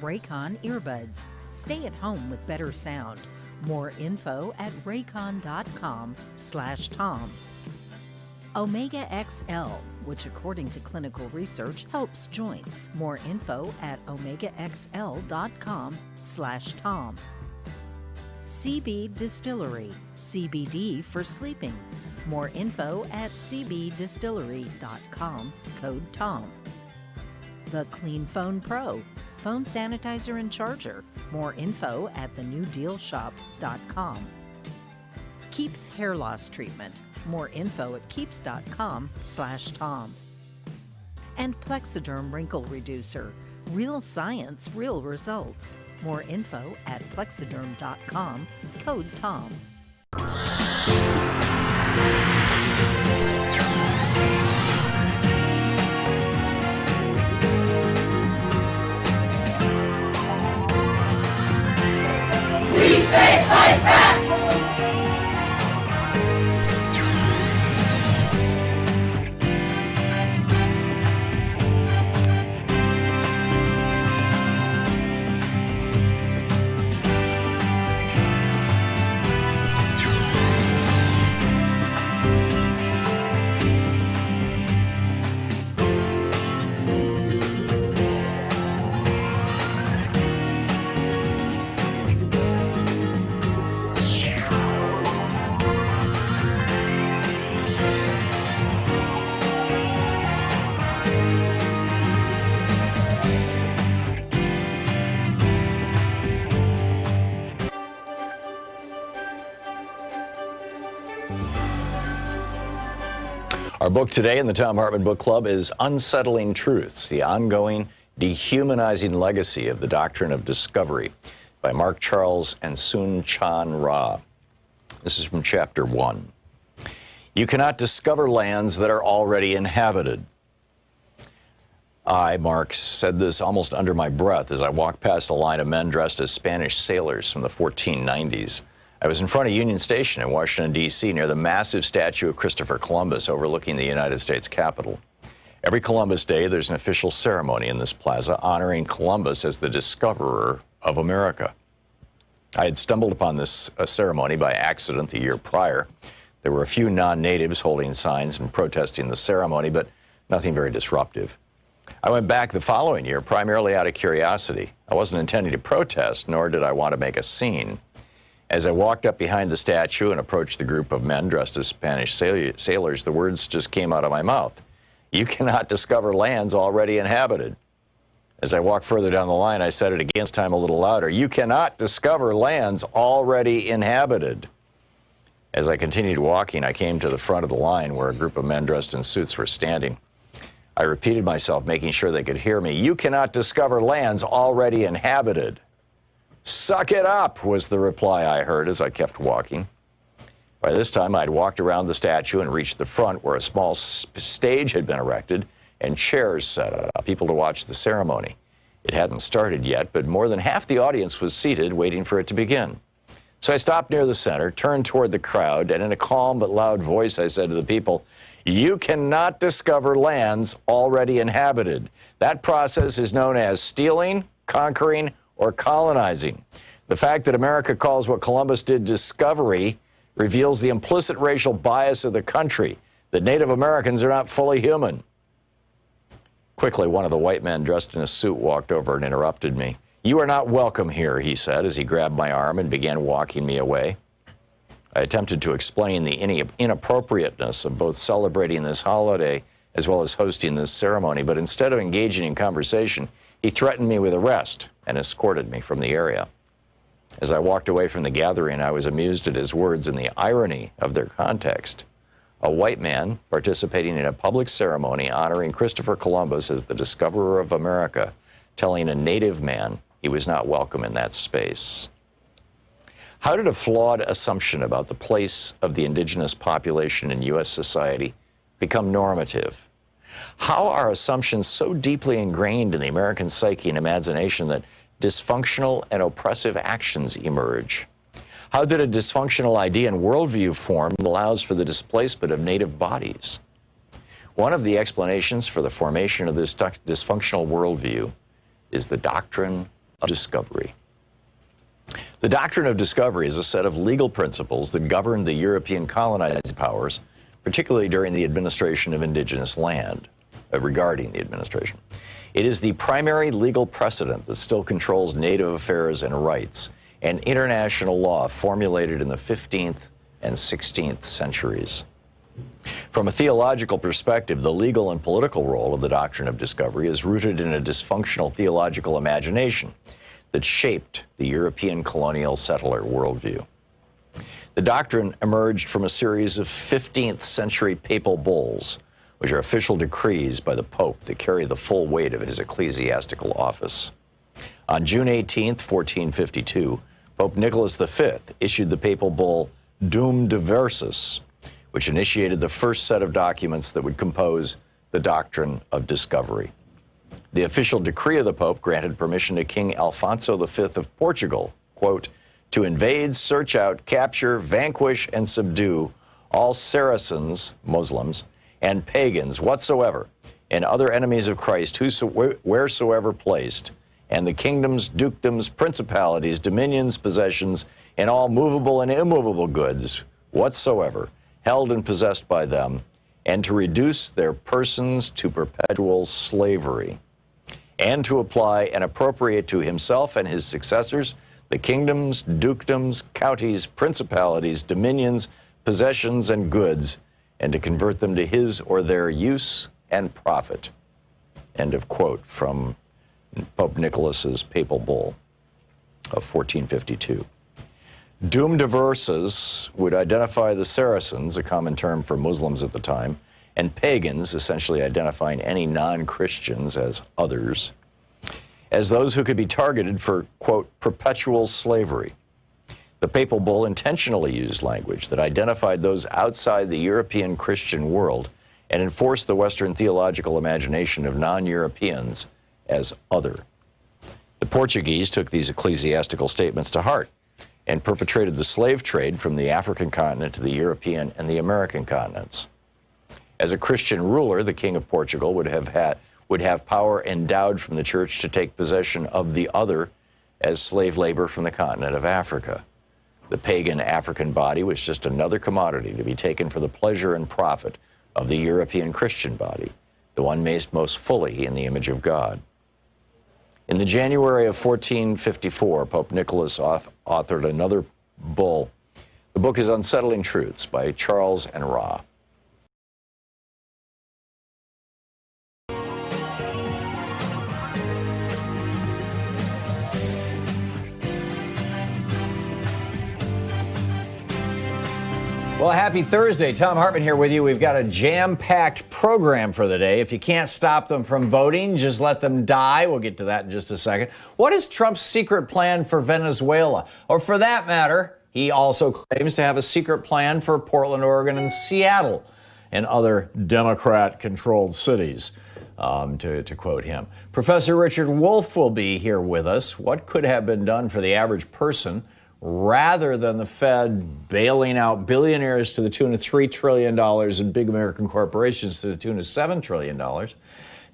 Raycon earbuds. Stay at home with better sound. More info at raycon.com/Tom. Omega XL, which according to clinical research helps joints. More info at omegaxl.com/Tom. CB Distillery, CBD for sleeping. More info at cbdistillery.com, code TOM. The Clean Phone Pro, phone sanitizer and charger. More info at thenewdealshop.com. Keeps hair loss treatment. More info at keeps.com/Tom. And Plexiderm Wrinkle Reducer. Real science, real results. More info at plexiderm.com, code TOM. We say fight back! Our book today in the Thom Hartmann Book Club is Unsettling Truths, the ongoing dehumanizing legacy of the doctrine of discovery by Mark Charles and Soon Chan Ra. This is from chapter 1. You cannot discover lands that are already inhabited. I, Mark, said this almost under my breath as I walked past a line of men dressed as Spanish sailors from the 1490s. I was in front of Union Station in Washington, D.C., near the massive statue of Christopher Columbus overlooking the United States Capitol. Every Columbus Day, there's an official ceremony in this plaza honoring Columbus as the discoverer of America. I had stumbled upon this ceremony by accident the year prior. There were a few non-natives holding signs and protesting the ceremony, but nothing very disruptive. I went back the following year primarily out of curiosity. I wasn't intending to protest, nor did I want to make a scene. As I walked up behind the statue and approached the group of men dressed as Spanish sailors, the words just came out of my mouth. You cannot discover lands already inhabited. As I walked further down the line, I said it again, this time a little louder. You cannot discover lands already inhabited. As I continued walking, I came to the front of the line where a group of men dressed in suits were standing. I repeated myself, making sure they could hear me. You cannot discover lands already inhabited. Suck it up, was the reply I heard as I kept walking. By this time, I'd walked around the statue and reached the front where a small stage had been erected and chairs set up, people to watch the ceremony. It hadn't started yet, but more than half the audience was seated, waiting for it to begin. So I stopped near the center, turned toward the crowd, and in a calm but loud voice, I said to the people, you cannot discover lands already inhabited. That process is known as stealing, conquering, or colonizing. The fact that America calls what Columbus did discovery reveals the implicit racial bias of the country, that Native Americans are not fully human. Quickly, one of the white men dressed in a suit walked over and interrupted me. You are not welcome here, he said as he grabbed my arm and began walking me away. I attempted to explain the inappropriateness of both celebrating this holiday as well as hosting this ceremony, but instead of engaging in conversation, he threatened me with arrest and escorted me from the area. As I walked away from the gathering, I was amused at his words and the irony of their context. A white man participating in a public ceremony honoring Christopher Columbus as the discoverer of America, telling a native man he was not welcome in that space. How did a flawed assumption about the place of the indigenous population in U.S. society become normative? How are assumptions so deeply ingrained in the American psyche and imagination that dysfunctional and oppressive actions emerge? How did a dysfunctional idea and worldview form that allows for the displacement of native bodies? One of the explanations for the formation of this dysfunctional worldview is the doctrine of discovery. The doctrine of discovery is a set of legal principles that govern the European colonizing powers, particularly during the administration of indigenous land, regarding the administration. It is the primary legal precedent that still controls native affairs and rights, and international law formulated in the 15th and 16th centuries. From a theological perspective, the legal and political role of the doctrine of discovery is rooted in a dysfunctional theological imagination that shaped the European colonial settler worldview. The doctrine emerged from a series of 15th century papal bulls, which are official decrees by the Pope that carry the full weight of his ecclesiastical office. On June 18, 1452, Pope Nicholas V issued the papal bull Dum Diversus, which initiated the first set of documents that would compose the doctrine of discovery. The official decree of the Pope granted permission to King Alfonso V of Portugal, quote, to invade, search out, capture, vanquish, and subdue all Saracens, Muslims, and pagans whatsoever, and other enemies of Christ wheresoever placed, and the kingdoms, dukedoms, principalities, dominions, possessions, and all movable and immovable goods whatsoever, held and possessed by them, and to reduce their persons to perpetual slavery, and to apply and appropriate to himself and his successors the kingdoms, dukedoms, counties, principalities, dominions, possessions, and goods, and to convert them to his or their use and profit. End of quote from Pope Nicholas's papal bull of 1452. Dum Diversus would identify the Saracens, a common term for Muslims at the time, and pagans, essentially identifying any non-Christians as others, as those who could be targeted for, quote, perpetual slavery. The papal bull intentionally used language that identified those outside the European Christian world and enforced the Western theological imagination of non-Europeans as other. The Portuguese took these ecclesiastical statements to heart and perpetrated the slave trade from the African continent to the European and the American continents. As a Christian ruler, the King of Portugal would have power endowed from the church to take possession of the other as slave labor from the continent of Africa. The pagan African body was just another commodity to be taken for the pleasure and profit of the European Christian body, the one made most fully in the image of God. In the January of 1454, Pope Nicholas authored another bull. The book is Unsettling Truths by Charles and Ra. Well, happy Thursday. Thom Hartmann here with you. We've got a jam-packed program for the day. If you can't stop them from voting, just let them die. We'll get to that in just a second. What is Trump's secret plan for Venezuela? Or for that matter, he also claims to have a secret plan for Portland, Oregon, and Seattle, and other Democrat-controlled cities, to quote him. Professor Richard Wolff will be here with us. What could have been done for the average person rather than the Fed bailing out billionaires to the tune of $3 trillion and big American corporations to the tune of $7 trillion?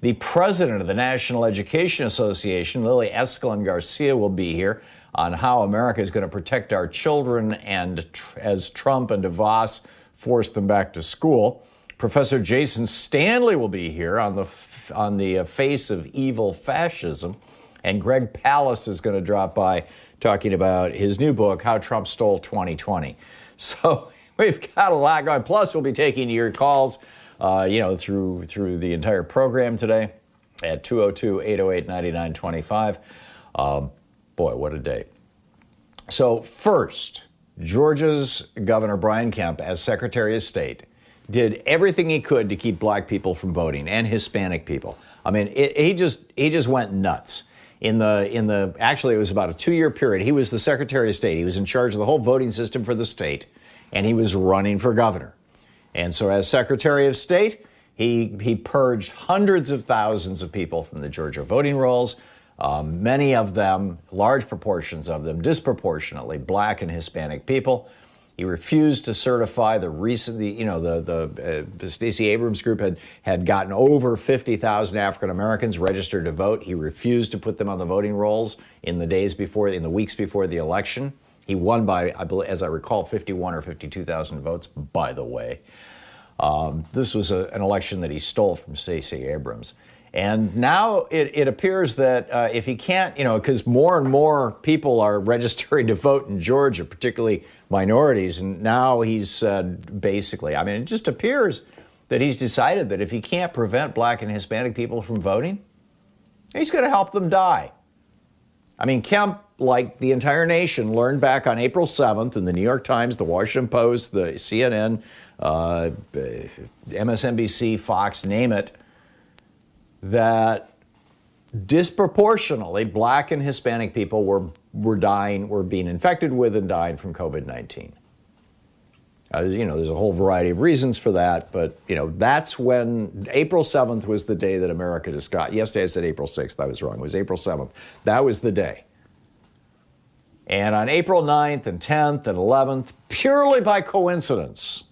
The president of the National Education Association, Lily Eskelsen Garcia, will be here on how America is going to protect our children and as Trump and DeVos force them back to school. Professor Jason Stanley will be here on the face of evil fascism. And Greg Palast is going to drop by talking about his new book, How Trump Stole 2020. So we've got a lot going. Plus, we'll be taking your calls, through the entire program today at 202-808-9925. Boy, what a day. So first, Georgia's Governor Brian Kemp, as Secretary of State, did everything he could to keep black people from voting and Hispanic people. I mean, he just went nuts. Actually, it was about a 2-year period. He was the Secretary of State. He was in charge of the whole voting system for the state, and he was running for governor. And so as Secretary of State, he purged hundreds of thousands of people from the Georgia voting rolls, many of them, large proportions of them, disproportionately black and Hispanic people. He refused to certify the Stacey Abrams group had gotten over 50,000 African Americans registered to vote. He refused to put them on the voting rolls in the weeks before the election. He won by, I believe, as I recall, 51 or 52,000 votes, by the way. This was an election that he stole from Stacey Abrams. And now it appears that if he can't, because more and more people are registering to vote in Georgia, particularly minorities, and now he's said basically, it just appears that he's decided that if he can't prevent black and Hispanic people from voting, he's going to help them die. Kemp, like the entire nation, learned back on April 7th in the New York Times, the Washington Post, the CNN, MSNBC, Fox, name it, that disproportionately black and Hispanic people were being infected with and dying from COVID-19. There's a whole variety of reasons for that, but, that's when April 7th was the day that America discovered. Yesterday I said April 6th. I was wrong. It was April 7th. That was the day. And on April 9th and 10th and 11th, purely by coincidence,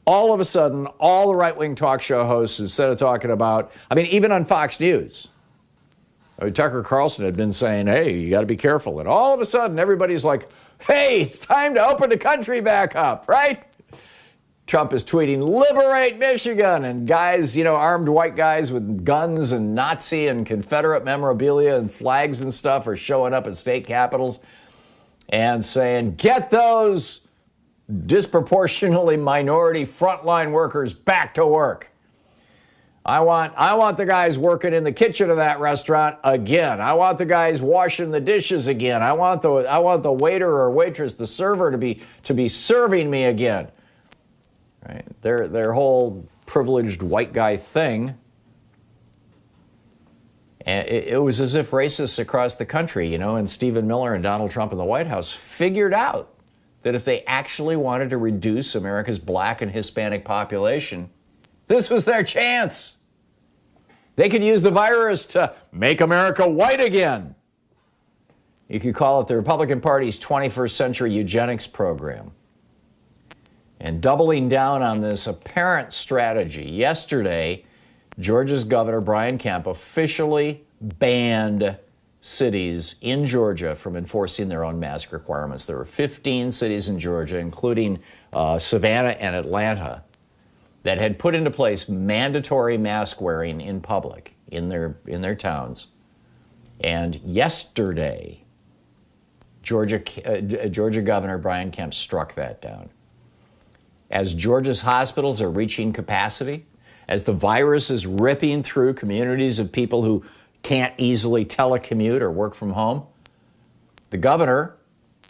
all of a sudden, all the right-wing talk show hosts, instead of talking about, even on Fox News, Tucker Carlson had been saying, hey, you got to be careful. And all of a sudden, everybody's like, hey, it's time to open the country back up, right? Trump is tweeting, liberate Michigan. And guys, armed white guys with guns and Nazi and Confederate memorabilia and flags and stuff are showing up at state capitals and saying, get those disproportionately minority frontline workers back to work. I want the guys working in the kitchen of that restaurant again. I want the guys washing the dishes again. I want the waiter or waitress, the server to be serving me again. Right? Their whole privileged white guy thing. And it was as if racists across the country, and Stephen Miller and Donald Trump in the White House figured out that if they actually wanted to reduce America's black and Hispanic population, this was their chance. They could use the virus to make America white again. You could call it the Republican Party's 21st century eugenics program. And doubling down on this apparent strategy, yesterday, Georgia's Governor Brian Kemp officially banned cities in Georgia from enforcing their own mask requirements. There were 15 cities in Georgia, including Savannah and Atlanta, that had put into place mandatory mask wearing in public in their towns. And yesterday, Georgia Governor Brian Kemp struck that down. As Georgia's hospitals are reaching capacity, as the virus is ripping through communities of people who can't easily telecommute or work from home, the governor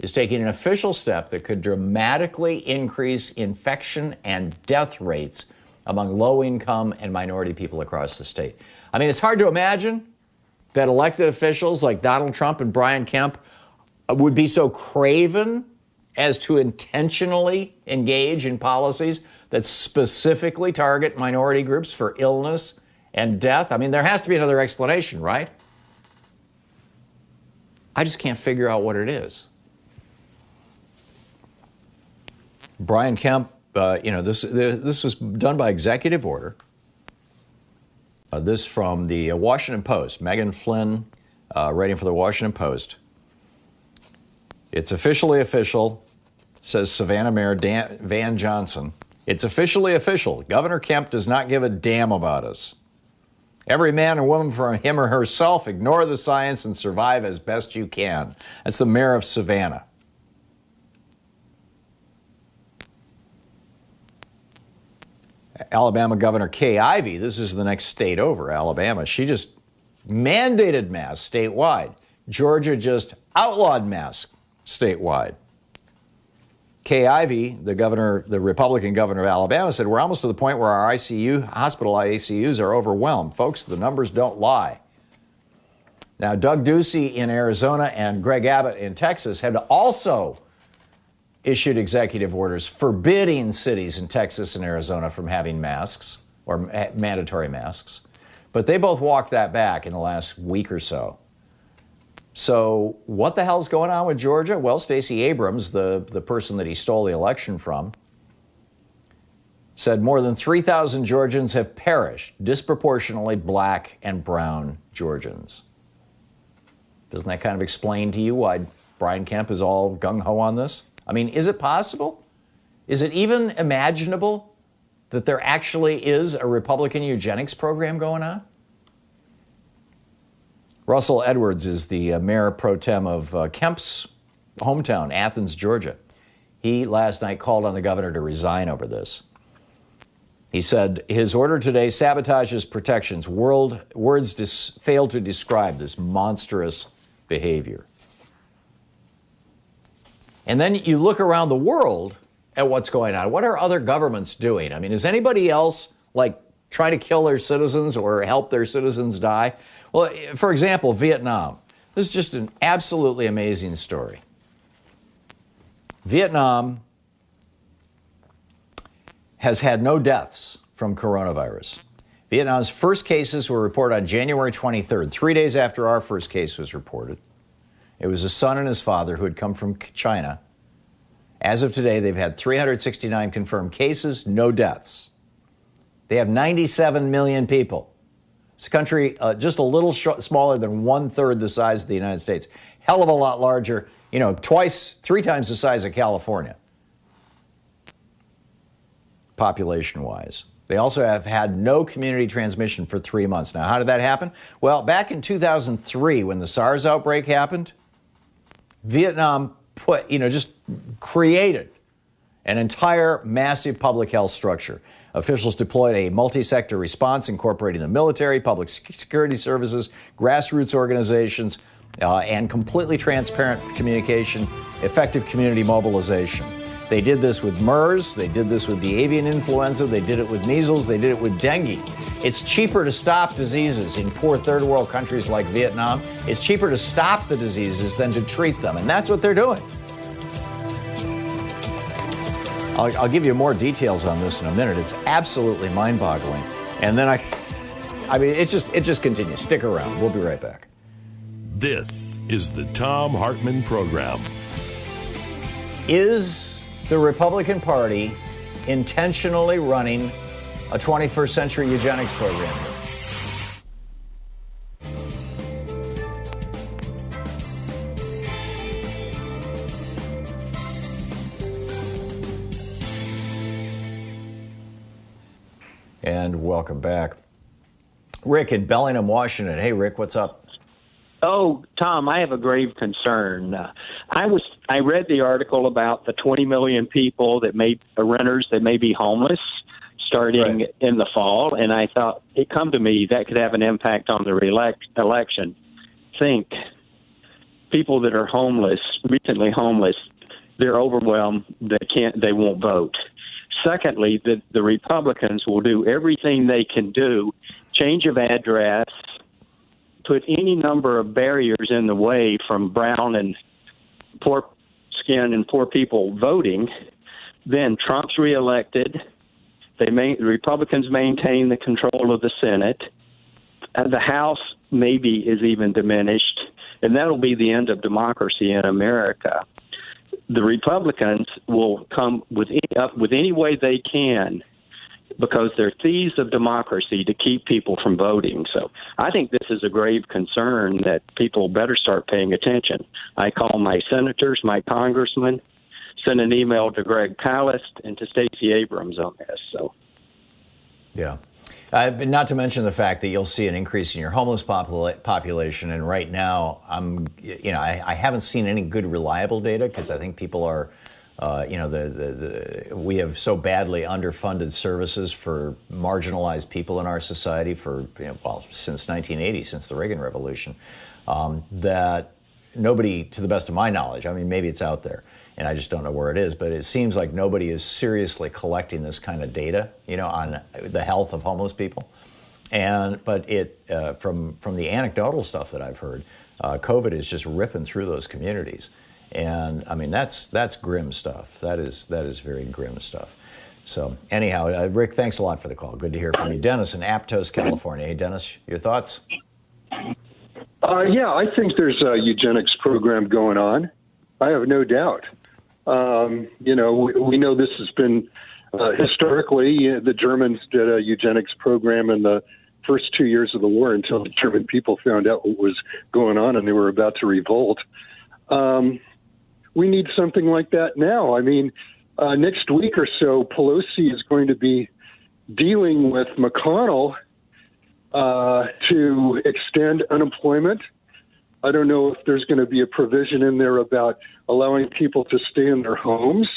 is taking an official step that could dramatically increase infection and death rates among low-income and minority people across the state. It's hard to imagine that elected officials like Donald Trump and Brian Kemp would be so craven as to intentionally engage in policies that specifically target minority groups for illness and death. There has to be another explanation, right? I just can't figure out what it is. Brian Kemp, this was done by executive order. This from the Washington Post. Megan Flynn, writing for the Washington Post. It's officially official, says Savannah Mayor Van Johnson. It's officially official. Governor Kemp does not give a damn about us. Every man and woman for him or herself, ignore the science and survive as best you can. That's the mayor of Savannah. Alabama Governor Kay Ivey, this is the next state over, Alabama. She just mandated masks statewide. Georgia just outlawed masks statewide. Kay Ivey, the Republican governor of Alabama, said, we're almost to the point where our hospital ICUs are overwhelmed. Folks, the numbers don't lie. Now, Doug Ducey in Arizona and Greg Abbott in Texas had also issued executive orders forbidding cities in Texas and Arizona from having masks or mandatory masks. But they both walked that back in the last week or so. So what the hell's going on with Georgia? Well, Stacey Abrams, the person that he stole the election from, said more than 3,000 Georgians have perished, disproportionately black and brown Georgians. Doesn't that kind of explain to you why Brian Kemp is all gung-ho on this? I mean, is it possible? Is it even imaginable that there actually is a Republican eugenics program going on? Russell Edwards is the mayor pro tem of Kemp's hometown, Athens, Georgia. He last night called on the governor to resign over this. He said his order today sabotages protections. Words fail to describe this monstrous behavior. And then you look around the world at what's going on. What are other governments doing? I mean, is anybody else like trying to kill their citizens or help their citizens die? Well, for example, Vietnam. This is just an absolutely amazing story. Vietnam has had no deaths from coronavirus. Vietnam's first cases were reported on January 23rd, 3 days after our first case was reported. It was a son and his father who had come from China. As of today, they've had 369 confirmed cases, no deaths. They have 97 million people. It's a country just a little smaller than 1/3 the size of the United States. Hell of a lot larger, three times the size of California, population-wise. They also have had no community transmission for 3 months. Now, how did that happen? Well, back in 2003, when the SARS outbreak happened, Vietnam just created an entire massive public health structure. Officials deployed a multi-sector response incorporating the military, public security services, grassroots organizations, and completely transparent communication, effective community mobilization. They did this with MERS, they did this with the avian influenza, they did it with measles, they did it with dengue. It's cheaper to stop diseases in poor third world countries like Vietnam. It's cheaper to stop the diseases than to treat them, and that's what they're doing. I'll give you more details on this in a minute. It's absolutely mind-boggling. And then it just continues. Stick around. We'll be right back. This is the Thom Hartmann Program. Is the Republican Party intentionally running a 21st century eugenics program? And welcome back. Rick in Bellingham, Washington. Hey, Rick, what's up? Oh, Tom, I have a grave concern. I read the article about the 20 million people renters that may be homeless starting in the fall, and I thought it come to me that could have an impact on the election. Think people that are homeless, recently homeless, they're overwhelmed. They won't vote. Secondly, the Republicans will do everything they can do, change of address, put any number of barriers in the way from brown and poor skin and poor people voting. Then Trump's reelected. The Republicans maintain the control of the Senate. The House maybe is even diminished, and that'll be the end of democracy in America. The Republicans will come up with any way they can because they're thieves of democracy to keep people from voting. So I think this is a grave concern that people better start paying attention. I call my senators, my congressmen, send an email to Greg Palast and to Stacey Abrams on this. So, yeah. Not to mention the fact that you'll see an increase in your homeless population. And right now, I haven't seen any good reliable data because I think people are, we have so badly underfunded services for marginalized people in our society since 1980, since the Reagan Revolution, that nobody, to the best of my knowledge, I mean, maybe it's out there and I just don't know where it is, but it seems like nobody is seriously collecting this kind of data, on the health of homeless people. But from the anecdotal stuff that I've heard, COVID is just ripping through those communities. And I mean, that's grim stuff. That is very grim stuff. So anyhow, Rick, thanks a lot for the call. Good to hear from you. Dennis in Aptos, California. Hey, Dennis, your thoughts? Yeah, I think there's a eugenics program going on. I have no doubt. We know this has been historically, the Germans did a eugenics program in the first 2 years of the war until the German people found out what was going on and they were about to revolt. We need something like that now. I mean, next week or so, Pelosi is going to be dealing with McConnell to extend unemployment. I don't know if there's going to be a provision in there about allowing people to stay in their homes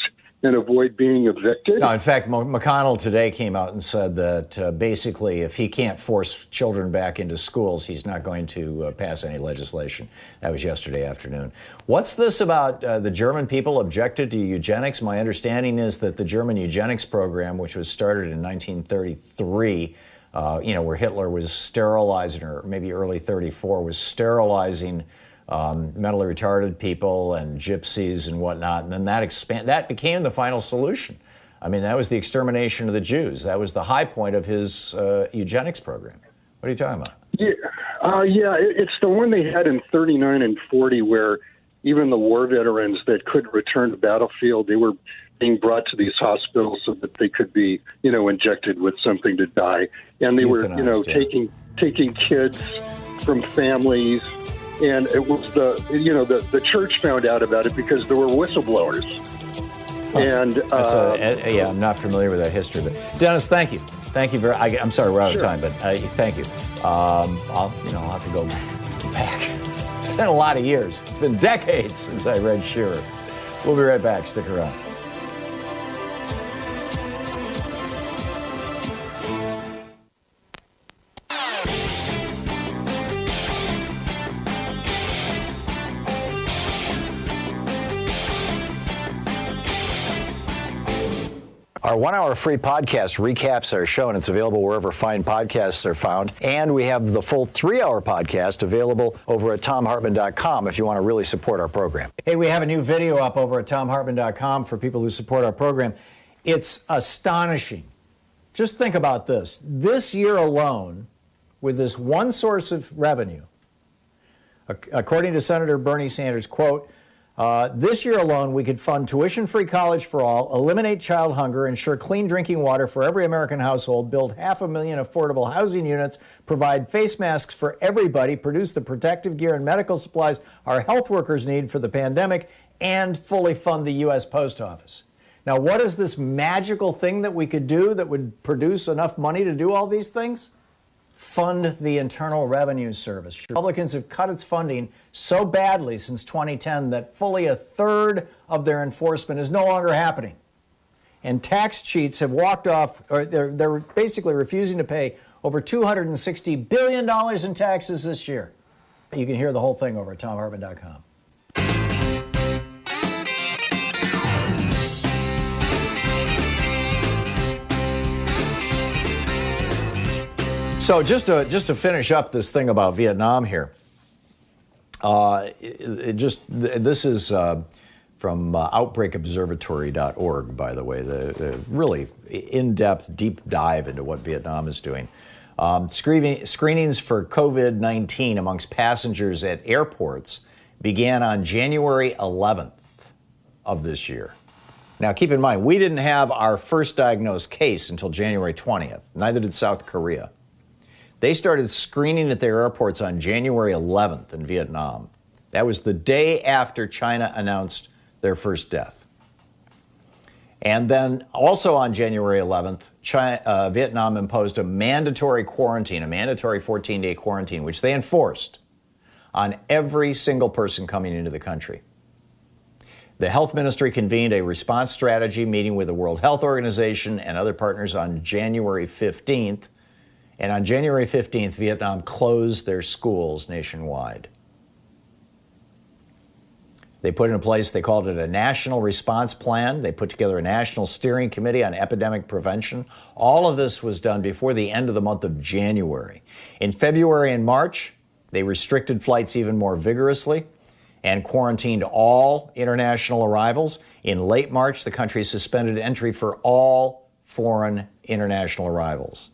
and avoid being evicted. No, in fact, McConnell today came out and said that basically if he can't force children back into schools, he's not going to pass any legislation. That was yesterday afternoon. What's this about the German people objected to eugenics? My understanding is that the German eugenics program, which was started in 1933, where Hitler was sterilizing, or maybe early 34, was sterilizing mentally retarded people and gypsies and whatnot, and then that became the final solution. I mean, that was the extermination of the Jews. That was the high point of his eugenics program. What are you talking about? Yeah, it's the one they had in 39 and 40 where even the war veterans that couldn't return to the battlefield, they were being brought to these hospitals so that they could be, injected with something to die. And they were, taking kids from families. And it was the church found out about it because there were whistleblowers. And I'm not familiar with that history. But Dennis, thank you. Thank you I'm sorry, we're out of time, but thank you. I'll have to go back. It's been a lot of years. It's been decades since I read Shearer. We'll be right back. Stick around. Our 1 hour free podcast recaps our show, and it's available wherever fine podcasts are found. And we have the full 3 hour podcast available over at thomhartmann.com if you want to really support our program. Hey, we have a new video up over at thomhartmann.com for people who support our program. It's astonishing. Just think about this. This year alone, with this one source of revenue, according to Senator Bernie Sanders, quote, this year alone, we could fund tuition-free college for all, eliminate child hunger, ensure clean drinking water for every American household, build 500,000 affordable housing units, provide face masks for everybody, produce the protective gear and medical supplies our health workers need for the pandemic, and fully fund the U.S. Post Office. Now, what is this magical thing that we could do that would produce enough money to do all these things? Fund the Internal Revenue Service. Republicans have cut its funding so badly since 2010 that fully a third of their enforcement is no longer happening. And tax cheats have walked off, or they're basically refusing to pay over $260 billion in taxes this year. You can hear the whole thing over at thomhartmann.com. So just to finish up this thing about Vietnam here, this is from OutbreakObservatory.org, by the way, the really in-depth, deep dive into what Vietnam is doing. Screenings for COVID-19 amongst passengers at airports began on January 11th of this year. Now, keep in mind, we didn't have our first diagnosed case until January 20th. Neither did South Korea. They started screening at their airports on January 11th in Vietnam. That was the day after China announced their first death. And then also on January 11th, Vietnam imposed a mandatory quarantine, a mandatory 14-day quarantine, which they enforced on every single person coming into the country. The health ministry convened a response strategy meeting with the World Health Organization and other partners on January 15th. And on January 15th, Vietnam closed their schools nationwide. They put in place, they called it a national response plan. They put together a national steering committee on epidemic prevention. All of this was done before the end of the month of January. In February and March, they restricted flights even more vigorously and quarantined all international arrivals. In late March, the country suspended entry for all foreign international arrivals.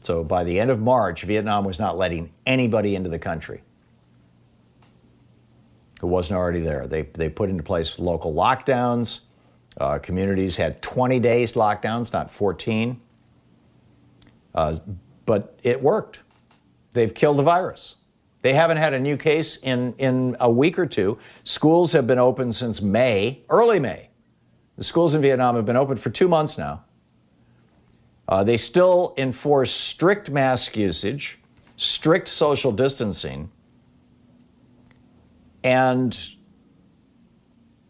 So by the end of March, Vietnam was not letting anybody into the country who wasn't already there. They put into place local lockdowns. Communities had 20 days lockdowns, not 14. But it worked. They've killed the virus. They haven't had a new case in a week or two. Schools have been open since May, early May. The schools in Vietnam have been open for 2 months now. They still enforce strict mask usage, strict social distancing, and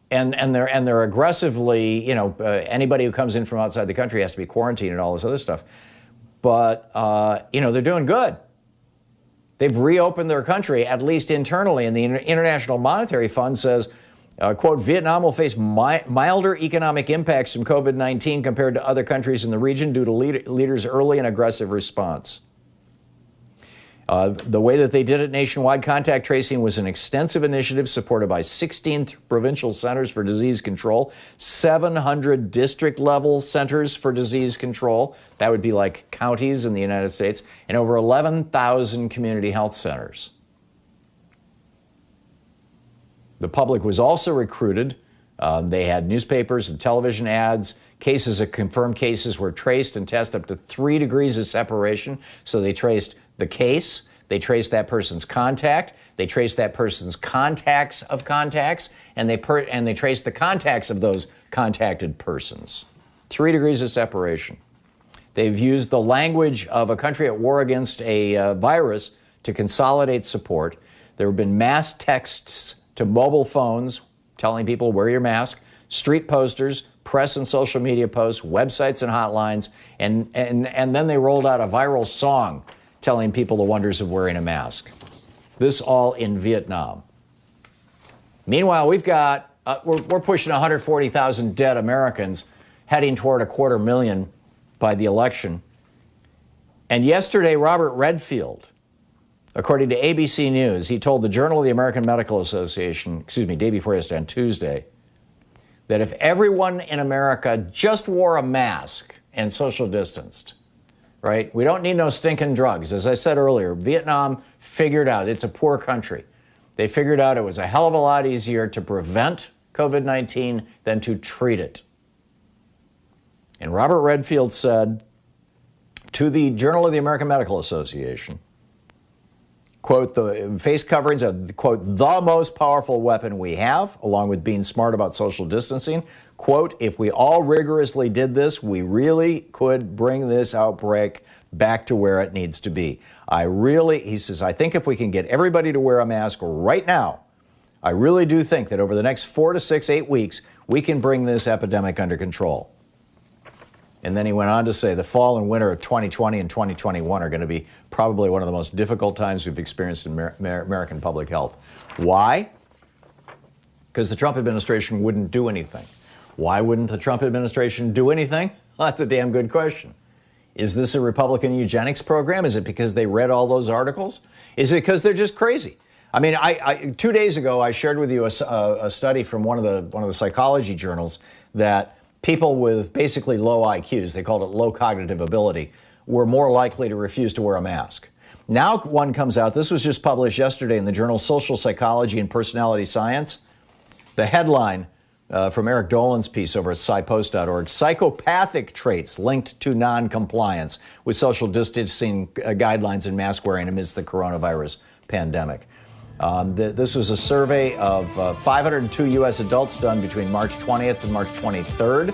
they're aggressively, anybody who comes in from outside the country has to be quarantined and all this other stuff. But they're doing good. They've reopened their country, at least internally, and the International Monetary Fund says, quote, Vietnam will face milder economic impacts from COVID-19 compared to other countries in the region due to leaders' early and aggressive response. The way that they did it, nationwide contact tracing was an extensive initiative supported by 16 provincial centers for disease control, 700 district-level centers for disease control, that would be like counties in the United States, and over 11,000 community health centers. The public was also recruited. They had newspapers and television ads. Cases of confirmed cases were traced and tested up to 3 degrees of separation. So they traced the case, they traced that person's contact, they traced that person's contacts of contacts, and they traced the contacts of those contacted persons. 3 degrees of separation. They've used the language of a country at war against a virus to consolidate support. There have been mass texts to mobile phones telling people wear your mask, street posters, press and social media posts, websites and hotlines, and then they rolled out a viral song telling people the wonders of wearing a mask. This all in Vietnam. Meanwhile, we've got, we're pushing 140,000 dead Americans, heading toward 250,000 by the election. And yesterday, Robert Redfield, according to ABC News, he told the Journal of the American Medical Association, day before yesterday, on Tuesday, that if everyone in America just wore a mask and social distanced, right, we don't need no stinking drugs. As I said earlier, Vietnam figured out, it's a poor country. They figured out it was a hell of a lot easier to prevent COVID-19 than to treat it. And Robert Redfield said to the Journal of the American Medical Association, quote, the face coverings are, quote, the most powerful weapon we have, along with being smart about social distancing. Quote, if we all rigorously did this, we really could bring this outbreak back to where it needs to be. He says, I think if we can get everybody to wear a mask right now, I really do think that over the next 4 to 6, 8 weeks, we can bring this epidemic under control. And then he went on to say the fall and winter of 2020 and 2021 are going to be probably one of the most difficult times we've experienced in American public health. Why? Because the Trump administration wouldn't do anything. Why wouldn't the Trump administration do anything? Well, that's a damn good question. Is this a Republican eugenics program? Is it because they read all those articles? Is it because they're just crazy? I mean, 2 days ago, I shared with you a study from one of the psychology journals that people with basically low IQs, they called it low cognitive ability, were more likely to refuse to wear a mask. Now one comes out, this was just published yesterday in the journal Social Psychology and Personality Science. The headline from Eric Dolan's piece over at SciPost.org, psychopathic traits linked to non-compliance with social distancing guidelines and mask wearing amidst the coronavirus pandemic. This was a survey of 502 U.S. adults done between March 20th and March 23rd.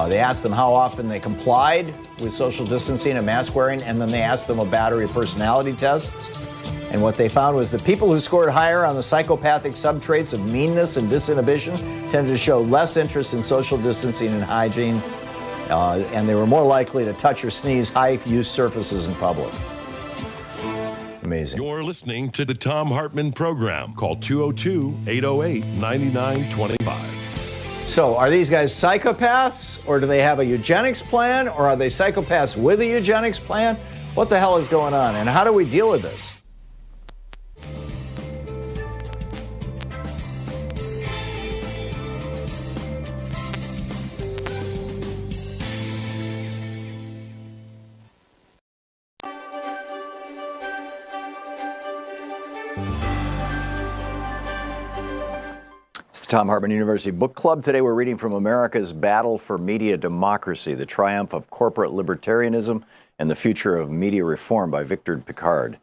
They asked them how often they complied with social distancing and mask wearing, and then they asked them a battery of personality tests. And what they found was that people who scored higher on the psychopathic subtraits of meanness and disinhibition tended to show less interest in social distancing and hygiene, and they were more likely to touch or sneeze high-use surfaces in public. Amazing. You're listening to the Thom Hartmann Program. Call 202-808-9925. So are these guys psychopaths, or do they have a eugenics plan, or are they psychopaths with a eugenics plan? What the hell is going on, and how do we deal with this? Thom Hartmann University Book Club. Today we're reading from America's Battle for Media Democracy, The Triumph of Corporate Libertarianism and the Future of Media Reform by Victor Pickard.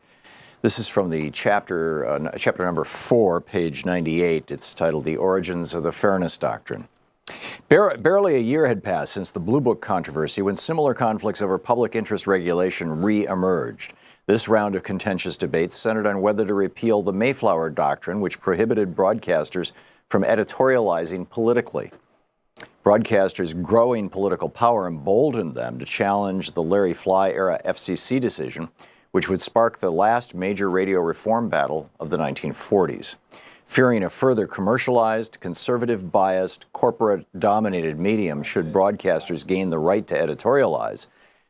This is from the chapter number 4, page 98. It's titled The Origins of the Fairness Doctrine. Barely a year had passed since the Blue Book controversy when similar conflicts over public interest regulation re-emerged. This round of contentious debates centered on whether to repeal the Mayflower Doctrine, which prohibited broadcasters from editorializing politically. Broadcasters' growing political power emboldened them to challenge the Larry Fly-era FCC decision, which would spark the last major radio reform battle of the 1940s. Fearing a further commercialized, conservative-biased, corporate-dominated medium should broadcasters gain the right to editorialize,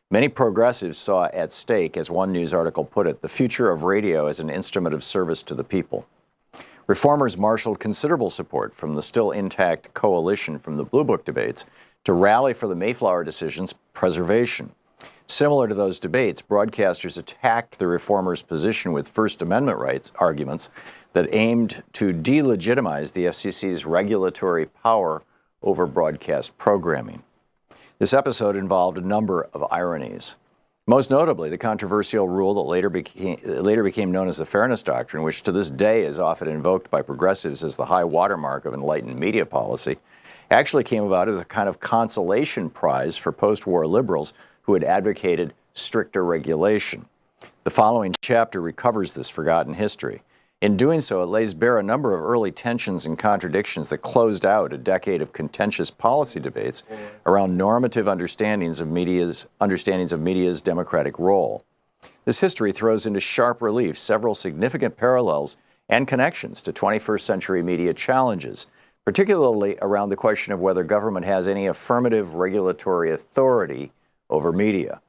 many progressives saw at stake, as one news article put it, the future of radio as an instrument of service to the people. Reformers marshaled considerable support from the still intact coalition from the Blue Book debates to rally for the Mayflower decision's preservation. Similar to those debates, broadcasters attacked the reformers' position with First Amendment rights arguments that aimed to delegitimize the FCC's regulatory power over broadcast programming. This episode involved a number of ironies. Most notably, the controversial rule that later became known as the Fairness Doctrine, which to this day is often invoked by progressives as the high watermark of enlightened media policy, actually came about as a kind of consolation prize for post-war liberals who had advocated stricter regulation. The following chapter recovers this forgotten history. In doing so, it lays bare a number of early tensions and contradictions that closed out a decade of contentious policy debates around normative understandings of media's democratic role. This history throws into sharp relief several significant parallels and connections to 21st century media challenges, particularly around the question of whether government has any affirmative regulatory authority over media.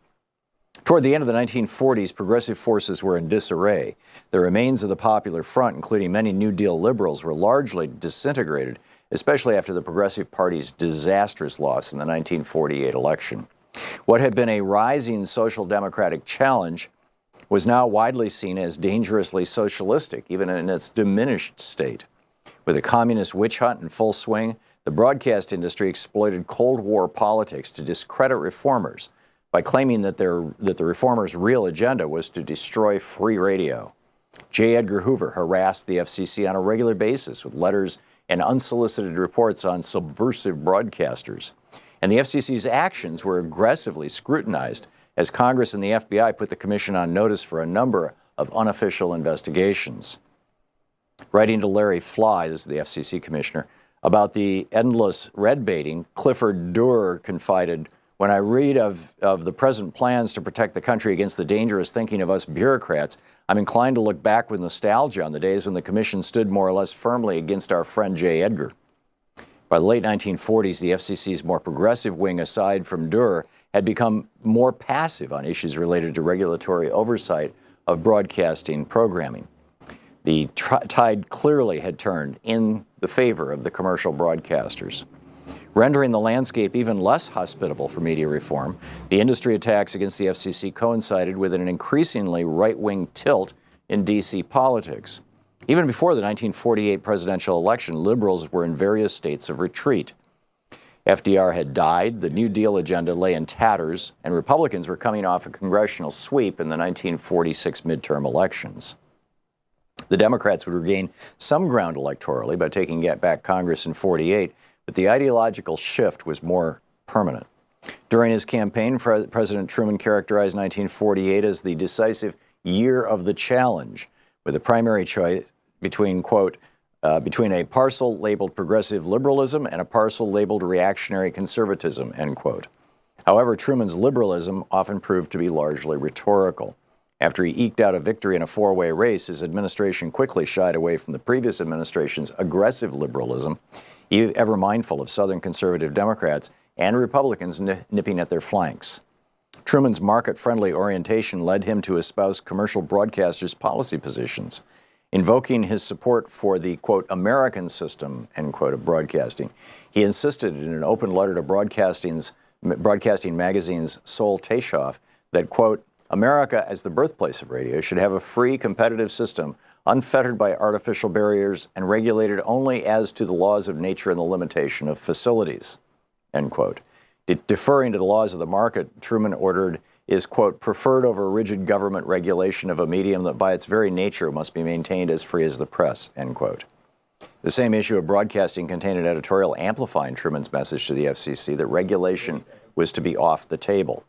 Toward the end of the 1940s, progressive forces were in disarray. The remains of the Popular Front, including many New Deal liberals, were largely disintegrated, especially after the Progressive Party's disastrous loss in the 1948 election. What had been a rising social democratic challenge was now widely seen as dangerously socialistic, even in its diminished state. With a communist witch hunt in full swing, the broadcast industry exploited Cold War politics to discredit reformers by claiming that the reformers' real agenda was to destroy free radio. J. Edgar Hoover harassed the FCC on a regular basis with letters and unsolicited reports on subversive broadcasters. And the FCC's actions were aggressively scrutinized as Congress and the FBI put the commission on notice for a number of unofficial investigations. Writing to Larry Fly, this is the FCC commissioner, about the endless red baiting, Clifford Durr confided, "When I read of the present plans to protect the country against the dangerous thinking of us bureaucrats, I'm inclined to look back with nostalgia on the days when the commission stood more or less firmly against our friend J. Edgar." By the late 1940s, the FCC's more progressive wing, aside from Durr, had become more passive on issues related to regulatory oversight of broadcasting programming. The tide clearly had turned in the favor of the commercial broadcasters. Rendering the landscape even less hospitable for media reform, the industry attacks against the FCC coincided with an increasingly right-wing tilt in D.C. politics. Even before the 1948 presidential election, liberals were in various states of retreat. FDR had died, the New Deal agenda lay in tatters, and Republicans were coming off a congressional sweep in the 1946 midterm elections. The Democrats would regain some ground electorally by taking back Congress in '48, but the ideological shift was more permanent. During his campaign, President Truman characterized 1948 as the decisive year of the challenge, with a primary choice between, quote, between a parcel labeled progressive liberalism and a parcel labeled reactionary conservatism, end quote. However, Truman's liberalism often proved to be largely rhetorical. After he eked out a victory in a four-way race, his administration quickly shied away from the previous administration's aggressive liberalism, ever mindful of Southern conservative Democrats and Republicans nipping at their flanks. Truman's market-friendly orientation led him to espouse commercial broadcasters' policy positions. Invoking his support for the, quote, American system, end quote, of broadcasting, he insisted in an open letter to Broadcasting Magazine's Sol Taishoff that, quote, America, as the birthplace of radio, should have a free, competitive system, unfettered by artificial barriers and regulated only as to the laws of nature and the limitation of facilities, end quote. Deferring to the laws of the market, Truman ordered, is, quote, preferred over rigid government regulation of a medium that by its very nature must be maintained as free as the press, end quote. The same issue of broadcasting contained an editorial amplifying Truman's message to the FCC that regulation was to be off the table.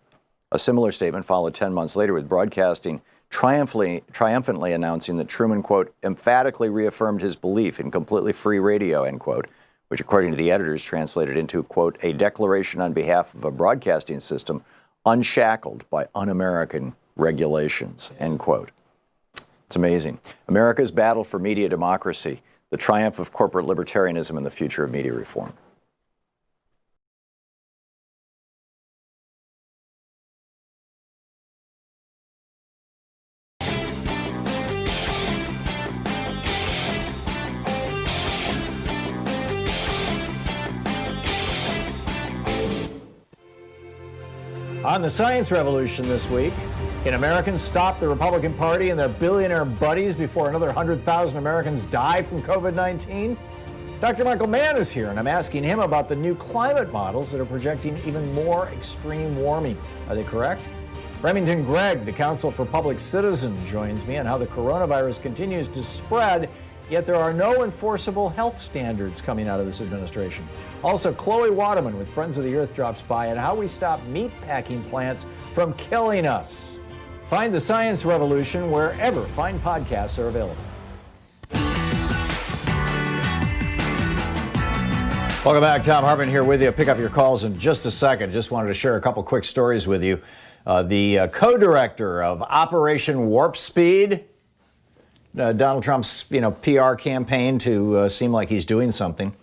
A similar statement followed 10 months later with broadcasting triumphantly announcing that Truman, quote, emphatically reaffirmed his belief in completely free radio, end quote, which according to the editors translated into, quote, a declaration on behalf of a broadcasting system unshackled by un-American regulations, end quote. It's amazing. America's battle for media democracy, the triumph of corporate libertarianism, and the future of media reform. On the science revolution this week, can Americans stop the Republican Party and their billionaire buddies before another 100,000 Americans die from COVID-19? Dr. Michael Mann is here, and I'm asking him about the new climate models that are projecting even more extreme warming. Are they correct? Remington Gregg, the Council for Public Citizen, joins me on how the coronavirus continues to spread, yet there are no enforceable health standards coming out of this administration. Also, Chloe Waterman with Friends of the Earth drops by on how we stop meatpacking plants from killing us. Find The Science Revolution wherever fine podcasts are available. Welcome back. Thom Hartmann here with you. Pick up your calls in just a second. Just wanted to share a couple quick stories with you. The co-director of Operation Warp Speed, Donald Trump's PR campaign to seem like he's doing something,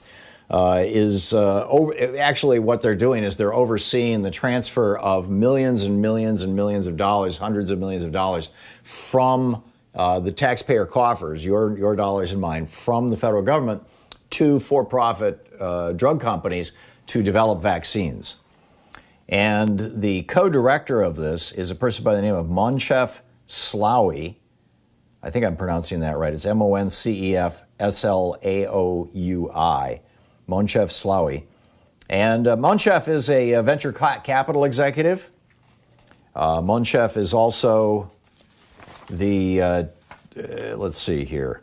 actually what they're doing is they're overseeing the transfer of millions and millions and millions of dollars, hundreds of millions of dollars from the taxpayer coffers, your dollars and mine, from the federal government to for-profit drug companies to develop vaccines. And the co-director of this is a person by the name of Moncef Slaoui. I think I'm pronouncing that right. It's Moncef Slaoui, Moncef Slaoui. And Moncef is a venture capital executive. Moncef is also the, let's see here.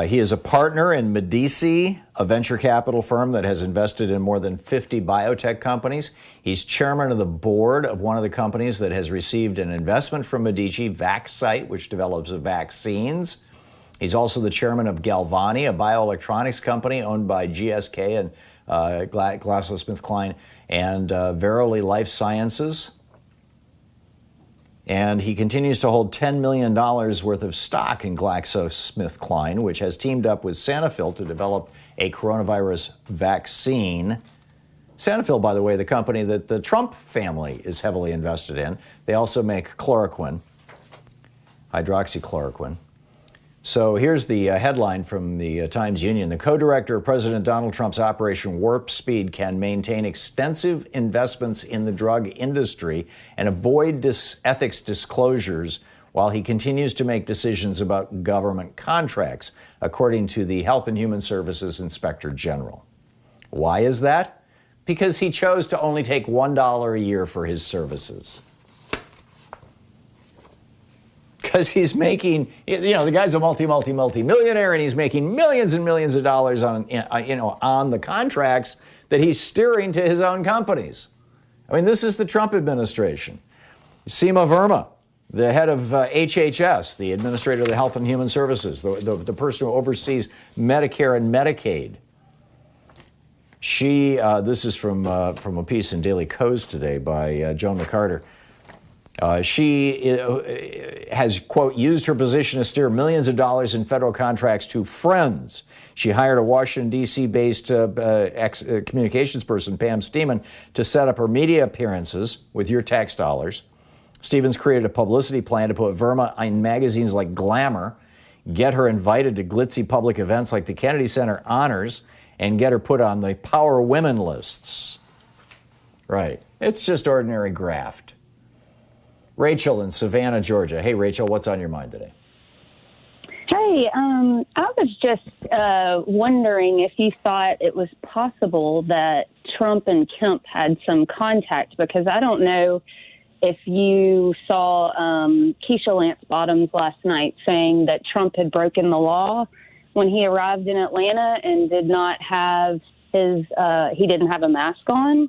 He is a partner in Medici, a venture capital firm that has invested in more than 50 biotech companies. He's chairman of the board of one of the companies that has received an investment from Medici, Vaxcyte, which develops vaccines. He's also the chairman of Galvani, a bioelectronics company owned by GSK and GlaxoSmithKline, and Verily Life Sciences. And he continues to hold $10 million worth of stock in GlaxoSmithKline, which has teamed up with Sanofi to develop a coronavirus vaccine. Sanofi, by the way, the company that the Trump family is heavily invested in. They also make chloroquine, hydroxychloroquine. So here's the headline from the Times Union. The co-director of President Donald Trump's Operation Warp Speed can maintain extensive investments in the drug industry and avoid ethics disclosures while he continues to make decisions about government contracts, according to the Health and Human Services Inspector General. Why is that? Because he chose to only take $1 a year for his services. Because he's making, the guy's a multi-millionaire, and he's making millions and millions of dollars on the contracts that he's steering to his own companies. I mean, this is the Trump administration. Seema Verma, the head of HHS, the administrator of the Health and Human Services, the person who oversees Medicare and Medicaid. This is from a piece in Daily Kos today by Joan McCarter. She has, quote, used her position to steer millions of dollars in federal contracts to friends. She hired a Washington, D.C.-based communications person, Pam Steeman, to set up her media appearances with your tax dollars. Stevens created a publicity plan to put Verma in magazines like Glamour, get her invited to glitzy public events like the Kennedy Center Honors, and get her put on the Power Women lists. Right. It's just ordinary graft. Rachel in Savannah, Georgia. Hey, Rachel, what's on your mind today? Hey, I was just wondering if you thought it was possible that Trump and Kemp had some contact, because I don't know if you saw Keisha Lance Bottoms last night saying that Trump had broken the law when he arrived in Atlanta and did not have he didn't have a mask on.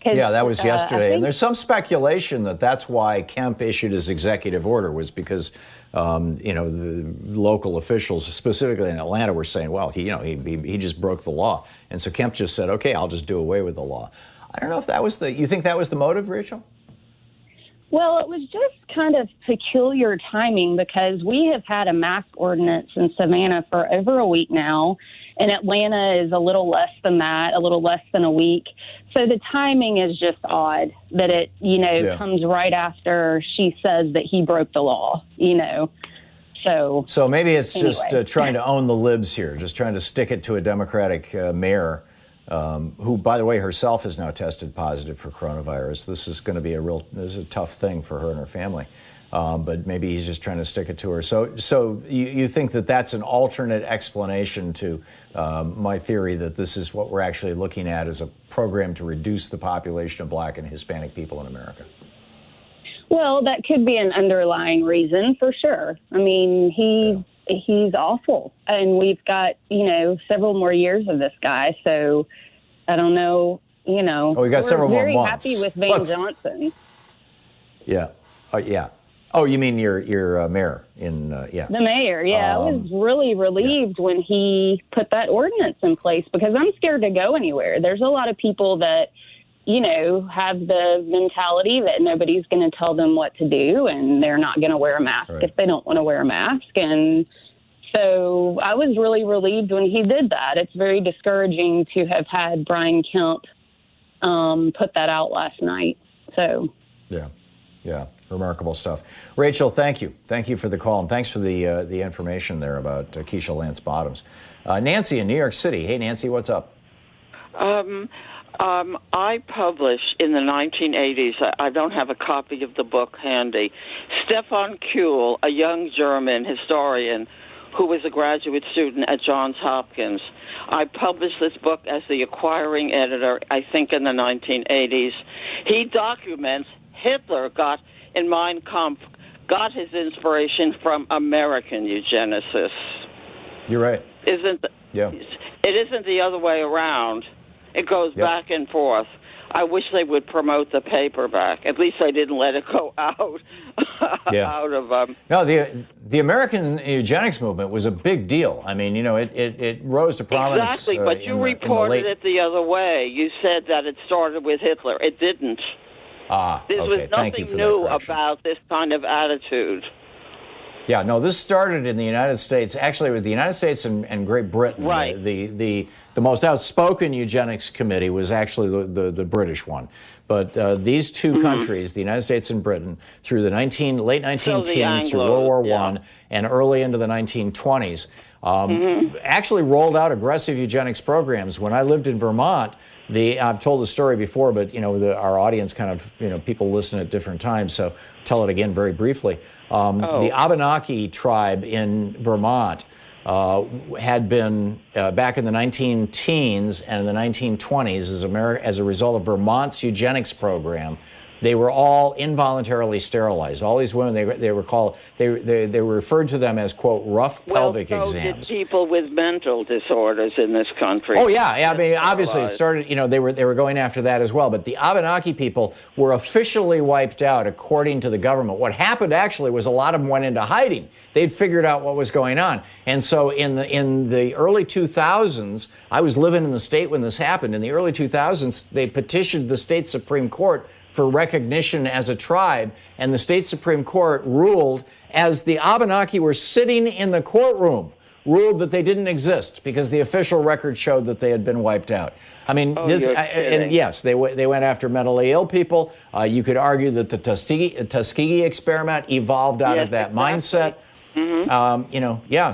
Yeah, that was yesterday. And there's some speculation that that's why Kemp issued his executive order, was because, the local officials, specifically in Atlanta, were saying, well, he just broke the law. And so Kemp just said, okay, I'll just do away with the law. I don't know if that was you think that was the motive, Rachel? Well, it was just kind of peculiar timing, because we have had a mask ordinance in Savannah for over a week now, and Atlanta is a little less than that, a little less than a week. So the timing is just odd that it, comes right after she says that he broke the law, So maybe it's just trying to own the libs here, just trying to stick it to a Democratic mayor who, by the way, herself has now tested positive for coronavirus. This is going to be a tough thing for her and her family. But maybe he's just trying to stick it to her. So you think that that's an alternate explanation to my theory that this is what we're actually looking at as a program to reduce the population of Black and Hispanic people in America? Well, that could be an underlying reason for sure. I mean, he's awful, and we've got, several more years of this guy. So I don't know, Oh, we got several more months. We're very happy with Van Johnson. Yeah. Yeah. Oh, you mean your mayor in, yeah. The mayor, yeah. I was really relieved when he put that ordinance in place, because I'm scared to go anywhere. There's a lot of people that, have the mentality that nobody's going to tell them what to do, and they're not going to wear a mask if they don't want to wear a mask. And so I was really relieved when he did that. It's very discouraging to have had Brian Kemp put that out last night. So. Yeah. Remarkable stuff. Rachel, thank you. Thank you for the call, and thanks for the information there about Keisha Lance Bottoms. Nancy in New York City. Hey, Nancy, what's up? I published in the 1980s, I don't have a copy of the book handy, Stefan Kuhl, a young German historian who was a graduate student at Johns Hopkins. I published this book as the acquiring editor, I think in the 1980s. He documents Hitler got in Mein Kampf, got his inspiration from American eugenicists. You're right. Yeah. It isn't the other way around. It goes back and forth. I wish they would promote the paperback. At least they didn't let it go out. No, the American eugenics movement was a big deal. I mean, it rose to prominence. Exactly, but you reported it the other way. You said that it started with Hitler. It didn't. There was nothing new about this kind of attitude. Yeah, no, this started in the United States, actually with the United States and Great Britain. Right. The most outspoken eugenics committee was actually the British one. But these two countries, the United States and Britain, through the late 19-teens, through World War I, and early into the 1920s, actually rolled out aggressive eugenics programs. When I lived in Vermont, I've told the story before, but our audience kind of, people listen at different times, so tell it again very briefly. The Abenaki tribe in Vermont had been back in the 19-teens and in the 1920s as a result of Vermont's eugenics program. They were all involuntarily sterilized. All these women, they were referred to them as, quote, rough pelvic exams. Did people with mental disorders in this country. Oh, yeah. I mean, obviously it started, they were going after that as well. But the Abenaki people were officially wiped out according to the government. What happened actually was a lot of them went into hiding. They'd figured out what was going on. And so in the early 2000s, I was living in the state when this happened. In the early 2000s, they petitioned the state Supreme Court for recognition as a tribe, and the state Supreme Court ruled, as the Abenaki were sitting in the courtroom, ruled that they didn't exist because the official record showed that they had been wiped out. I mean, and yes, they went after mentally ill people. You could argue that the Tuskegee experiment evolved out of that mindset.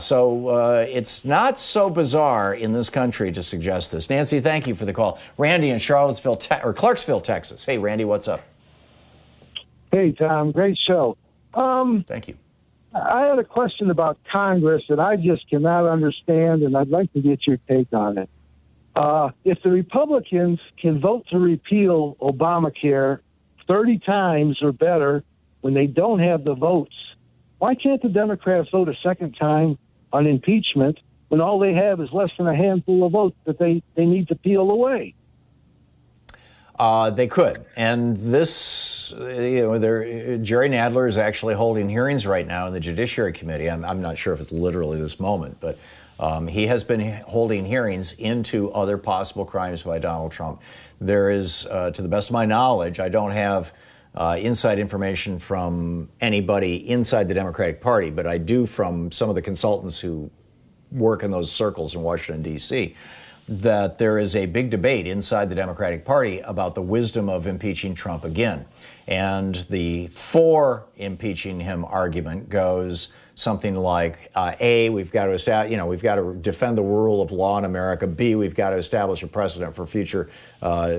So it's not so bizarre in this country to suggest this. Nancy, thank you for the call. Randy in Clarksville, Texas. Hey, Randy, what's up? Hey, Tom, great show. Thank you. I had a question about Congress that I just cannot understand, and I'd like to get your take on it. If the Republicans can vote to repeal Obamacare 30 times or better when they don't have the votes, why can't the Democrats vote a second time on impeachment when all they have is less than a handful of votes that they need to peel away? They could. And this, Jerry Nadler is actually holding hearings right now in the Judiciary Committee. I'm not sure if it's literally this moment, but he has been holding hearings into other possible crimes by Donald Trump. There is, to the best of my knowledge, I don't have inside information from anybody inside the Democratic Party, but I do from some of the consultants who work in those circles in Washington, D.C., that there is a big debate inside the Democratic Party about the wisdom of impeaching Trump again. And the for impeaching him argument goes something like, A, we've got to we've got to defend the rule of law in America. B, we've got to establish a precedent for future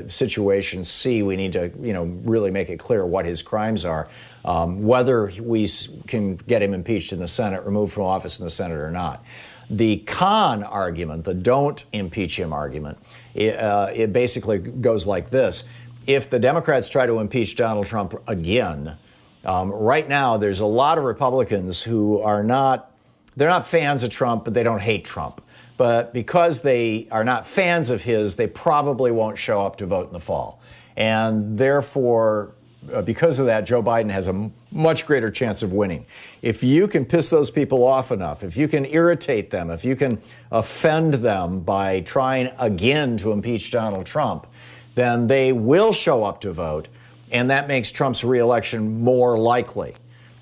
situations. C, we need to, really make it clear what his crimes are. Whether we can get him impeached in the Senate, removed from office in the Senate or not. The con argument, the don't impeach him argument, it basically goes like this. If the Democrats try to impeach Donald Trump again, right now there's a lot of Republicans who they're not fans of Trump, but they don't hate Trump. But because they are not fans of his, they probably won't show up to vote in the fall. And therefore, because of that, Joe Biden has a much greater chance of winning. If you can piss those people off enough, if you can irritate them, if you can offend them by trying again to impeach Donald Trump, then they will show up to vote, and that makes Trump's reelection more likely.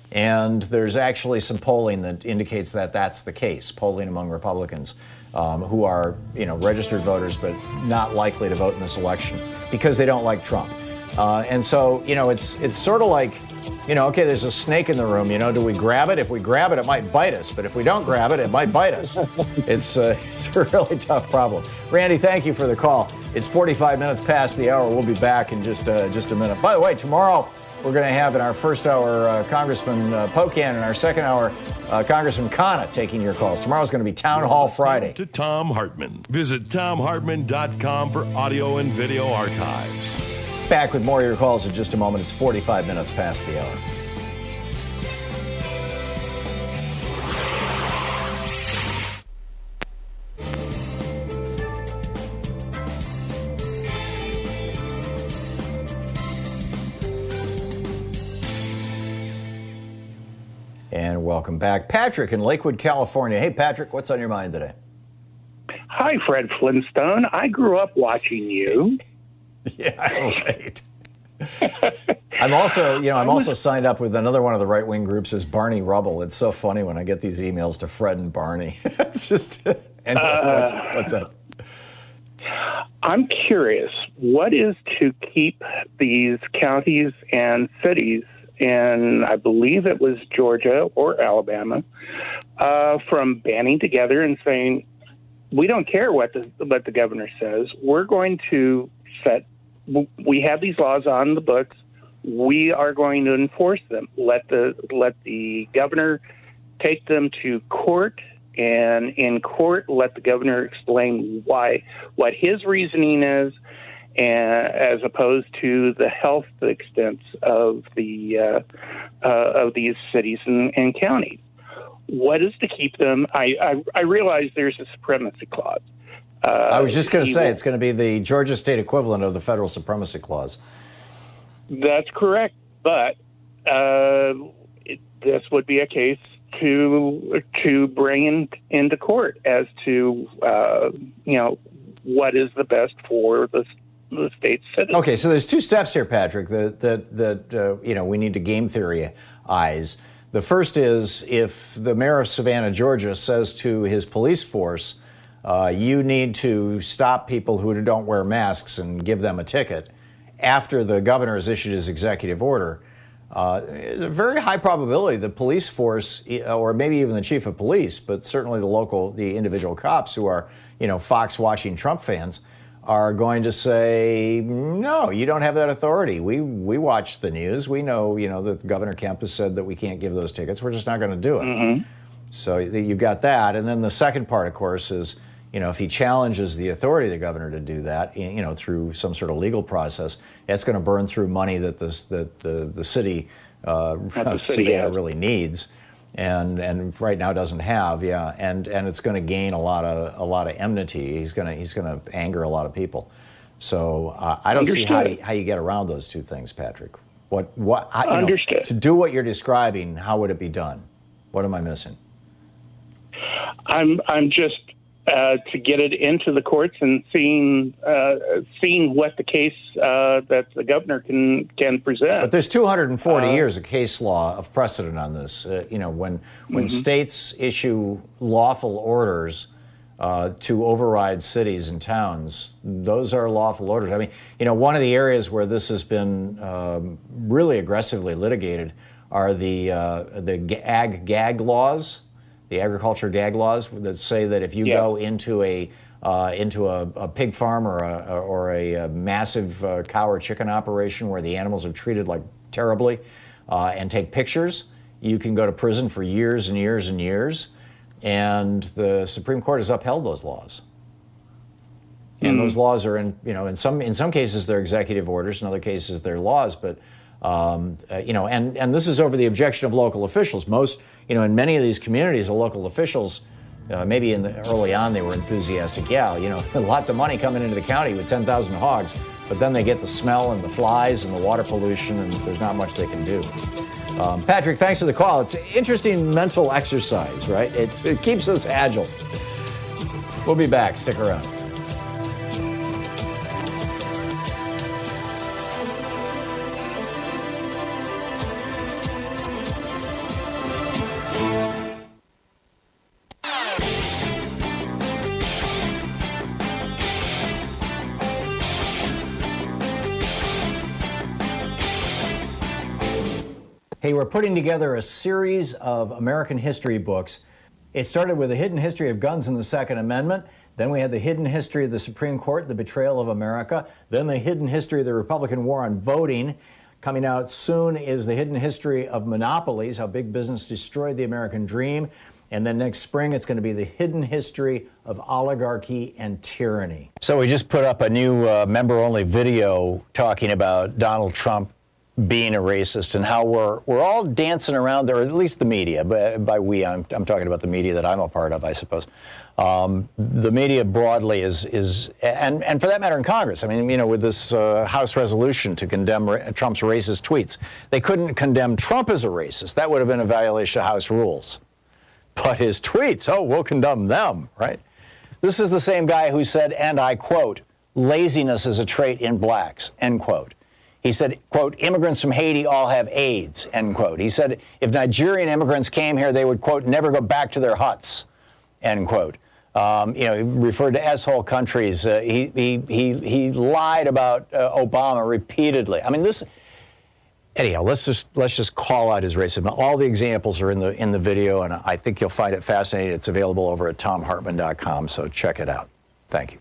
And there's actually some polling that indicates that that's the case, polling among Republicans who are, registered voters but not likely to vote in this election because they don't like Trump. And so, it's sort of like, okay, there's a snake in the room, do we grab it? If we grab it, it might bite us. But if we don't grab it, it might bite us. It's a really tough problem. Randy, thank you for the call. It's 45 minutes past the hour. We'll be back in just a minute. By the way, tomorrow we're going to have in our first hour Congressman Pocan, and our second hour Congressman Khanna taking your calls. Tomorrow's going to be Town Hall Friday. To Thom Hartmann. Visit ThomHartmann.com for audio and video archives. Back with more of your calls in just a moment. It's 45 minutes past the hour. And welcome back. Patrick in Lakewood, California. Hey, Patrick, what's on your mind today? Hi, Fred Flintstone. I grew up watching you. Yeah, right. I'm also signed up with another one of the right-wing groups is Barney Rubble. It's so funny when I get these emails to Fred and Barney. It's just, anyway, what's up? I'm curious, what is to keep these counties and cities in, I believe it was Georgia or Alabama, from banding together and saying, we don't care what the governor says. We're going to we have these laws on the books. We are going to enforce them. Let the governor take them to court, and in court, let the governor explain what his reasoning is, and as opposed to the health extents of these cities and counties. What is to keep them? I realize there's a supremacy clause. I was just going to say it's going to be the Georgia state equivalent of the federal supremacy clause. That's correct, but this would be a case to bring into court as to what is the best for the state's citizens. Okay, so there's two steps here, Patrick, that we need to game theory-ize. The first is if the mayor of Savannah, Georgia, says to his police force, you need to stop people who don't wear masks and give them a ticket after the governor has issued his executive order, there's a very high probability the police force, or maybe even the chief of police, but certainly the individual cops who are, Fox watching Trump fans, are going to say, no, you don't have that authority. We watch the news. We know, that Governor Kemp has said that we can't give those tickets. We're just not going to do it. Mm-hmm. So you've got that. And then the second part, of course, is, if he challenges the authority of the governor to do that, through some sort of legal process, it's going to burn through money that the city really needs. And right now doesn't have, and it's going to gain a lot of enmity. He's going to anger a lot of people. So I don't see how you get around those two things, Patrick. Understood. To do what you're describing, how would it be done? What am I missing? I'm just to get it into the courts and seeing what the case that the governor can present. But there's 240 years of case law of precedent on this. When states issue lawful orders to override cities and towns, those are lawful orders. I mean, one of the areas where this has been really aggressively litigated are the ag-gag laws. The agriculture gag laws that say that if you go into a pig farm or a massive cow or chicken operation where the animals are treated like terribly and take pictures, you can go to prison for years and years and years. And the Supreme Court has upheld those laws. And those laws are in some cases they're executive orders, in other cases they're laws, but and this is over the objection of local officials. Most, in many of these communities, the local officials, maybe early on they were enthusiastic. Lots of money coming into the county with 10,000 hogs, but then they get the smell and the flies and the water pollution, and there's not much they can do. Patrick, thanks for the call. It's an interesting mental exercise, right? It keeps us agile. We'll be back. Stick around. Hey, we're putting together a series of American history books. It started with a hidden history of guns and the Second Amendment. Then we had the hidden history of the Supreme Court, the betrayal of America. Then the hidden history of the Republican war on voting. Coming out soon is the hidden history of monopolies, how big business destroyed the American dream. And then next spring, it's going to be the hidden history of oligarchy and tyranny. So we just put up a new member-only video talking about Donald Trump being a racist and how we're all dancing around there, or at least the media. By we, I'm talking about the media that I'm a part of, I suppose. The media broadly is and for that matter in Congress. I mean, with this House resolution to condemn Trump's racist tweets, they couldn't condemn Trump as a racist. That would have been a violation of House rules. But his tweets, we'll condemn them, right? This is the same guy who said, and I quote, laziness is a trait in blacks, end quote. He said, quote, immigrants from Haiti all have AIDS, end quote. He said if Nigerian immigrants came here, they would, quote, never go back to their huts, end quote. He referred to S-hole countries. He lied about Obama repeatedly. I mean, anyhow, let's just call out his racism. All the examples are in the video, and I think you'll find it fascinating. It's available over at thomhartmann.com, so check it out. Thank you.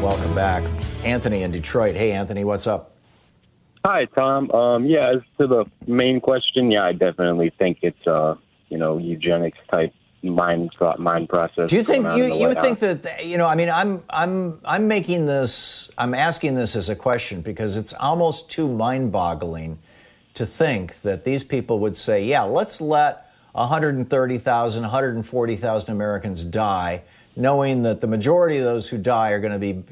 Welcome back. Anthony in Detroit. Hey, Anthony, what's up? Hi, Tom. As to the main question, I definitely think it's eugenics type mind process. Do you think you think that I'm making this, I'm asking this as a question because it's almost too mind-boggling to think that these people would say, let's let 130,000, 140,000 Americans die, knowing that the majority of those who die are going to be,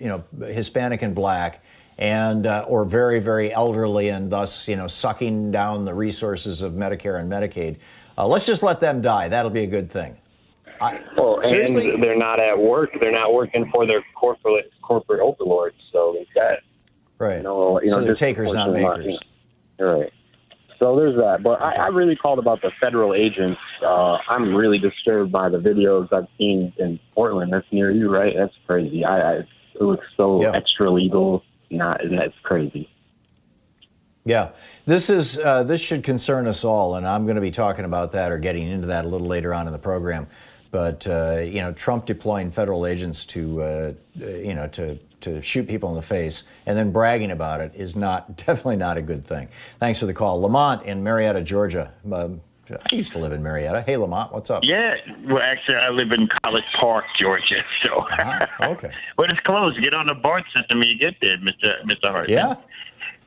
Hispanic and black, and or very, very elderly, and thus, sucking down the resources of Medicare and Medicaid. Let's just let them die. That'll be a good thing. Seriously? And they're not at work. They're not working for their corporate overlords. So it's that. Right. So they're takers, not makers. Right. So there's that. But I really called about the federal agents. I'm really disturbed by the videos I've seen in Portland. That's near you, right? That's crazy. It looks so extra legal. That's crazy. Yeah, this should concern us all, and I'm going to be talking about that or getting into that a little later on in the program. But Trump deploying federal agents to shoot people in the face and then bragging about it is definitely not a good thing. Thanks for the call, Lamont in Marietta, Georgia. I used to live in Marietta. Hey, Lamont, what's up? Yeah, well, actually, I live in College Park, Georgia. So, okay. But it's close. Get on the BART system when you get there, Mr. Hartmann.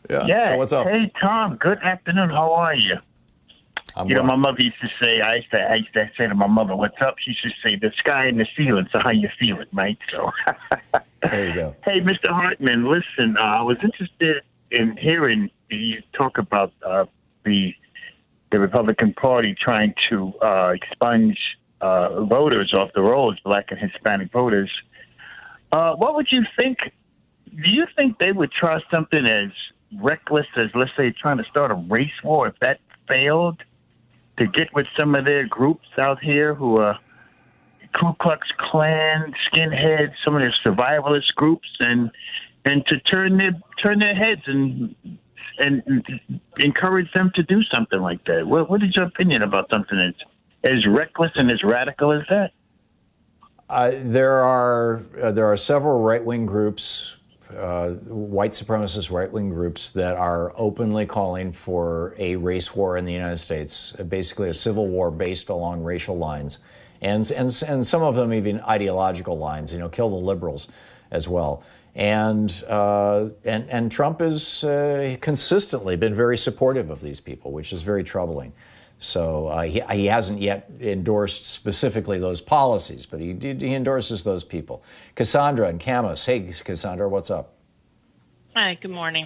Yeah. So what's up? Hey, Tom. Good afternoon. How are you? My mother used to say. I used to say to my mother, "What's up?" She used to say, "The sky and the ceiling." So how you feeling, mate? So. There you go. Hey, Mr. Hartmann. Listen, I was interested in hearing you talk about the Republican Party trying to expunge voters off the rolls, Black and Hispanic voters. What would you think? Do you think they would try something as reckless as, let's say, trying to start a race war if that failed, to get with some of their groups out here who are Ku Klux Klan, skinheads, some of their survivalist groups, and to turn their heads and encourage them to do something like that? What is your opinion about something as reckless and as radical as that? There are several right-wing groups, white supremacist right-wing groups, that are openly calling for a race war in the United States, basically a civil war based along racial lines, and some of them even ideological lines. Kill the liberals as well. And Trump has consistently been very supportive of these people, which is very troubling. So he hasn't yet endorsed specifically those policies, but he endorses those people. Cassandra and Camas. Hey, Cassandra, what's up? Hi, good morning.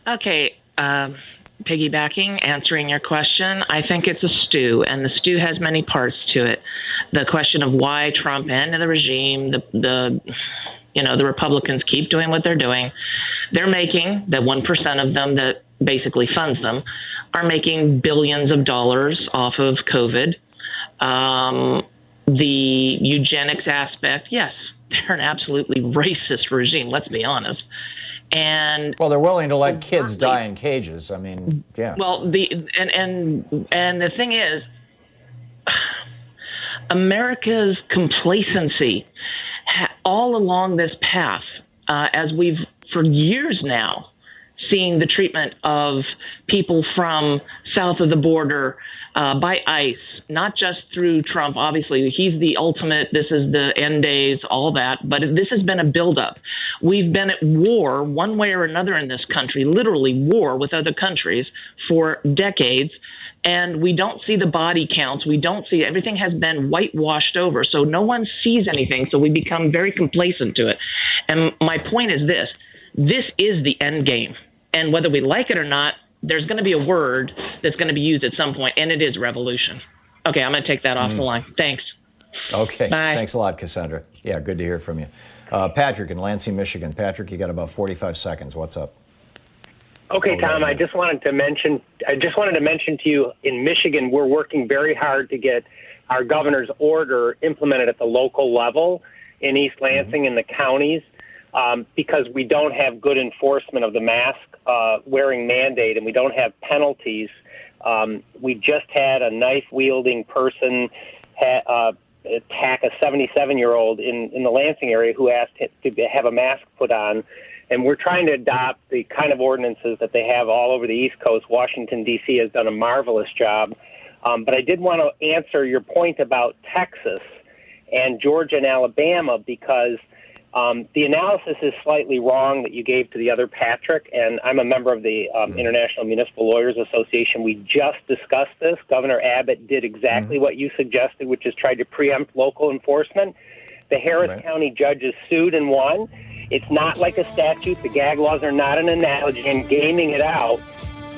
Okay, piggybacking, answering your question, I think it's a stew, and the stew has many parts to it. The question of why Trump and the regime, the Republicans keep doing what they're doing. They're making, the 1% of them that basically funds them, are making billions of dollars off of COVID. The eugenics aspect, yes, they're an absolutely racist regime, let's be honest. And well, they're willing to let kids die in cages. I mean, yeah. Well, and the thing is, America's complacency all along this path, as we've for years now seen the treatment of people from south of the border by ICE, not just through Trump. Obviously, he's the ultimate, this is the end days, all that. But this has been a buildup. We've been at war one way or another in this country, literally war with other countries for decades. And we don't see the body counts. We don't see, everything has been whitewashed over. So no one sees anything. So we become very complacent to it. And my point is this is the end game. And whether we like it or not, there's going to be a word that's going to be used at some point, and it is revolution. Okay, I'm going to take that off the line. Thanks. Okay. Bye. Thanks a lot, Cassandra. Yeah, good to hear from you. Patrick in Lansing, Michigan. Patrick, you got about 45 seconds. What's up? Okay, Tom, I just wanted to mention to you, in Michigan, we're working very hard to get our governor's order implemented at the local level in East Lansing and the counties, because we don't have good enforcement of the mask wearing mandate, and we don't have penalties. We just had a knife-wielding person attack a 77-year-old in the Lansing area who asked to have a mask put on. And we're trying to adopt the kind of ordinances that they have all over the East Coast. Washington, D.C. has done a marvelous job. But I did want to answer your point about Texas and Georgia and Alabama, because the analysis is slightly wrong that you gave to the other Patrick. And I'm a member of the International Municipal Lawyers Association. We just discussed this. Governor Abbott did exactly what you suggested, which is try to preempt local enforcement. The Harris County judges sued and won. It's not like a statute. The gag laws are not an analogy. And gaming it out,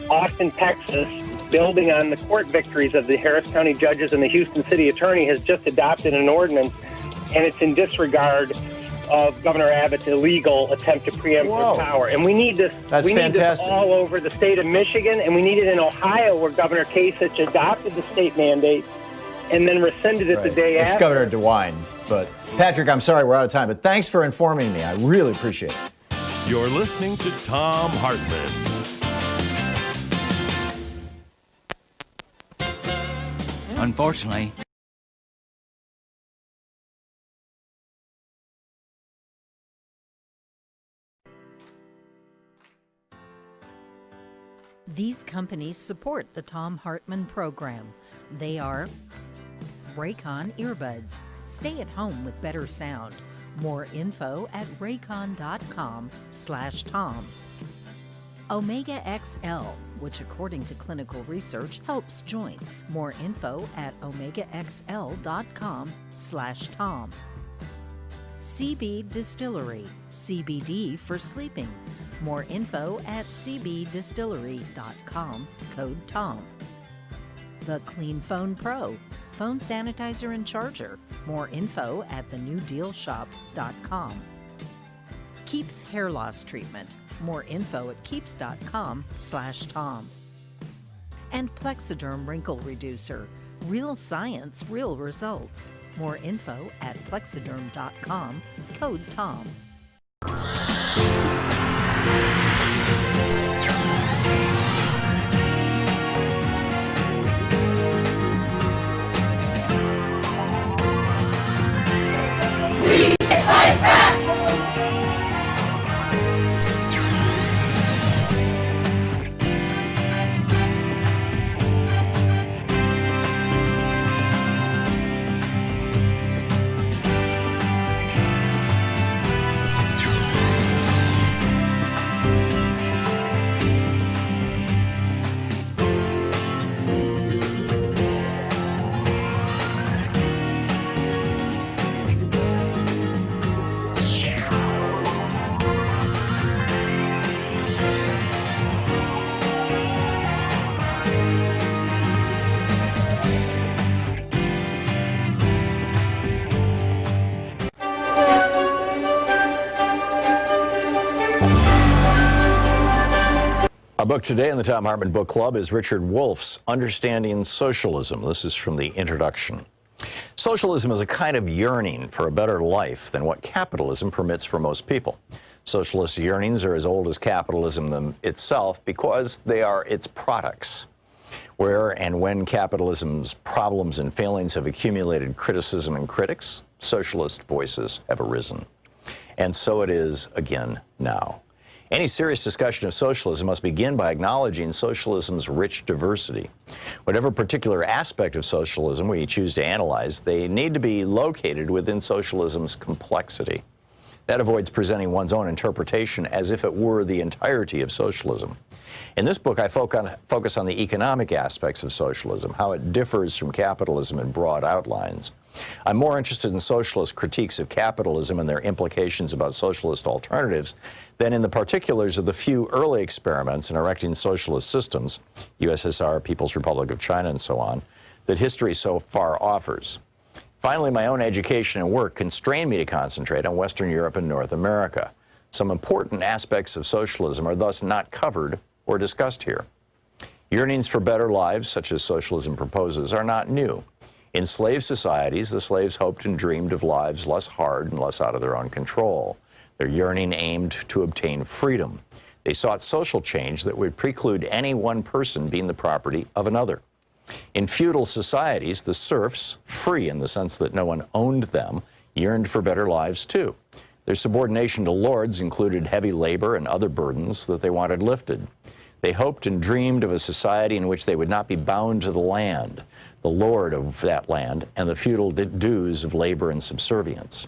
Austin, Texas, building on the court victories of the Harris County judges and the Houston city attorney, has just adopted an ordinance, and it's in disregard of Governor Abbott's illegal attempt to preempt their power. And we need this. We need this all over the state of Michigan, and we need it in Ohio, where Governor Kasich adopted the state mandate and then rescinded it the day after. It's Governor DeWine. But Patrick, I'm sorry we're out of time, but thanks for informing me. I really appreciate it. You're listening to Thom Hartmann. Unfortunately, These companies support the Thom Hartmann Program. They are Raycon Earbuds. Stay at home with better sound. More info at raycon.com/Tom. Omega XL, which according to clinical research helps joints. More info at omegaxl.com/Tom. CB Distillery, CBD for sleeping. More info at cbdistillery.com, code TOM. The Clean Phone Pro, phone sanitizer and charger. More info at thenewdealshop.com. Keeps hair loss treatment. More info at keeps.com/Tom. And Plexiderm Wrinkle Reducer, real science, real results. More info at plexiderm.com, code TOM. We fight back! Our book today in the Thom Hartmann Book Club is Richard Wolff's Understanding Socialism. This is from the introduction. Socialism is a kind of yearning for a better life than what capitalism permits for most people. Socialist yearnings are as old as capitalism itself because they are its products. Where and when capitalism's problems and failings have accumulated criticism and critics, socialist voices have arisen. And so it is again now. Any serious discussion of socialism must begin by acknowledging socialism's rich diversity. Whatever particular aspect of socialism we choose to analyze, they need to be located within socialism's complexity. That avoids presenting one's own interpretation as if it were the entirety of socialism. In this book, I focus on the economic aspects of socialism, how it differs from capitalism in broad outlines. I'm more interested in socialist critiques of capitalism and their implications about socialist alternatives than in the particulars of the few early experiments in erecting socialist systems, USSR, People's Republic of China, and so on, that history so far offers. Finally, my own education and work constrain me to concentrate on Western Europe and North America. Some important aspects of socialism are thus not covered or discussed here. Yearnings for better lives, such as socialism proposes, are not new. In slave societies, the slaves hoped and dreamed of lives less hard and less out of their own control. Their yearning aimed to obtain freedom. They sought social change that would preclude any one person being the property of another. In feudal societies, the serfs, free in the sense that no one owned them, yearned for better lives too. Their subordination to lords included heavy labor and other burdens that they wanted lifted. They hoped and dreamed of a society in which they would not be bound to the land, the lord of that land, and the feudal dues of labor and subservience.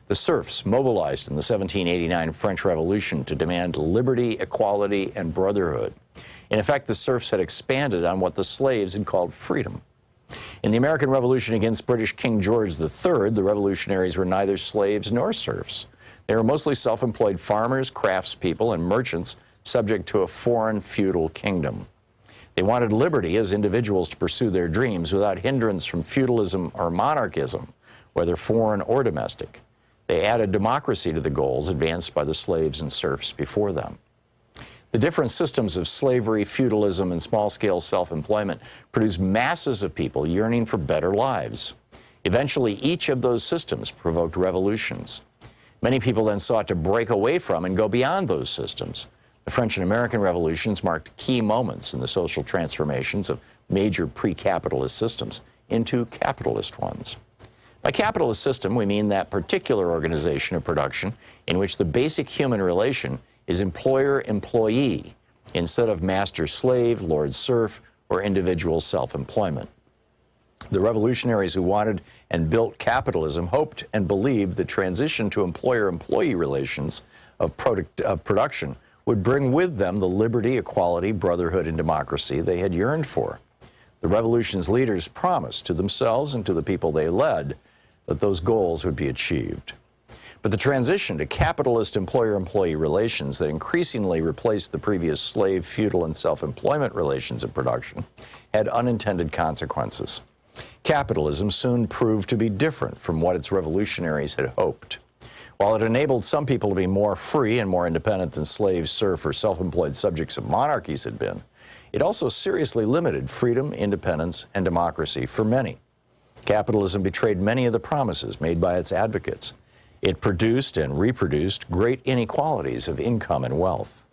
The serfs mobilized in the 1789 French Revolution to demand liberty, equality, and brotherhood. In effect, the serfs had expanded on what the slaves had called freedom. In the American Revolution against British King George III, the revolutionaries were neither slaves nor serfs. They were mostly self-employed farmers, craftspeople, and merchants subject to a foreign feudal kingdom. They wanted liberty as individuals to pursue their dreams without hindrance from feudalism or monarchism, whether foreign or domestic. They added democracy to the goals advanced by the slaves and serfs before them. The different systems of slavery, feudalism, and small-scale self-employment produced masses of people yearning for better lives. Eventually, each of those systems provoked revolutions. Many people then sought to break away from and go beyond those systems. The French and American revolutions marked key moments in the social transformations of major pre-capitalist systems, into capitalist ones. By capitalist system, we mean that particular organization of production in which the basic human relation is employer-employee instead of master-slave, lord-serf, or individual self-employment. The revolutionaries who wanted and built capitalism hoped and believed the transition to employer-employee relations of production would bring with them the liberty, equality, brotherhood, and democracy they had yearned for. The revolution's leaders promised to themselves and to the people they led that those goals would be achieved. But the transition to capitalist employer-employee relations that increasingly replaced the previous slave, feudal, and self-employment relations of production had unintended consequences. Capitalism soon proved to be different from what its revolutionaries had hoped. While it enabled some people to be more free and more independent than slaves, serf, or self-employed subjects of monarchies had been, it also seriously limited freedom, independence, and democracy for many. Capitalism betrayed many of the promises made by its advocates. It produced and reproduced great inequalities of income and wealth.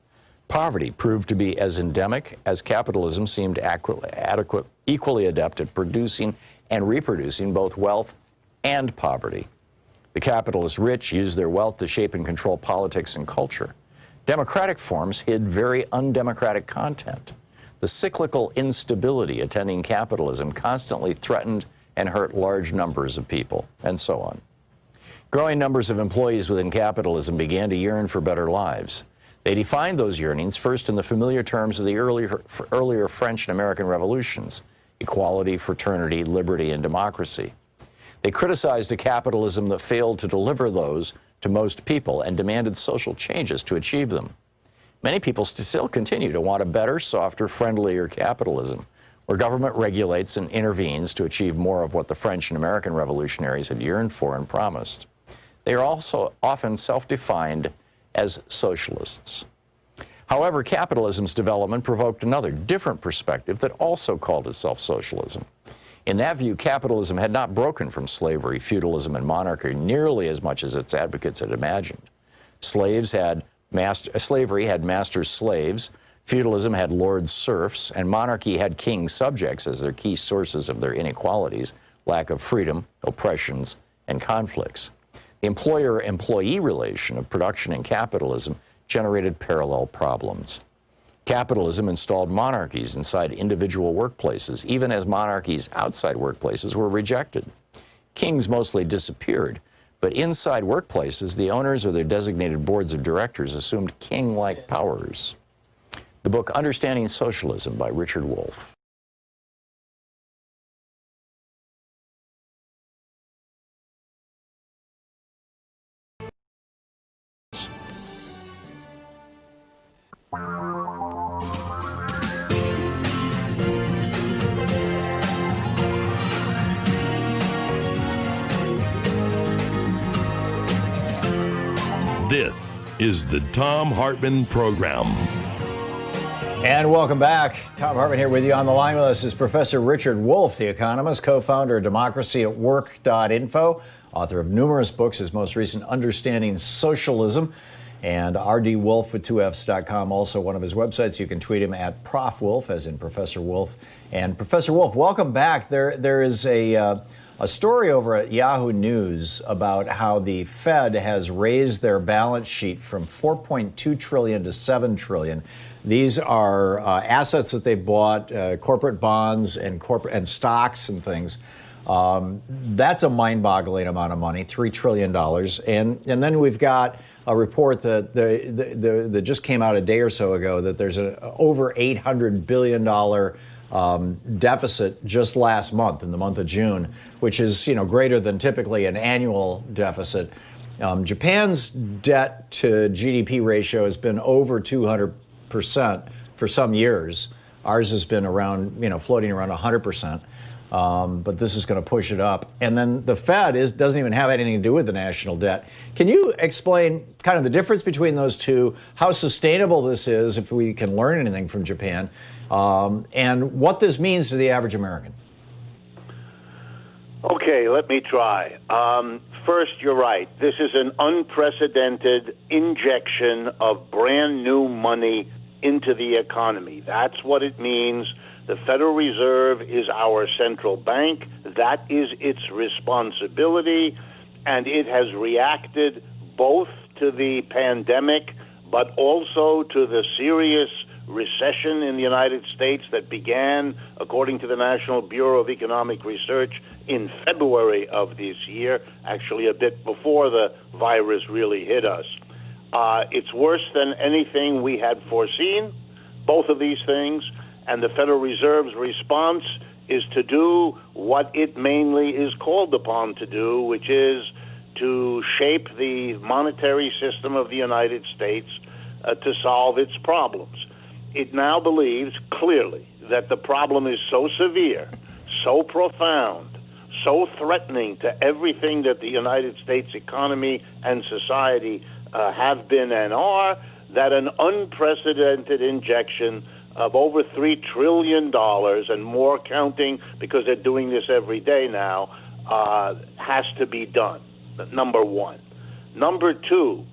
Poverty proved to be as endemic as capitalism seemed equally adept at producing and reproducing both wealth and poverty. The capitalist rich used their wealth to shape and control politics and culture. Democratic forms hid very undemocratic content. The cyclical instability attending capitalism constantly threatened and hurt large numbers of people, and so on. Growing numbers of employees within capitalism began to yearn for better lives. They defined those yearnings first in the familiar terms of the earlier French and American revolutions: equality, fraternity, liberty, and democracy. They criticized a capitalism that failed to deliver those to most people and demanded social changes to achieve them. Many people still continue to want a better, softer, friendlier capitalism, where government regulates and intervenes to achieve more of what the French and American revolutionaries had yearned for and promised. They are also often self-defined as socialists. However, capitalism's development provoked another, different perspective that also called itself socialism. In that view, capitalism had not broken from slavery, feudalism, and monarchy nearly as much as its advocates had imagined. Slavery had master slaves, feudalism had lord serfs, and monarchy had king subjects as their key sources of their inequalities, lack of freedom, oppressions, and conflicts. The employer-employee relation of production and capitalism generated parallel problems. Capitalism installed monarchies inside individual workplaces, even as monarchies outside workplaces were rejected. Kings mostly disappeared, but inside workplaces, the owners or their designated boards of directors assumed king-like powers. The book Understanding Socialism by Richard Wolff. This is the Thom Hartmann Program. And welcome back. Thom Hartmann here with you. On the line with us is Professor Richard Wolff, the economist, co-founder of democracyatwork.info, author of numerous books, his most recent Understanding Socialism, and rdwolff with 2fs.com, also one of his websites. You can tweet him at Prof. Wolff, as in Professor Wolff. And Professor Wolff, welcome back. There is a story over at Yahoo News about how the Fed has raised their balance sheet from $4.2 trillion to $7 trillion. These are assets that they bought, corporate bonds and stocks and things. That's a mind-boggling amount of money, $3 trillion. And then we've got a report that just came out a day or so ago that there's an over $800 billion deficit just last month, in the month of June, which is greater than typically an annual deficit. Japan's debt to GDP ratio has been over 200% for some years. Ours has been around, floating around 100%. But this is going to push it up. And then the Fed doesn't even have anything to do with the national debt. Can you explain kind of the difference between those two, how sustainable this is, if we can learn anything from Japan, and what this means to the average American? Okay, let me try. First, you're right. This is an unprecedented injection of brand new money into the economy. That's what it means. The Federal Reserve is our central bank. That is its responsibility, and it has reacted both to the pandemic but also to the serious recession in the United States that began, according to the National Bureau of Economic Research, in February of this year, actually a bit before the virus really hit us. It's worse than anything we had foreseen, both of these things, and the Federal Reserve's response is to do what it mainly is called upon to do, which is to shape the monetary system of the United States to solve its problems. It now believes clearly that the problem is so severe, so profound, so threatening to everything that the United States economy and society have been and are, that an unprecedented injection of over $3 trillion and more counting, because they're doing this every day now, has to be done, number one. Number two,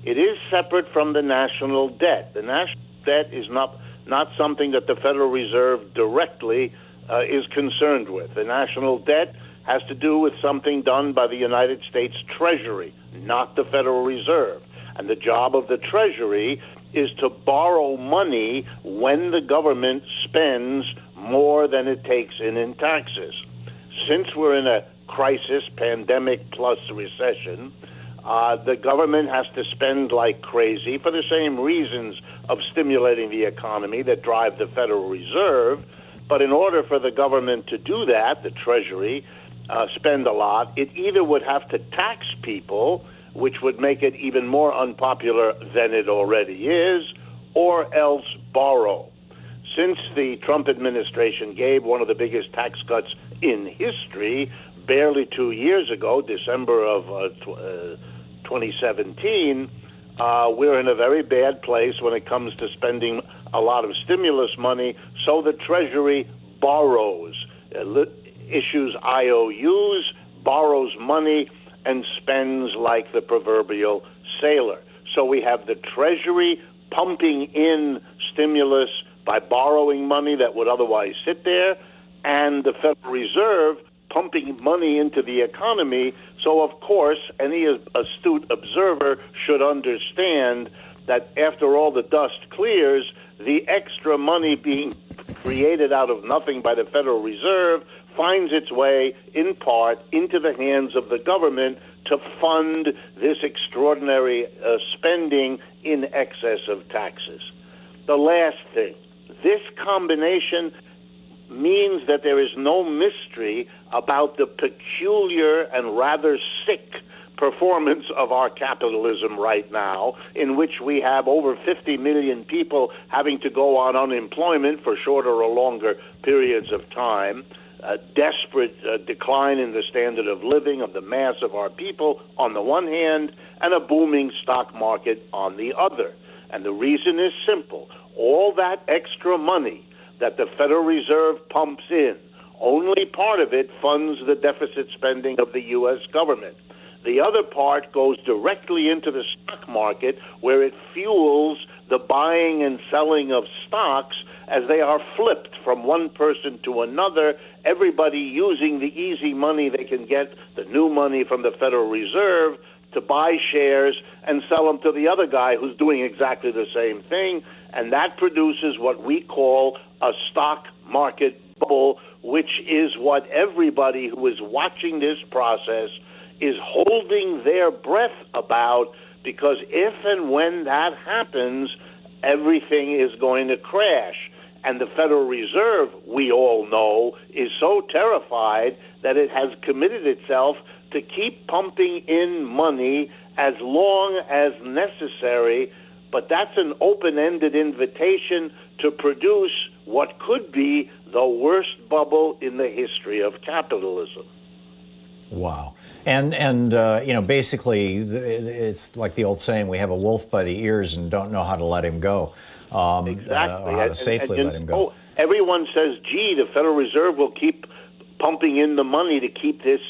it is separate from the national debt. The national debt is not something that the Federal Reserve directly is concerned with. The national debt has to do with something done by the United States Treasury, not the Federal Reserve. And the job of the Treasury is to borrow money when the government spends more than it takes in taxes. Since we're in a crisis, pandemic plus recession, the government has to spend like crazy for the same reasons of stimulating the economy that drive the Federal Reserve. But in order for the government to do that, the Treasury, spend a lot, it either would have to tax people, which would make it even more unpopular than it already is, or else borrow. Since the Trump administration gave one of the biggest tax cuts in history barely 2 years ago, December of 2017, we're in a very bad place when it comes to spending a lot of stimulus money, so the Treasury borrows, issues IOUs, borrows money, and spends like the proverbial sailor. So we have the Treasury pumping in stimulus by borrowing money that would otherwise sit there, and the Federal Reserve pumping money into the economy. So, of course, any astute observer should understand that after all the dust clears, the extra money being created out of nothing by the Federal Reserve finds its way, in part, into the hands of the government to fund this extraordinary spending in excess of taxes. The last thing, this combination means that there is no mystery about the peculiar and rather sick performance of our capitalism right now, in which we have over 50 million people having to go on unemployment for shorter or longer periods of time, a desperate decline in the standard of living of the mass of our people on the one hand, and a booming stock market on the other. And the reason is simple. All that extra money that the Federal Reserve pumps in, only part of it funds the deficit spending of the U.S. government. The other part goes directly into the stock market, where it fuels the buying and selling of stocks as they are flipped from one person to another, everybody using the easy money they can get, the new money from the Federal Reserve, to buy shares and sell them to the other guy who's doing exactly the same thing. And that produces what we call a stock market bubble, which is what everybody who is watching this process is holding their breath about, because if and when that happens, everything is going to crash. And the Federal Reserve, we all know, is so terrified that it has committed itself to keep pumping in money as long as necessary. But that's an open-ended invitation to produce what could be the worst bubble in the history of capitalism. Wow. And basically, it's like the old saying, we have a wolf by the ears and don't know how to let him go. Exactly. How to safely let him go. Everyone says, gee, the Federal Reserve will keep pumping in the money to keep this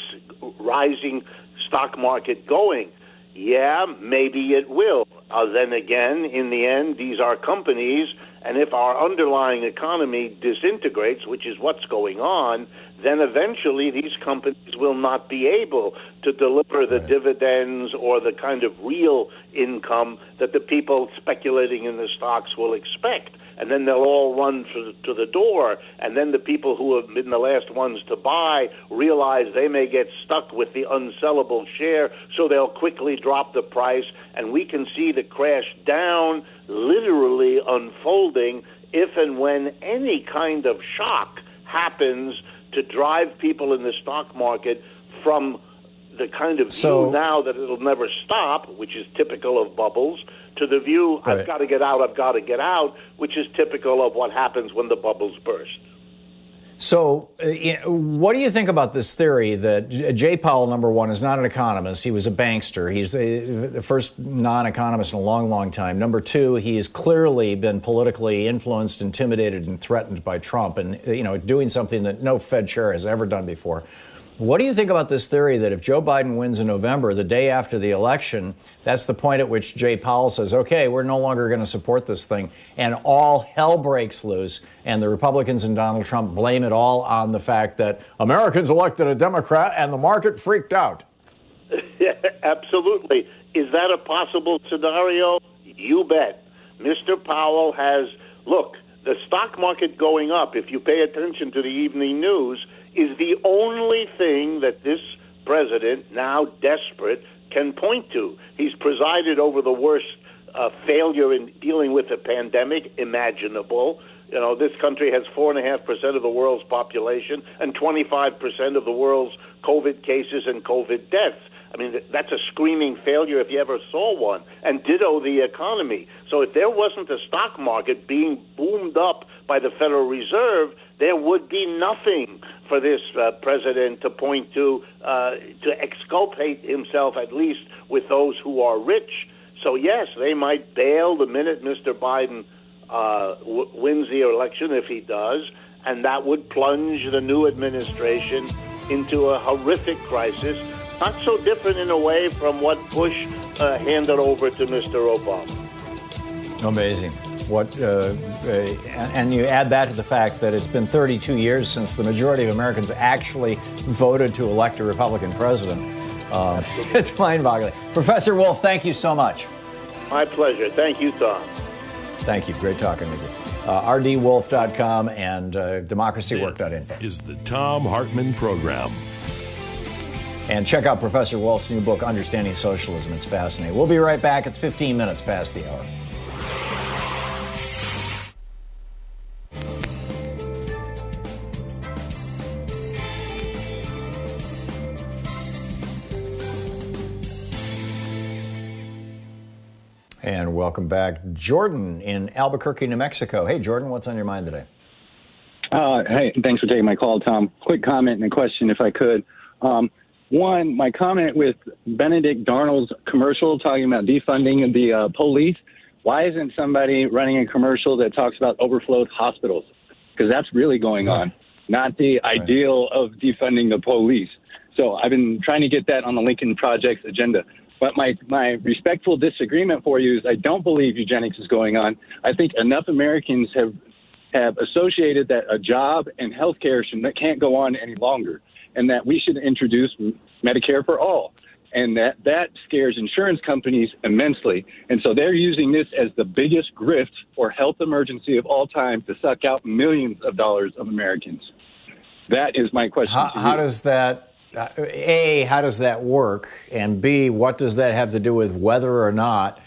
rising stock market going. Yeah, maybe it will. Then again, in the end, these are companies, And if our underlying economy disintegrates, which is what's going on, then eventually these companies will not be able to deliver the dividends or the kind of real income that the people speculating in the stocks will expect. And then they'll all run to the door. And then the people who have been the last ones to buy realize they may get stuck with the unsellable share, so they'll quickly drop the price. And we can see the crash down literally unfolding if and when any kind of shock happens to drive people in the stock market from the kind of view now that it'll never stop, which is typical of bubbles, to the view, I've got to get out, which is typical of what happens when the bubbles burst. So what do you think about this theory that Jay Powell, number one, is not an economist? He was a bankster. He's the first non-economist in a long, long time. Number two, he's clearly been politically influenced, intimidated, and threatened by Trump and, doing something that no Fed chair has ever done before. What do you think about this theory that if Joe Biden wins in November, the day after the election, that's the point at which Jay Powell says, okay, we're no longer going to support this thing, and all hell breaks loose, and the Republicans and Donald Trump blame it all on the fact that Americans elected a Democrat and the market freaked out? Yeah, absolutely. Is that a possible scenario? You bet. Mr. Powell has, look, the stock market going up, if you pay attention to the evening news, is the only thing that this president, now desperate, can point to. He's presided over the worst failure in dealing with a pandemic imaginable. This country has 4.5% of the world's population and 25% of the world's COVID cases and COVID deaths. I mean, that's a screaming failure if you ever saw one. And ditto the economy. So if there wasn't a stock market being boomed up by the Federal Reserve, there would be nothing for this president to point to exculpate himself, at least with those who are rich. So, yes, they might bail the minute Mr. Biden wins the election, if he does, and that would plunge the new administration into a horrific crisis, not so different in a way from what Bush handed over to Mr. Obama. Amazing. And you add that to the fact that it's been 32 years since the majority of Americans actually voted to elect a Republican president. It's mind-boggling. Professor Wolff, thank you so much. My pleasure. Thank you, Thom. Thank you. Great talking with you. rdwolff.com and democracywork.info. This is the Thom Hartmann Program. And check out Professor Wolff's new book, Understanding Socialism. It's fascinating. We'll be right back. It's 15 minutes past the hour. And welcome back, Jordan in Albuquerque, New Mexico. Hey, Jordan, what's on your mind today? Hey, thanks for taking my call, Tom. Quick comment and a question, if I could. One, my comment with Benedict Darnell's commercial talking about defunding the police. Why isn't somebody running a commercial that talks about overflowed hospitals? Because that's really going on, not the ideal of defunding the police. So I've been trying to get that on the Lincoln Project's agenda. But my respectful disagreement for you is I don't believe eugenics is going on. I think enough Americans have associated that a job and health care can't go on any longer, and that we should introduce Medicare for all. And that scares insurance companies immensely. And so they're using this as the biggest grift or health emergency of all time to suck out millions of dollars of Americans. That is my question. How does that... A, how does that work? And B, what does that have to do with whether or not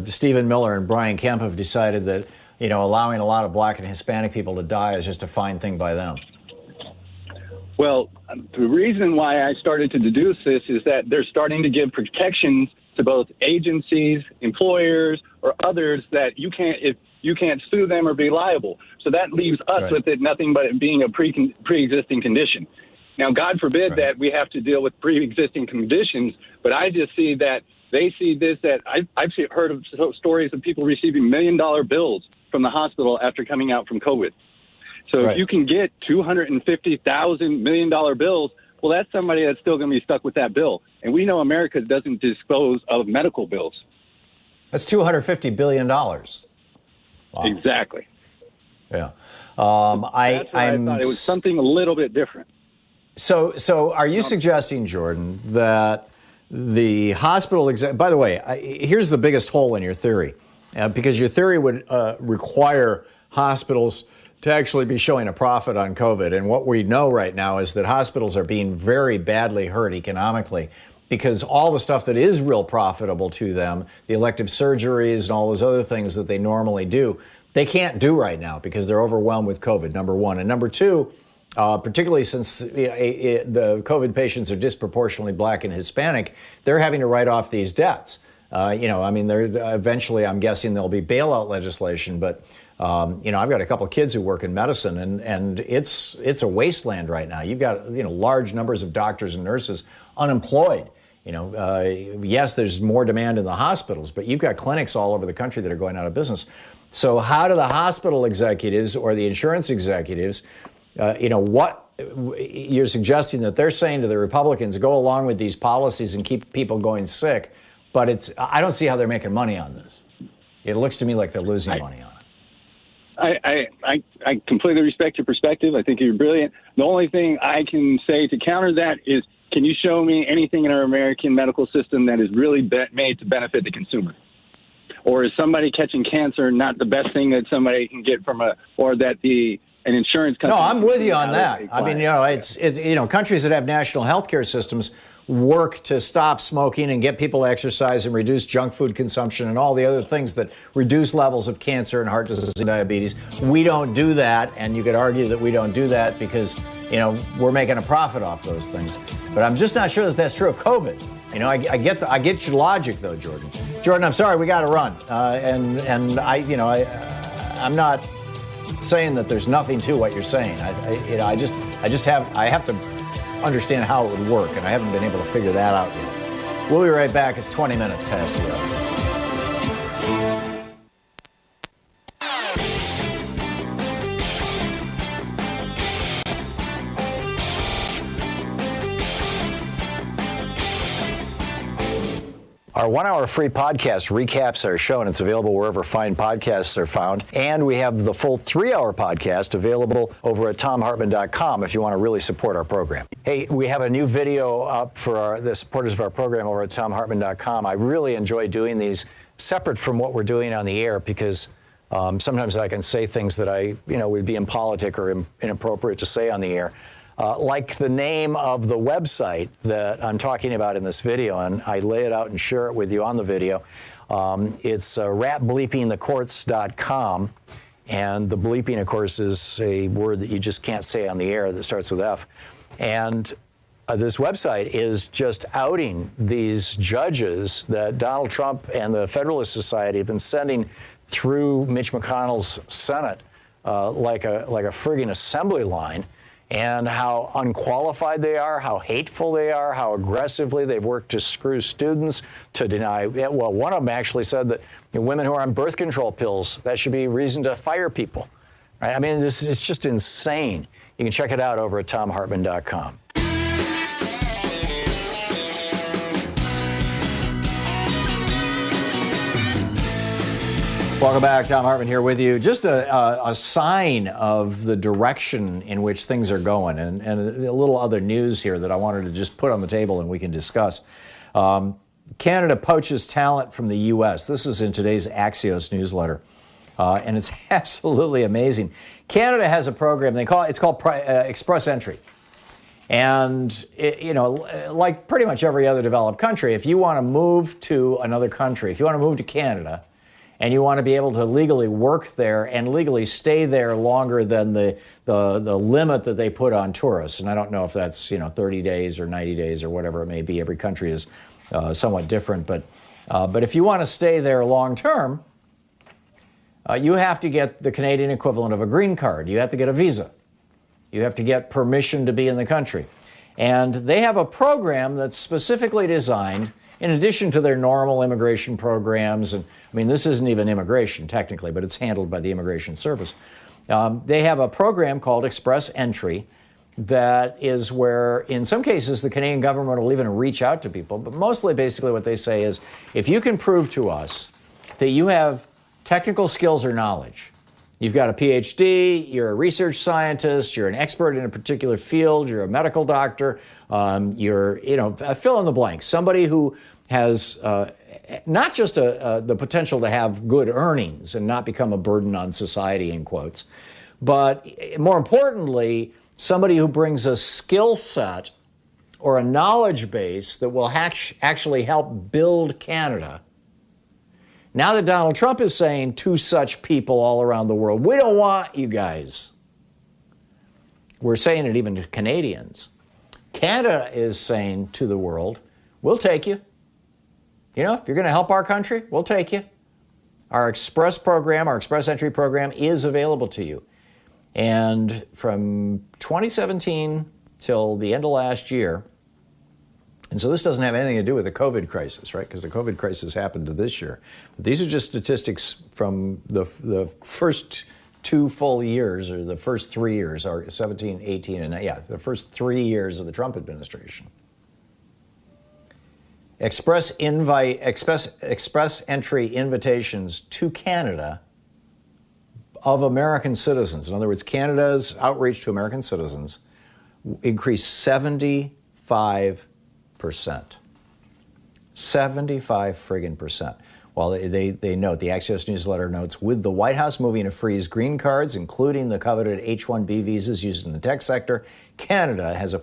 Stephen Miller and Brian Kemp have decided that, allowing a lot of black and Hispanic people to die is just a fine thing by them? Well, the reason why I started to deduce this is that they're starting to give protections to both agencies, employers, or others that you can't sue them or be liable. So that leaves us with it nothing but it being a pre-existing condition. Now, God forbid that we have to deal with pre-existing conditions, but I just see that they see this, that I've heard of stories of people receiving $1 million bills from the hospital after coming out from COVID. So if you can get $250,000 $1 million bills, well, that's somebody that's still going to be stuck with that bill. And we know America doesn't dispose of medical bills. That's $250 billion. Exactly. Yeah. That's why I thought it was something a little bit different. So are you suggesting, Jordan, that the hospital by the way, here's the biggest hole in your theory, because your theory would require hospitals to actually be showing a profit on COVID. And what we know right now is that hospitals are being very badly hurt economically because all the stuff that is real profitable to them, the elective surgeries and all those other things that they normally do, they can't do right now because they're overwhelmed with COVID, number one. And number two, particularly since the COVID patients are disproportionately Black and Hispanic, they're having to write off these debts. Eventually, I'm guessing there'll be bailout legislation, but I've got a couple of kids who work in medicine, and it's a wasteland right now. You've got large numbers of doctors and nurses unemployed. Yes, there's more demand in the hospitals, but you've got clinics all over the country that are going out of business. So how do the hospital executives or the insurance executives, what you're suggesting that they're saying to the Republicans, go along with these policies and keep people going sick, but I don't see how they're making money on this. It looks to me like they're losing money on it. I completely respect your perspective. I think you're brilliant. The only thing I can say to counter that is, can you show me anything in our American medical system that is really made to benefit the consumer? Or is somebody catching cancer not the best thing that somebody can get or that an insurance company? No, I'm with you on that. I mean, it's countries that have national health care systems work to stop smoking and get people to exercise and reduce junk food consumption and all the other things that reduce levels of cancer and heart disease and diabetes. We don't do that, and you could argue that we don't do that because, we're making a profit off those things. But I'm just not sure that that's true of COVID. I get your logic though, Jordan. Jordan, I'm sorry, we got to run, and I'm not saying that there's nothing to what you're saying. I have to understand how it would work, and I haven't been able to figure that out yet. We'll be right back. It's 20 minutes past the hour. Our 1 hour free podcast recaps our show, and it's available wherever fine podcasts are found. And we have the full 3 hour podcast available over at thomhartmann.com if you want to really support our program. Hey, we have a new video up for the supporters of our program over at thomhartmann.com. I really enjoy doing these separate from what we're doing on the air because sometimes I can say things that would be impolitic or inappropriate to say on the air. Like the name of the website that I'm talking about in this video, and I lay it out and share it with you on the video. It's ratbleepingthecourts.com, and the bleeping, of course, is a word that you just can't say on the air that starts with F. And this website is just outing these judges that Donald Trump and the Federalist Society have been sending through Mitch McConnell's Senate like a friggin' assembly line, and how unqualified they are, how hateful they are, how aggressively they've worked to screw students, to deny. Well, one of them actually said that women who are on birth control pills, that should be reason to fire people. Right? I mean, it's just insane. You can check it out over at thomhartmann.com. Welcome back. Thom Hartmann here with you. Just a sign of the direction in which things are going, and a little other news here that I wanted to just put on the table and we can discuss. Canada poaches talent from the U.S. This is in today's Axios newsletter, and it's absolutely amazing. Canada has a program. It's called Express Entry. And, like pretty much every other developed country, if you want to move to another country, if you want to move to Canada, and you want to be able to legally work there and legally stay there longer than the limit that they put on tourists. And I don't know if that's 30 days or 90 days or whatever it may be. Every country is somewhat different. But if you want to stay there long term, you have to get the Canadian equivalent of a green card. You have to get a visa. You have to get permission to be in the country. And they have a program that's specifically designed, in addition to their normal immigration programs, and I mean, this isn't even immigration technically, but it's handled by the Immigration Service. They have a program called Express Entry that is where, in some cases, the Canadian government will even reach out to people, but mostly basically what they say is, if you can prove to us that you have technical skills or knowledge. You've got a PhD, you're a research scientist, you're an expert in a particular field, you're a medical doctor, you're, fill in the blank. Somebody who has not just the potential to have good earnings and not become a burden on society, in quotes, but more importantly, somebody who brings a skill set or a knowledge base that will actually help build Canada. Now that Donald Trump is saying to such people all around the world, we don't want you guys. We're saying it even to Canadians. Canada is saying to the world, we'll take you. If you're going to help our country, we'll take you. Our express program, our express entry program is available to you. And from 2017 till the end of last year, and so this doesn't have anything to do with the COVID crisis, right? Because the COVID crisis happened this year. But these are just statistics from the first 2 full years, or the first 3 years, or 17, 18, and the first 3 years of the Trump administration. Express entry invitations to Canada of American citizens, in other words, Canada's outreach to American citizens, increased 75%. 75 friggin' percent. Well, they note, the Axios newsletter notes, with the White House moving to freeze green cards, including the coveted H-1B visas used in the tech sector, Canada has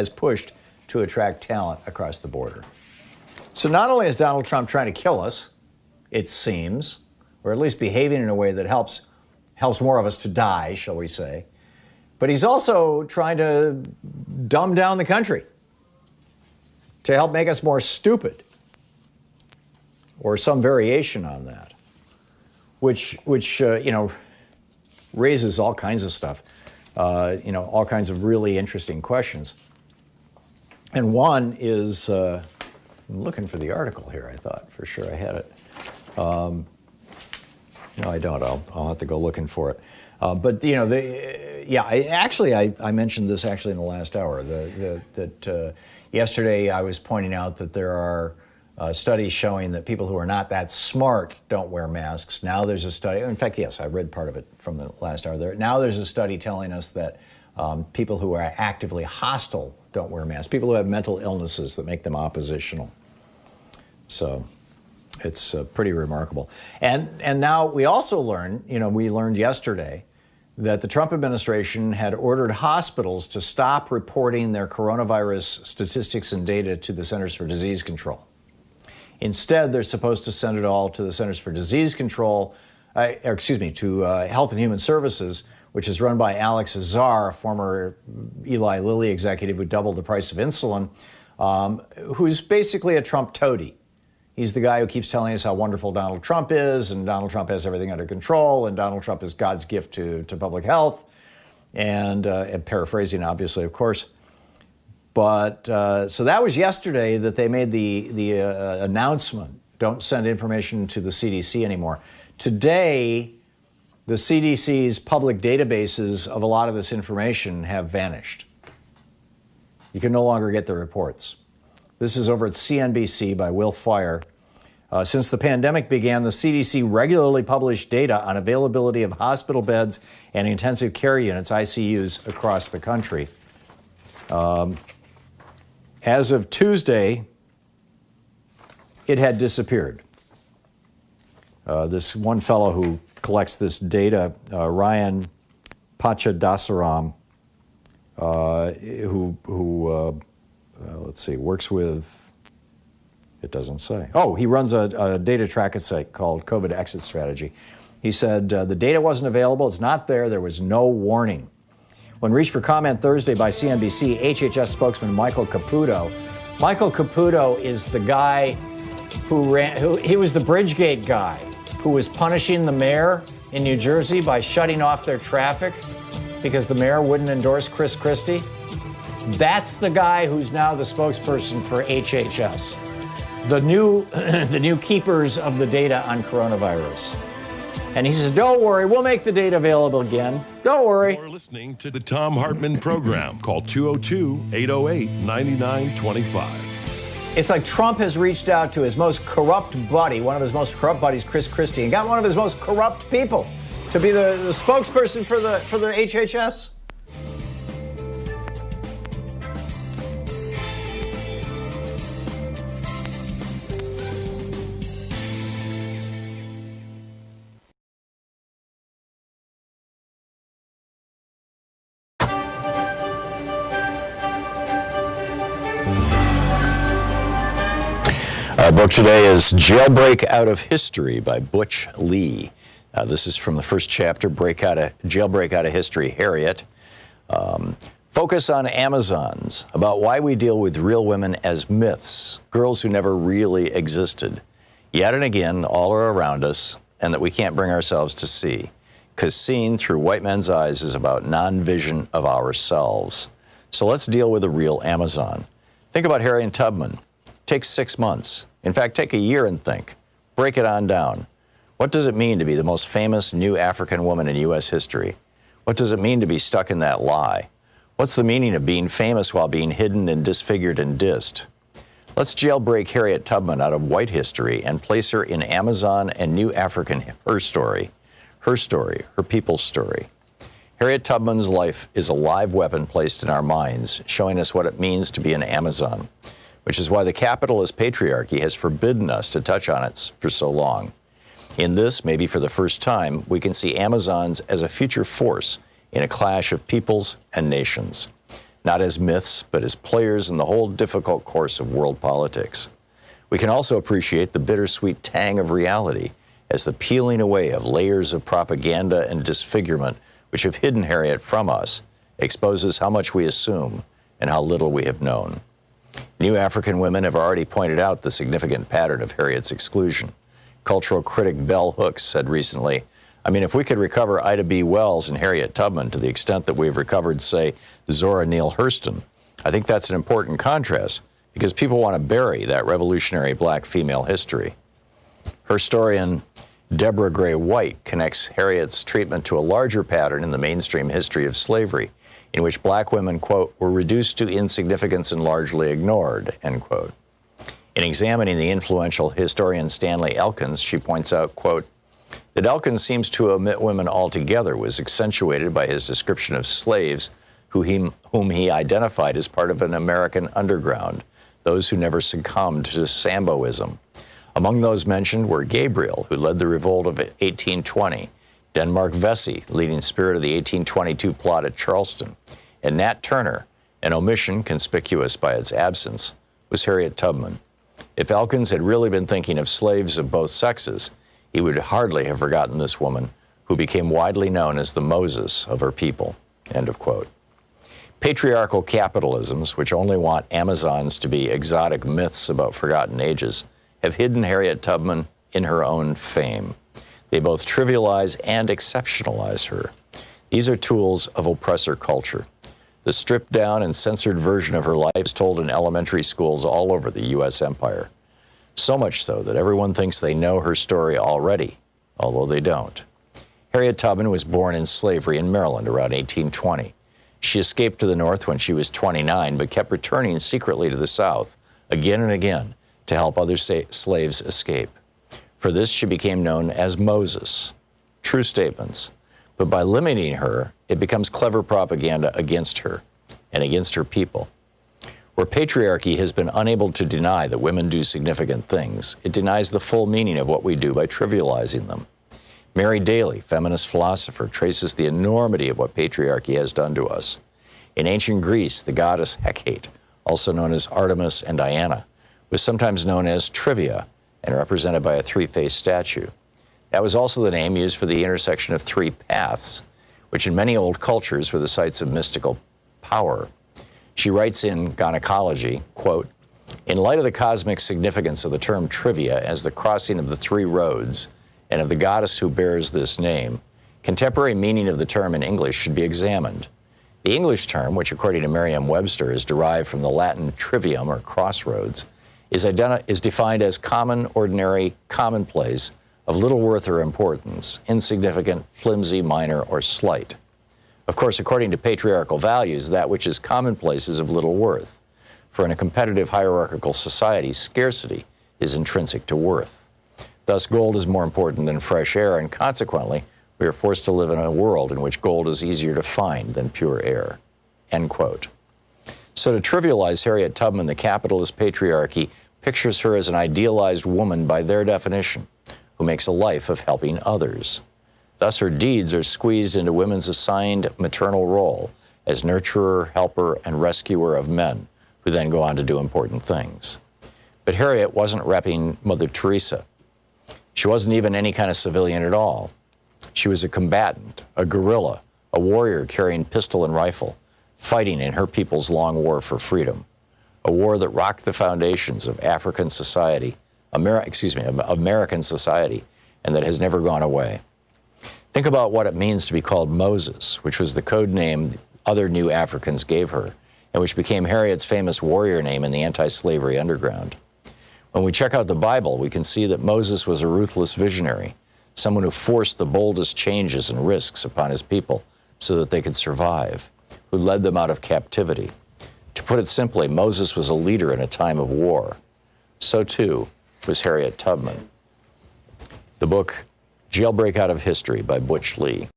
pushed to attract talent across the border. So not only is Donald Trump trying to kill us, it seems, or at least behaving in a way that helps more of us to die, shall we say, but he's also trying to dumb down the country to help make us more stupid, or some variation on that, which raises all kinds of stuff, all kinds of really interesting questions. And one is, I'm looking for the article here. I thought for sure I had it. No, I don't. I'll have to go looking for it. But I mentioned this actually in the last hour. Yesterday, I was pointing out that there are studies showing that people who are not that smart don't wear masks. Now there's a study, in fact, yes, I read part of it from the last hour. Now there's a study telling us that people who are actively hostile don't wear masks, people who have mental illnesses that make them oppositional. So it's pretty remarkable. And now we also learned, we learned yesterday that the Trump administration had ordered hospitals to stop reporting their coronavirus statistics and data to the Centers for Disease Control. Instead, they're supposed to send it all to the Centers for Disease Control, to Health and Human Services, which is run by Alex Azar, a former Eli Lilly executive who doubled the price of insulin, who's basically a Trump toady. He's the guy who keeps telling us how wonderful Donald Trump is, and Donald Trump has everything under control, and Donald Trump is God's gift to public health, and paraphrasing, obviously, of course. But so that was yesterday that they made the announcement, don't send information to the CDC anymore. Today, the CDC's public databases of a lot of this information have vanished. You can no longer get the reports. This is over at CNBC by Wolff. Since the pandemic began, the CDC regularly published data on availability of hospital beds and intensive care units, ICUs, across the country. As of Tuesday, it had disappeared. This one fellow who collects this data, Ryan Pachadasaram, works with, it doesn't say. Oh, he runs a data tracking site called COVID Exit Strategy. He said the data wasn't available, it's not there, there was no warning. When reached for comment Thursday by CNBC, HHS spokesman Michael Caputo. Michael Caputo is the guy he was the Bridgegate guy who was punishing the mayor in New Jersey by shutting off their traffic because the mayor wouldn't endorse Chris Christie. That's the guy who's now the spokesperson for HHS, the new keepers of the data on coronavirus. And he says, don't worry, we'll make the data available again. Don't worry. You're listening to the Thom Hartmann Program. Call 202-808-9925. It's like Trump has reached out to his most corrupt buddy, one of his most corrupt buddies, Chris Christie, and got one of his most corrupt people to be the spokesperson for the HHS. Our book today is Jailbreak Out of History by Butch Lee. This is from the first chapter, Jailbreak Out of History, Harriet. Focus on Amazons, about why we deal with real women as myths, girls who never really existed. Yet and again, all are around us, and that we can't bring ourselves to see. Because seeing through white men's eyes is about non-vision of ourselves. So let's deal with a real Amazon. Think about Harriet Tubman. Take 6 months. In fact, take a year and think. Break it on down. What does it mean to be the most famous new African woman in U.S. history? What does it mean to be stuck in that lie? What's the meaning of being famous while being hidden and disfigured and dissed? Let's jailbreak Harriet Tubman out of white history and place her in Amazon and new African her story, her people's story. Harriet Tubman's life is a live weapon placed in our minds, showing us what it means to be an Amazon, which is why the capitalist patriarchy has forbidden us to touch on it for so long. In this, maybe for the first time, we can see Amazons as a future force in a clash of peoples and nations, not as myths, but as players in the whole difficult course of world politics. We can also appreciate the bittersweet tang of reality as the peeling away of layers of propaganda and disfigurement which have hidden Harriet from us exposes how much we assume and how little we have known. New African women have already pointed out the significant pattern of Harriet's exclusion. Cultural critic Bell Hooks said recently, if we could recover Ida B. Wells and Harriet Tubman to the extent that we've recovered, say, Zora Neale Hurston, I think that's an important contrast because people want to bury that revolutionary black female history. Historian Deborah Gray White connects Harriet's treatment to a larger pattern in the mainstream history of slavery, in which black women, quote, were reduced to insignificance and largely ignored, end quote. In examining the influential historian Stanley Elkins, she points out, quote, that Elkins seems to omit women altogether was accentuated by his description of slaves whom he identified as part of an American underground, those who never succumbed to Samboism. Among those mentioned were Gabriel, who led the revolt of 1820, Denmark Vesey, leading spirit of the 1822 plot at Charleston, and Nat Turner, an omission conspicuous by its absence, was Harriet Tubman. If Elkins had really been thinking of slaves of both sexes, he would hardly have forgotten this woman, who became widely known as the Moses of her people, end of quote. Patriarchal capitalisms, which only want Amazons to be exotic myths about forgotten ages, have hidden Harriet Tubman in her own fame. They both trivialize and exceptionalize her. These are tools of oppressor culture. The stripped down and censored version of her life is told in elementary schools all over the U.S. empire. So much so that everyone thinks they know her story already, although they don't. Harriet Tubman was born in slavery in Maryland around 1820. She escaped to the North when she was 29, but kept returning secretly to the South again and again to help other slaves escape. For this, she became known as Moses. True statements. But by limiting her, it becomes clever propaganda against her and against her people. Where patriarchy has been unable to deny that women do significant things, it denies the full meaning of what we do by trivializing them. Mary Daly, feminist philosopher, traces the enormity of what patriarchy has done to us. In ancient Greece, the goddess Hecate, also known as Artemis and Diana, was sometimes known as Trivia and represented by a three-faced statue. That was also the name used for the intersection of three paths, which in many old cultures were the sites of mystical power. She writes in Gynecology, quote, in light of the cosmic significance of the term trivia as the crossing of the three roads and of the goddess who bears this name, contemporary meaning of the term in English should be examined. The English term, which according to Merriam-Webster is derived from the Latin trivium or crossroads, is defined as common, ordinary, commonplace, of little worth or importance, insignificant, flimsy, minor, or slight. Of course, according to patriarchal values, that which is commonplace is of little worth. for in a competitive hierarchical society, scarcity is intrinsic to worth. Thus, gold is more important than fresh air, and consequently, we are forced to live in a world in which gold is easier to find than pure air." End quote. So to trivialize Harriet Tubman, the capitalist patriarchy pictures her as an idealized woman by their definition, who makes a life of helping others. Thus, her deeds are squeezed into women's assigned maternal role as nurturer, helper, and rescuer of men, who then go on to do important things. But Harriet wasn't repping Mother Teresa. She wasn't even any kind of civilian at all. She was a combatant, a guerrilla, a warrior carrying pistol and rifle, fighting in her people's long war for freedom, a war that rocked the foundations of African society, American society, and that has never gone away. Think about what it means to be called Moses, which was the code name other new Africans gave her, and which became Harriet's famous warrior name in the anti-slavery underground. When we check out the Bible, we can see that Moses was a ruthless visionary, someone who forced the boldest changes and risks upon his people so that they could survive, who led them out of captivity. To put it simply, Moses was a leader in a time of war. So too was Harriet Tubman. The book Jailbreak Out of History by Butch Lee.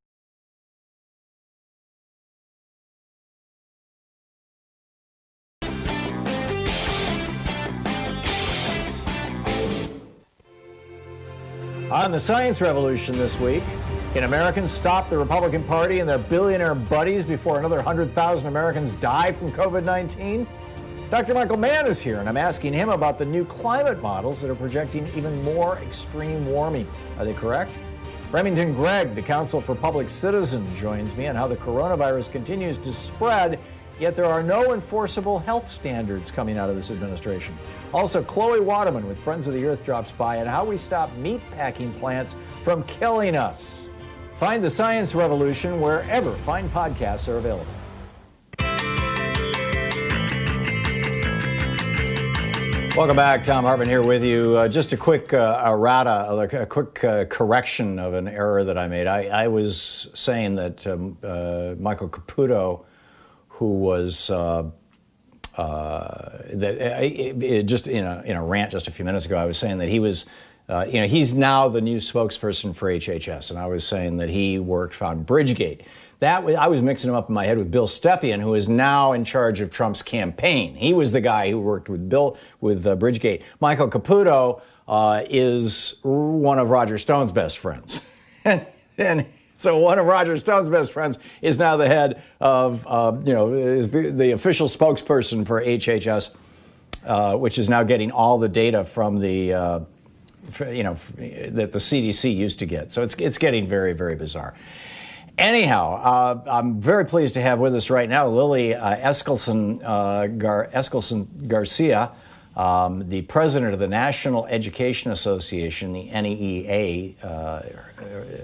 On the science revolution this week, can Americans stop the Republican Party and their billionaire buddies before another 100,000 Americans die from COVID-19? Dr. Michael Mann is here, and I'm asking him about the new climate models that are projecting even more extreme warming. Are they correct? Remington Gregg, the Council for Public Citizen, joins me on how the coronavirus continues to spread, yet there are no enforceable health standards coming out of this administration. Also, Chloe Waterman with Friends of the Earth drops by, and how we stop meatpacking plants from killing us. Find The Science Revolution wherever fine podcasts are available. Welcome back. Thom Hartmann here with you. Just a quick correction of an error that I made. I was saying that Michael Caputo, who was just in a rant just a few minutes ago, I was saying that he was, he's now the new spokesperson for HHS, and I was saying that he found Bridgegate. I was mixing him up in my head with Bill Stepien, who is now in charge of Trump's campaign. He was the guy who worked with Bridgegate. Michael Caputo is one of Roger Stone's best friends, and so one of Roger Stone's best friends is now the head of, is the official spokesperson for HHS, which is now getting all the data from the, that the CDC used to get. So it's getting very, very bizarre. Anyhow, I'm very pleased to have with us right now Lily Eskelsen Garcia, the president of the National Education Association, the NEA.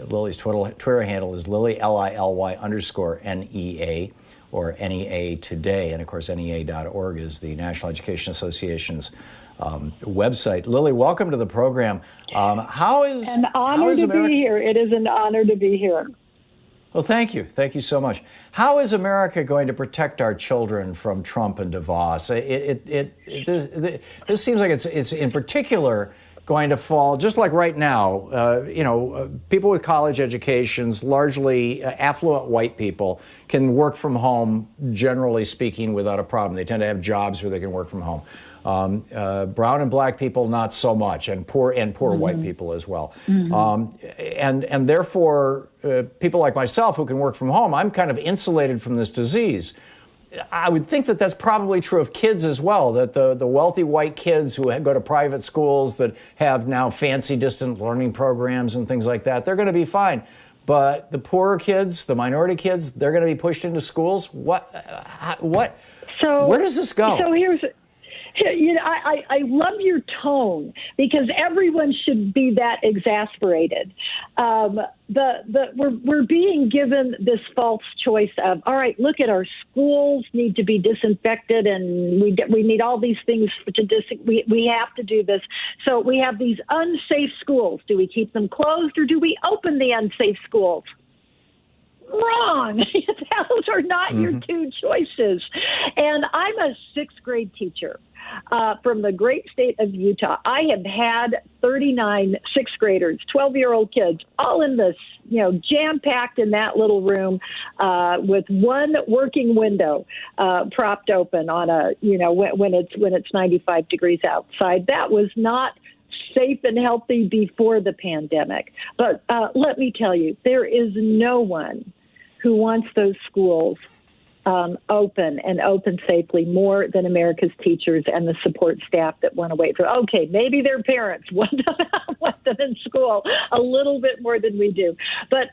Lily's Twitter handle is Lily, LILY_NEA, or NEA Today. And of course, NEA.org is the National Education Association's website. Lily, welcome to the program. How is an honor to be here. It is an honor to be here. Well, thank you. Thank you so much. How is America going to protect our children from Trump and DeVos? This seems like it's in particular going to fall, just like right now, people with college educations, largely affluent white people, can work from home, generally speaking, without a problem. They tend to have jobs where they can work from home. Brown and black people, not so much, and poor white people as well. And therefore, people like myself who can work from home, I'm kind of insulated from this disease. I would think that that's probably true of kids as well, that the wealthy white kids who go to private schools that have now fancy distant learning programs and things like that, they're going to be fine. But the poorer kids, the minority kids, they're going to be pushed into schools. Where does this go? So I love your tone, because everyone should be that exasperated. We're being given this false choice of, all right, look at our schools need to be disinfected, and we need all these things we have to do this. So we have these unsafe schools. Do we keep them closed, or do we open the unsafe schools? Wrong. Those are not your two choices. And I'm a sixth grade teacher from the great state of Utah. I have had 39 sixth graders, 12-year-old kids, all in this, jam-packed in that little room with one working window propped open on a, when it's 95 degrees outside. That was not safe and healthy before the pandemic. But let me tell you, there is no one who wants those schools open and open safely more than America's teachers and the support staff that want to wait for. Okay, maybe their parents want them in school a little bit more than we do. But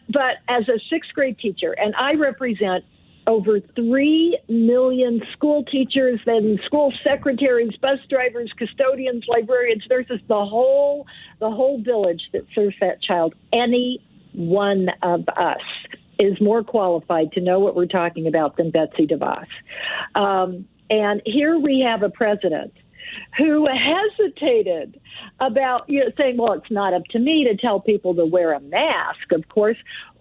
as a sixth grade teacher, and I represent over 3 million school teachers, then school secretaries, bus drivers, custodians, librarians, nurses, the whole village that serves that child. Any one of us is more qualified to know what we're talking about than Betsy DeVos. And here we have a president who hesitated about saying, well, it's not up to me to tell people to wear a mask. Of course,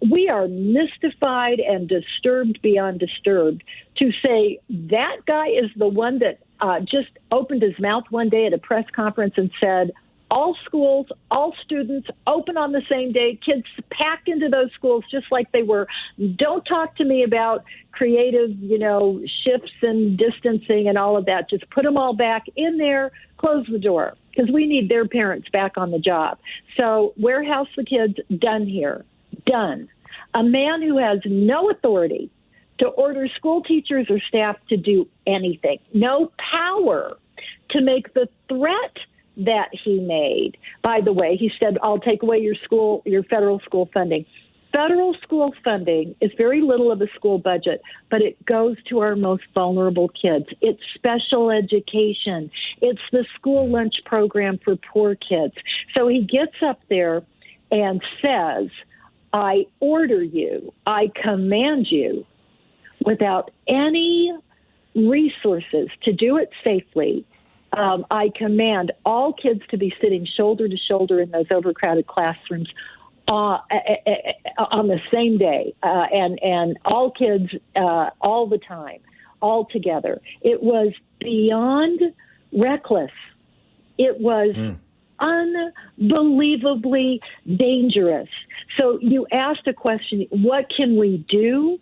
we are mystified and disturbed beyond disturbed to say that guy is the one that just opened his mouth one day at a press conference and said, all schools, all students, open on the same day, kids packed into those schools just like they were. Don't talk to me about creative, shifts and distancing and all of that. Just put them all back in there, close the door, because we need their parents back on the job. So warehouse the kids, done here, done. A man who has no authority to order school teachers or staff to do anything, no power to make the threat that he made. By the way, he said, I'll take away your federal school funding. Federal school funding is very little of a school budget, but it goes to our most vulnerable kids. It's special education. It's the school lunch program for poor kids. So he gets up there and says, I order you, I command you, without any resources to do it safely. I command all kids to be sitting shoulder to shoulder in those overcrowded classrooms on the same day, and all kids all the time, all together. It was beyond reckless. It was unbelievably dangerous. So you asked a question, what can we do?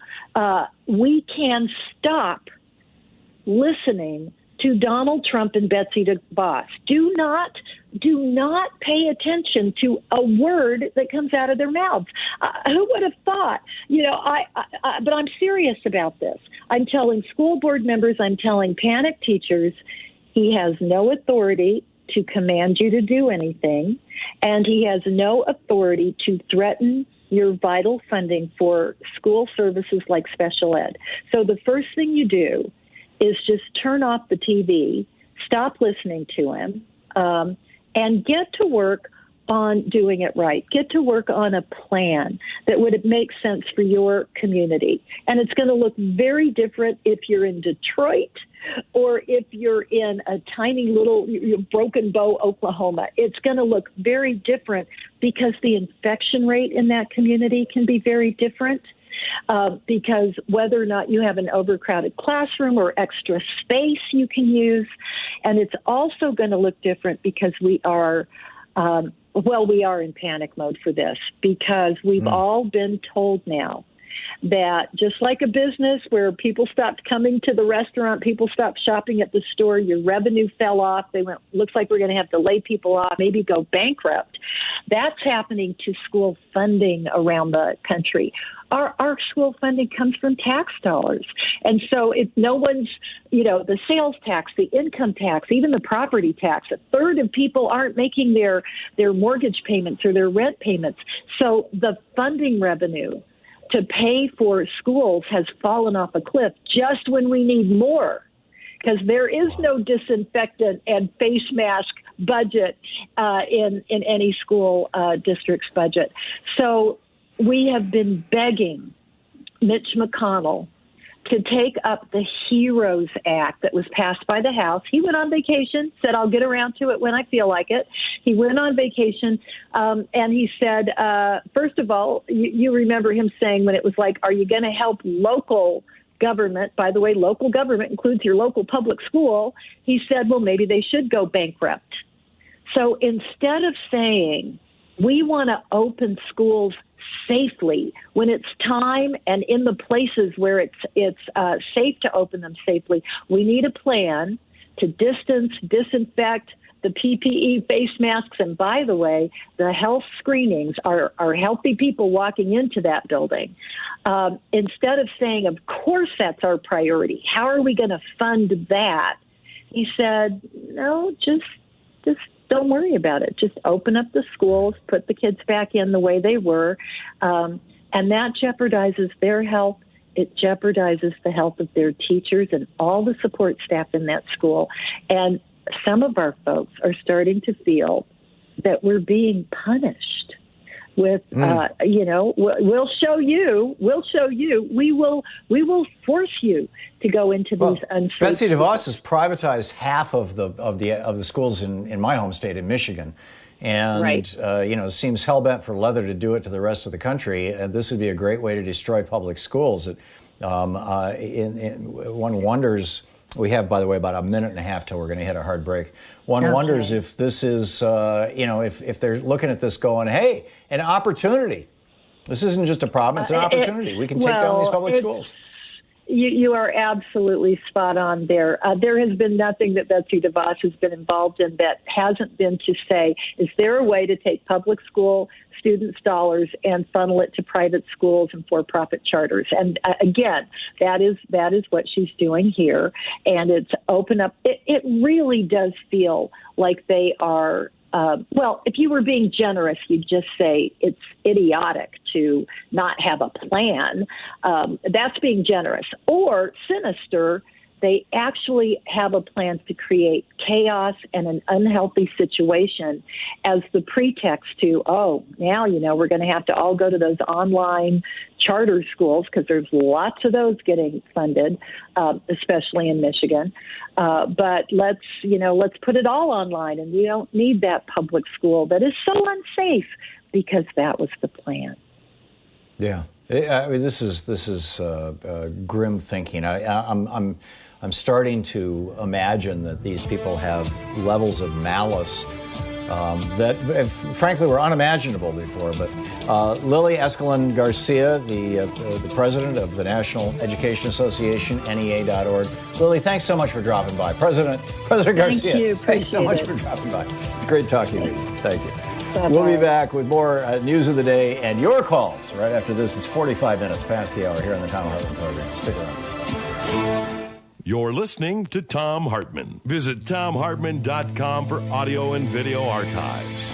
We can stop listening to Donald Trump and Betsy DeVos. Do not pay attention to a word that comes out of their mouths. Who would have thought? But I'm serious about this. I'm telling school board members, I'm telling panicked teachers, he has no authority to command you to do anything, and he has no authority to threaten your vital funding for school services like special ed. So the first thing you do is just turn off the TV, stop listening to him, and get to work on doing it right. Get to work on a plan that would make sense for your community. And it's going to look very different if you're in Detroit or if you're in a tiny little Broken Bow, Oklahoma. It's going to look very different because the infection rate in that community can be very different. Because whether or not you have an overcrowded classroom or extra space you can use. And it's also going to look different because we are in panic mode for this, because we've all been told now that just like a business where people stopped coming to the restaurant, people stopped shopping at the store, your revenue fell off, they went, looks like we're going to have to lay people off, maybe go bankrupt. That's happening to school funding around the country. Our school funding comes from tax dollars. And so if no one's, the sales tax, the income tax, even the property tax, a third of people aren't making their mortgage payments or their rent payments. So the funding revenue to pay for schools has fallen off a cliff just when we need more, because there is no disinfectant and face mask budget in any school district's budget. So we have been begging Mitch McConnell to take up the HEROES Act that was passed by the House. He went on vacation, said, I'll get around to it when I feel like it. He went on vacation, and he said, first of all, you remember him saying when it was like, are you going to help local government? By the way, local government includes your local public school. He said, well, maybe they should go bankrupt. So instead of saying, we want to open schools safely when it's time and in the places where it's safe to open them safely, we need a plan to distance, disinfect, the PPE face masks, and by the way, the health screenings are healthy people walking into that building. Instead of saying, of course, that's our priority, how are we going to fund that? He said, no, just don't worry about it. Just open up the schools, put the kids back in the way they were, and that jeopardizes their health. It jeopardizes the health of their teachers and all the support staff in that school. And some of our folks are starting to feel that we're being punished with, we'll show you, we will force you to go into these unsafe. Betsy DeVos has privatized half of the schools in my home state, in Michigan. And, right. Seems hell-bent for leather to do it to the rest of the country. And this would be a great way to destroy public schools. One wonders, we have, by the way, about a minute and a half till we're going to hit a hard break. One wonders if this is, if they're looking at this going, hey, an opportunity. This isn't just a problem, it's an opportunity. We can take down these public schools. You are absolutely spot on there. There has been nothing that Betsy DeVos has been involved in that hasn't been to say, is there a way to take public school students' dollars and funnel it to private schools and for-profit charters? And again, that is what she's doing here. And it's open up. It really does feel like they are. Well, if you were being generous, you'd just say it's idiotic to not have a plan. That's being generous. Or sinister, they actually have a plan to create chaos and an unhealthy situation as the pretext to, now, we're going to have to all go to those online charter schools because there's lots of those getting funded, especially in Michigan. But let's put it all online, and we don't need that public school that is so unsafe because that was the plan. Yeah, I mean, this is grim thinking. I'm starting to imagine that these people have levels of malice that, frankly, were unimaginable before. But Lily Eskelsen Garcia, the president of the National Education Association, NEA.org. Lily, thanks so much for dropping by. President Garcia, thanks so much for dropping by. It's great talking to you. Thank you. Bye-bye. We'll be back with more news of the day and your calls right after this. It's 45 minutes past the hour here on the Thom Hartmann Program. Stick around. You're listening to Thom Hartmann. Visit thomhartmann.com for audio and video archives.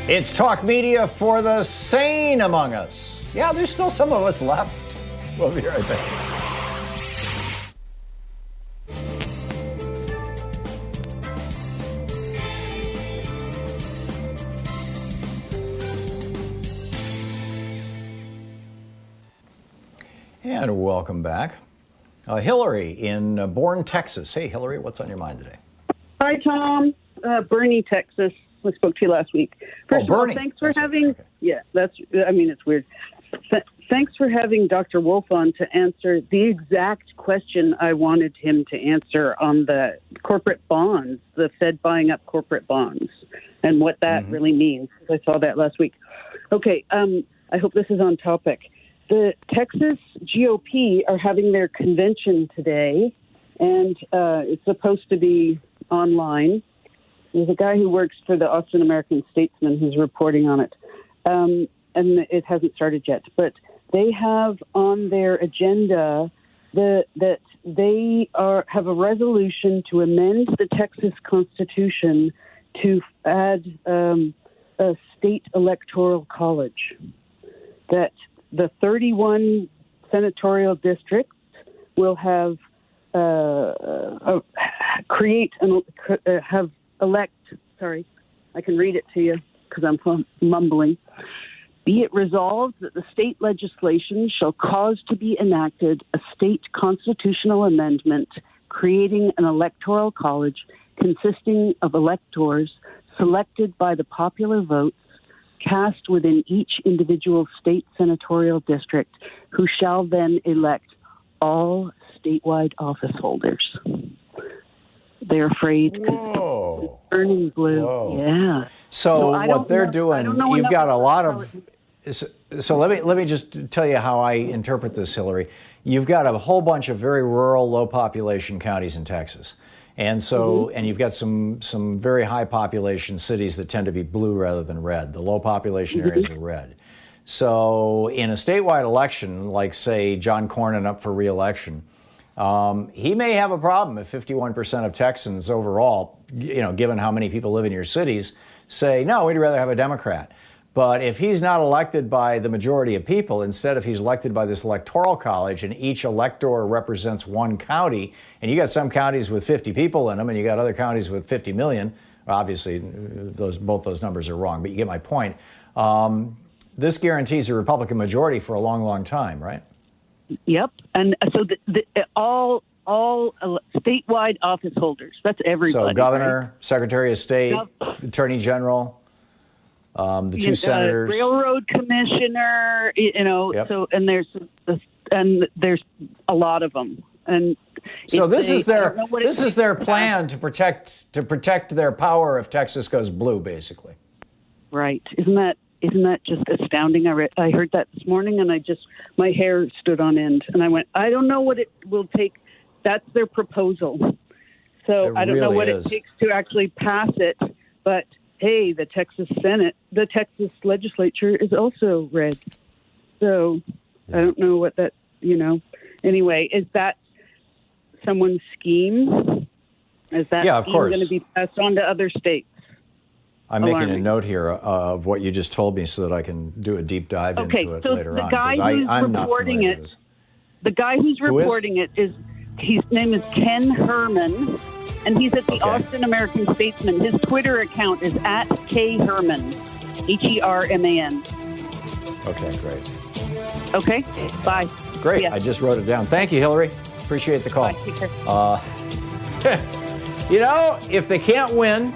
It's talk media for the sane among us. Yeah, there's still some of us left. We'll be right back. And welcome back. Hillary in Bourne, Texas. Hey, Hillary, what's on your mind today? Hi, Tom. Bernie, Texas. I spoke to you last week. First of all, thanks for having. Okay. Yeah, it's weird. Thanks for having Dr. Wolff on to answer the exact question I wanted him to answer on the corporate bonds, the Fed buying up corporate bonds, and what that really means. I saw that last week. Okay, I hope this is on topic. The Texas GOP are having their convention today, and it's supposed to be online. There's a guy who works for the Austin American-Statesman who's reporting on it, and it hasn't started yet. But they have on their agenda that they have a resolution to amend the Texas Constitution to add a state electoral college, that the 31 senatorial districts will have Sorry, I can read it to you because I'm mumbling. Be it resolved that the state legislation shall cause to be enacted a state constitutional amendment creating an electoral college consisting of electors selected by the popular votes cast within each individual state senatorial district, who shall then elect all statewide office holders. They're afraid because it's burning blue. Whoa. Yeah. So what they're doing, you've got a lot of. So let me just tell you how I interpret this, Hillary. You've got a whole bunch of very rural, low population counties in Texas. And so, and you've got some very high population cities that tend to be blue rather than red. The low population areas are red. So in a statewide election, like say John Cornyn up for re-election, he may have a problem if 51% of Texans overall, given how many people live in your cities, say, no, we'd rather have a Democrat. But if he's not elected by the majority of people, instead if he's elected by this electoral college and each elector represents one county, and you got some counties with 50 people in them and you got other counties with 50 million, obviously both those numbers are wrong, but you get my point. This guarantees a Republican majority for a long, long time, right? Yep. And so all statewide office holders, that's everybody. So governor, right? Secretary of State, Attorney General, the two senators, railroad commissioner, Yep. So and there's a lot of them. And so this is their plan to protect their power if Texas goes blue, basically. Right. Isn't that just astounding? I heard that this morning and my hair stood on end and I went, I don't know what it will take. That's their proposal. So I don't know what it takes to actually pass it, but hey, the Texas legislature is also red. So I don't know what that, Anyway, is that someone's scheme? Is that going to be passed on to other states? I'm making a note here of what you just told me so that I can do a deep dive into it later on. I'm not familiar with this. The guy who's reporting it his name is Ken Herman. And he's at the Austin American Statesman. His Twitter account is @KHerman, HERMAN. Okay, great. Okay, bye. Great, I just wrote it down. Thank you, Hillary. Appreciate the call. Bye. If they can't win,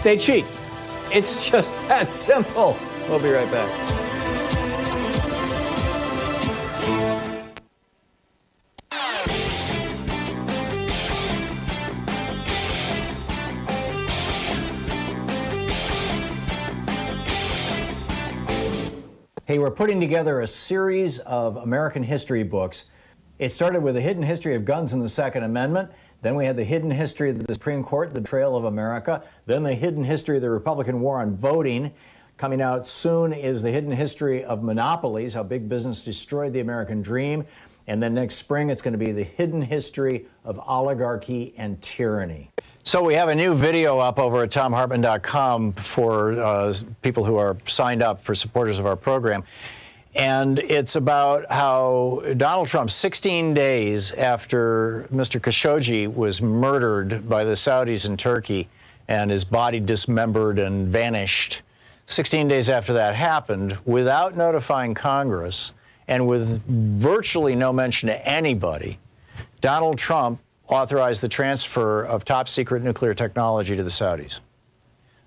they cheat. It's just that simple. We'll be right back. Hey, we're putting together a series of American history books. It started with the hidden history of guns and the Second Amendment. Then we had the hidden history of the Supreme Court, the betrayal of America. Then the hidden history of the Republican war on voting. Coming out soon is the hidden history of monopolies, how big business destroyed the American dream. And then next spring, it's going to be the hidden history of oligarchy and tyranny. So we have a new video up over at thomhartmann.com for people who are signed up, for supporters of our program. And it's about how Donald Trump, 16 days after Mr. Khashoggi was murdered by the Saudis in Turkey and his body dismembered and vanished, 16 days after that happened, without notifying Congress and with virtually no mention to anybody, Donald Trump authorized the transfer of top secret nuclear technology to the Saudis.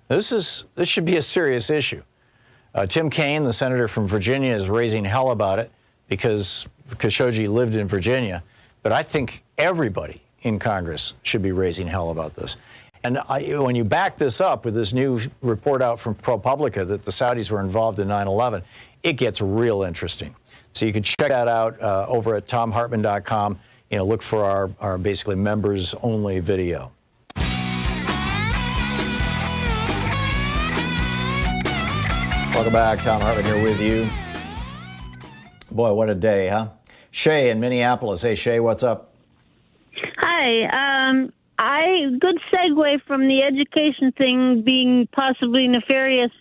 This should be a serious issue. Tim Kaine, the senator from Virginia, is raising hell about it because Khashoggi lived in Virginia. But I think everybody in Congress should be raising hell about this. And when you back this up with this new report out from ProPublica that the Saudis were involved in 9/11, it gets real interesting. So you can check that out over at thomhartmann.com. Look for our basically members-only video. Welcome back. Thom Hartmann here with you. Boy, what a day, huh? Shay in Minneapolis. Hey, Shay, what's up? Hi. Good segue from the education thing being possibly nefarious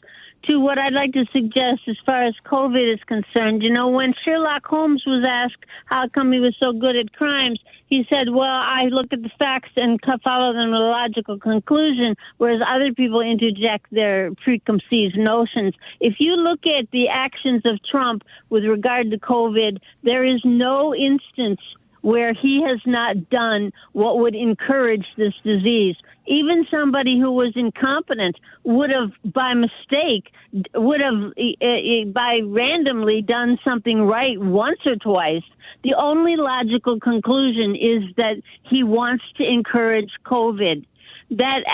to what I'd like to suggest as far as COVID is concerned. When Sherlock Holmes was asked how come he was so good at crimes, he said, well, I look at the facts and follow them to a logical conclusion, whereas other people interject their preconceived notions. If you look at the actions of Trump with regard to COVID, there is no instance where he has not done what would encourage this disease. Even somebody who was incompetent would have, by mistake, by randomly done something right once or twice. The only logical conclusion is that he wants to encourage COVID. That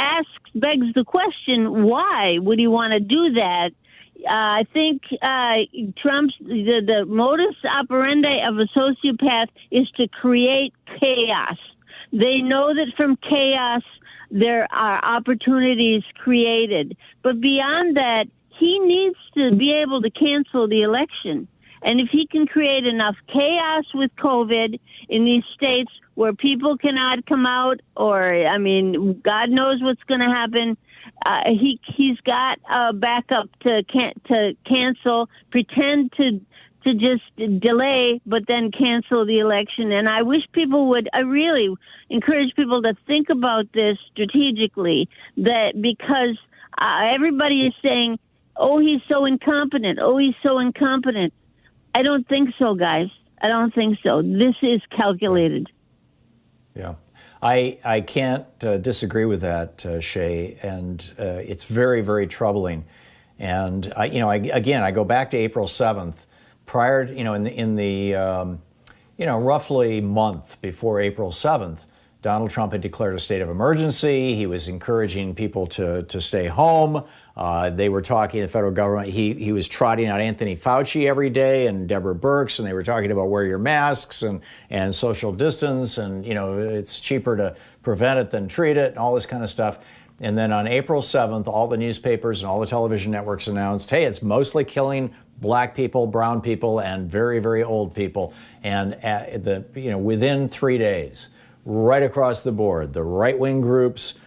begs the question, why would he want to do that? I think Trump's the modus operandi of a sociopath is to create chaos. They know that from chaos there are opportunities created. But beyond that, he needs to be able to cancel the election. And if he can create enough chaos with COVID in these states where people cannot come out, or, I mean, God knows what's going to happen, he's got a backup to cancel, pretend to just delay, but then cancel the election. And I wish people would, I really encourage people to think about this strategically, that because everybody is saying, oh, he's so incompetent. Oh, he's so incompetent. I don't think so, guys. I don't think so. This is calculated. Yeah. I can't disagree with that, Shay, and it's very, very troubling. And I go back to April 7th. Prior, in the roughly month before April 7th, Donald Trump had declared a state of emergency. He was encouraging people to stay home. They were talking, the federal government, he was trotting out Anthony Fauci every day and Deborah Birx, and they were talking about wear your masks and social distance, and, it's cheaper to prevent it than treat it, and all this kind of stuff. And then on April 7th, all the newspapers and all the television networks announced, hey, it's mostly killing black people, brown people, and very, very old people. And within 3 days, right across the board, the right-wing groups,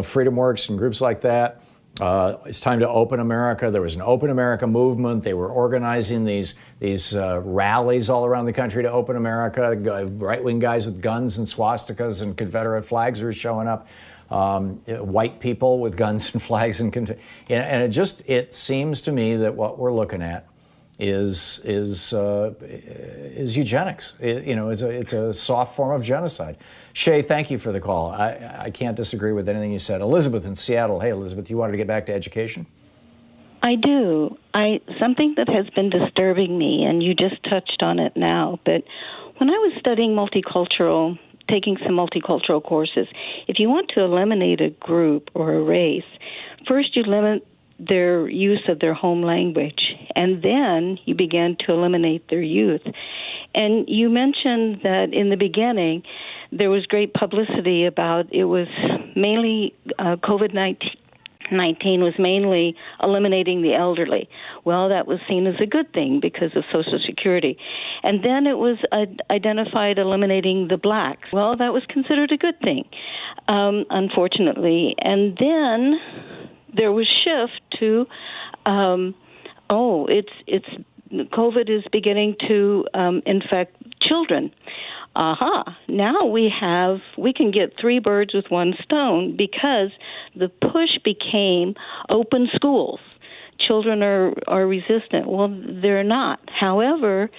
Freedom Works and groups like that, it's time to open America. There was an Open America movement. They were organizing these rallies all around the country to open America. Right-wing guys with guns and swastikas and Confederate flags were showing up. White people with guns and flags and it seems to me that what we're looking at is eugenics. It's a soft form of genocide. Shay, thank you for the call. I can't disagree with anything you said. Elizabeth in Seattle. Hey, Elizabeth, you wanted to get back to education? I do. Something that has been disturbing me, and you just touched on it now, but when I was studying taking some multicultural courses, if you want to eliminate a group or a race, first you limit their use of their home language, and then you begin to eliminate their youth. And you mentioned that in the beginning there was great publicity about it was mainly COVID-19 was mainly eliminating the elderly. Well, that was seen as a good thing because of Social Security. And then it was identified eliminating the blacks. Well, that was considered a good thing, unfortunately. And then there was shift to, it's COVID is beginning to infect children. Now we can get three birds with one stone because the push became open schools. Children are resistant. Well, they're not. However,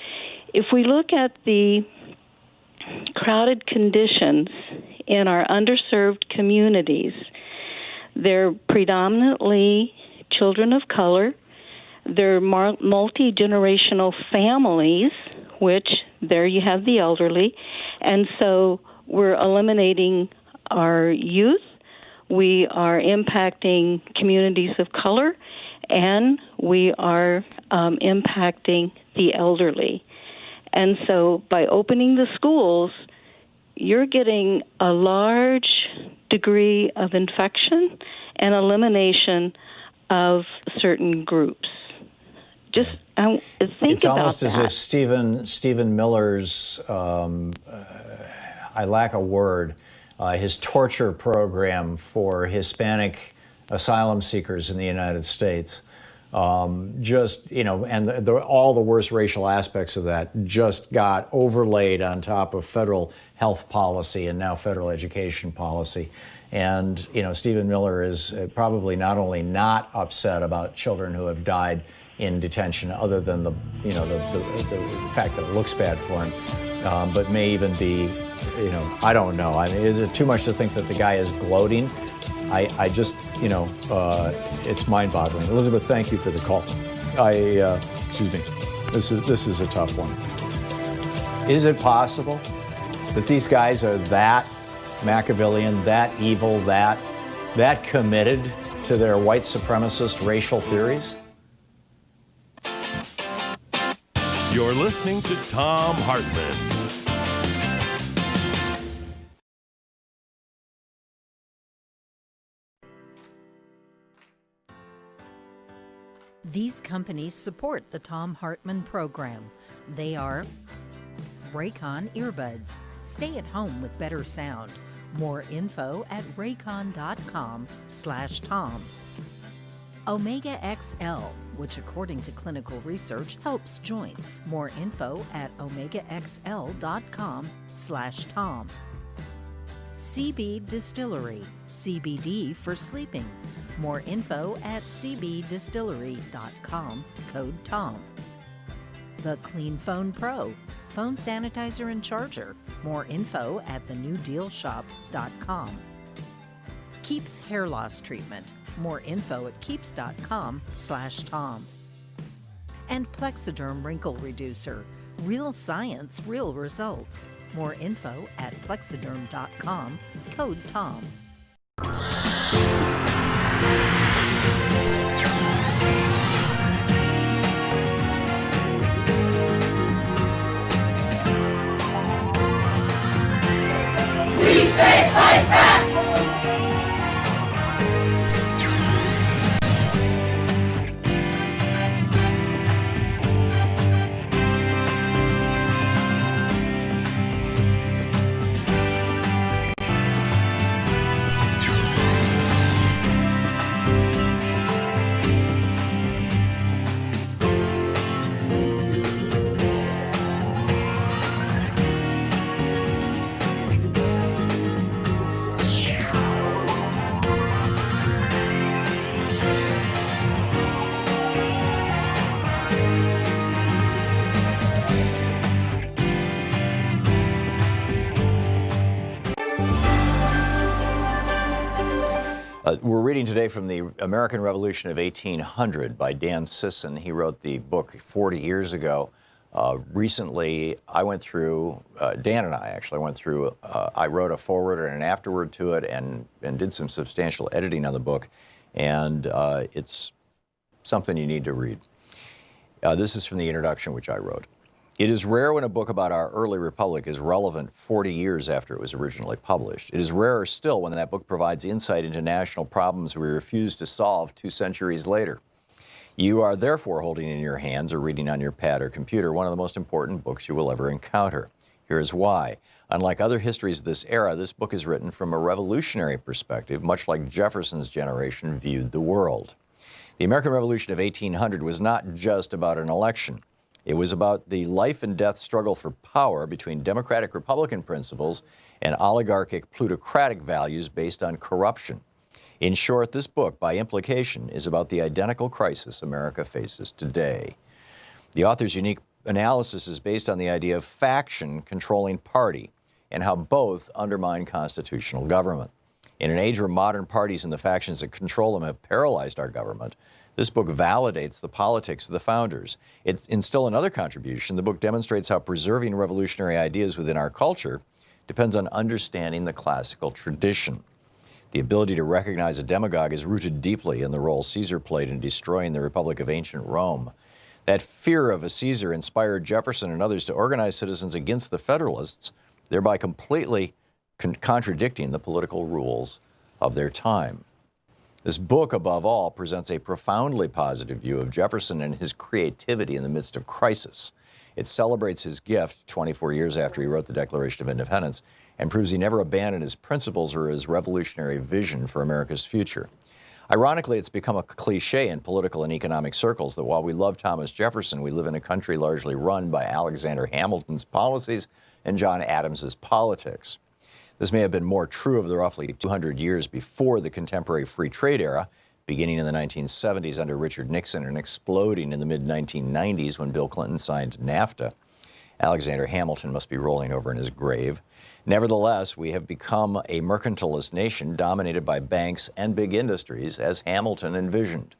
if we look at the crowded conditions in our underserved communities, they're predominantly children of color. They're multi-generational families, which there you have the elderly. And so we're eliminating our youth. We are impacting communities of color, and we are impacting the elderly. And so by opening the schools, you're getting a large degree of infection and elimination of certain groups. Just think it's about almost that. as if Stephen Miller's, I lack a word, his torture program for Hispanic asylum seekers in the United States, and all the worst racial aspects of that just got overlaid on top of federal health policy and now federal education policy. And, Stephen Miller is probably not only not upset about children who have died in detention, other than the fact that it looks bad for him, but may even be, I don't know. I mean, is it too much to think that the guy is gloating? I just, it's mind-boggling. Elizabeth, thank you for the call. Excuse me. This is a tough one. Is it possible that these guys are that Machiavellian, that evil, that committed to their white supremacist racial theories? You're listening to Thom Hartmann. These companies support the Thom Hartmann Program. They are Raycon Earbuds. Stay at home with better sound. More info at raycon.com/Tom. Omega XL, which according to clinical research helps joints. More info at omegaxl.com/Tom. CB Distillery, CBD for sleeping. More info at cbdistillery.com, code TOM. The Clean Phone Pro, phone sanitizer and charger. More info at thenewdealshop.com. Keeps hair loss treatment. More info at keeps.com/Tom. And Plexiderm Wrinkle Reducer. Real science, real results. More info at plexiderm.com, code TOM. We say fight back! We're reading today from the American Revolution of 1800 by Dan Sisson. He wrote the book 40 years ago. Recently, I went through, Dan and I actually went through, I wrote a foreword and an afterword to it and did some substantial editing on the book. And it's something you need to read. This is from the introduction, which I wrote. It is rare when a book about our early republic is relevant 40 years after it was originally published. It is rarer still when that book provides insight into national problems we refuse to solve 2 centuries later. You are therefore holding in your hands or reading on your pad or computer one of the most important books you will ever encounter. Here is why. Unlike other histories of this era, this book is written from a revolutionary perspective, much like Jefferson's generation viewed the world. The American Revolution of 1800 was not just about an election. It was about the life and death struggle for power between democratic-republican principles and oligarchic plutocratic values based on corruption. In short, this book, by implication, is about the identical crisis America faces today. The author's unique analysis is based on the idea of faction controlling party and how both undermine constitutional government. In an age where modern parties and the factions that control them have paralyzed our government, this book validates the politics of the founders. In still another contribution, the book demonstrates how preserving revolutionary ideas within our culture depends on understanding the classical tradition. The ability to recognize a demagogue is rooted deeply in the role Caesar played in destroying the Republic of ancient Rome. That fear of a Caesar inspired Jefferson and others to organize citizens against the Federalists, thereby completely contradicting the political rules of their time. This book, above all, presents a profoundly positive view of Jefferson and his creativity in the midst of crisis. It celebrates his gift 24 years after he wrote the Declaration of Independence and proves he never abandoned his principles or his revolutionary vision for America's future. Ironically, it's become a cliche in political and economic circles that while we love Thomas Jefferson, we live in a country largely run by Alexander Hamilton's policies and John Adams's politics. This may have been more true of the roughly 200 years before the contemporary free trade era, beginning in the 1970s under Richard Nixon and exploding in the mid-1990s when Bill Clinton signed NAFTA. Alexander Hamilton must be rolling over in his grave. Nevertheless, we have become a mercantilist nation dominated by banks and big industries, as Hamilton envisioned.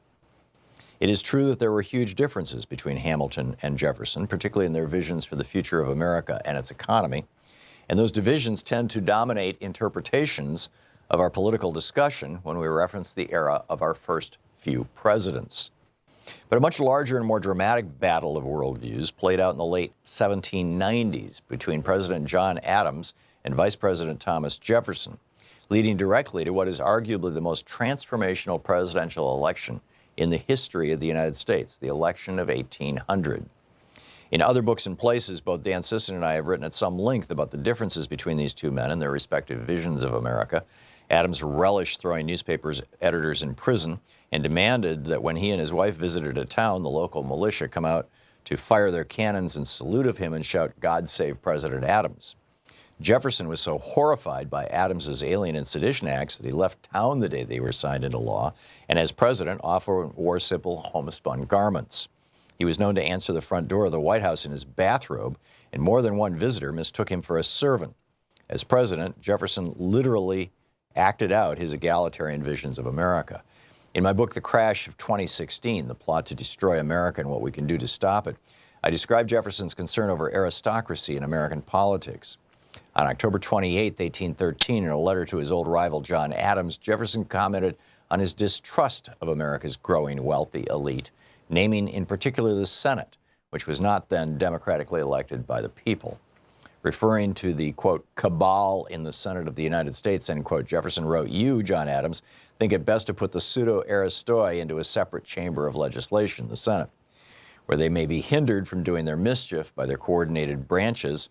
It is true that there were huge differences between Hamilton and Jefferson, particularly in their visions for the future of America and its economy. And those divisions tend to dominate interpretations of our political discussion when we reference the era of our first few presidents. But a much larger and more dramatic battle of worldviews played out in the late 1790s between President John Adams and Vice President Thomas Jefferson, leading directly to what is arguably the most transformational presidential election in the history of the United States, the election of 1800. In other books and places, both Dan Sisson and I have written at some length about the differences between these two men and their respective visions of America. Adams relished throwing newspapers editors in prison and demanded that when he and his wife visited a town, the local militia come out to fire their cannons and salute of him and shout, "God save President Adams." Jefferson was so horrified by Adams's Alien and Sedition Acts that he left town the day they were signed into law, and as president often wore simple homespun garments. He was known to answer the front door of the White House in his bathrobe, and more than one visitor mistook him for a servant. As president, Jefferson literally acted out his egalitarian visions of America. In my book, The Crash of 2016, The Plot to Destroy America and What We Can Do to Stop It, I describe Jefferson's concern over aristocracy in American politics. On October 28, 1813, in a letter to his old rival John Adams, Jefferson commented on his distrust of America's growing wealthy elite, naming in particular the Senate, which was not then democratically elected by the people. Referring to the, quote, cabal in the Senate of the United States, end quote, Jefferson wrote, "You, John Adams, think it best to put the pseudo-aristoi into a separate chamber of legislation, the Senate, where they may be hindered from doing their mischief by their coordinate branches,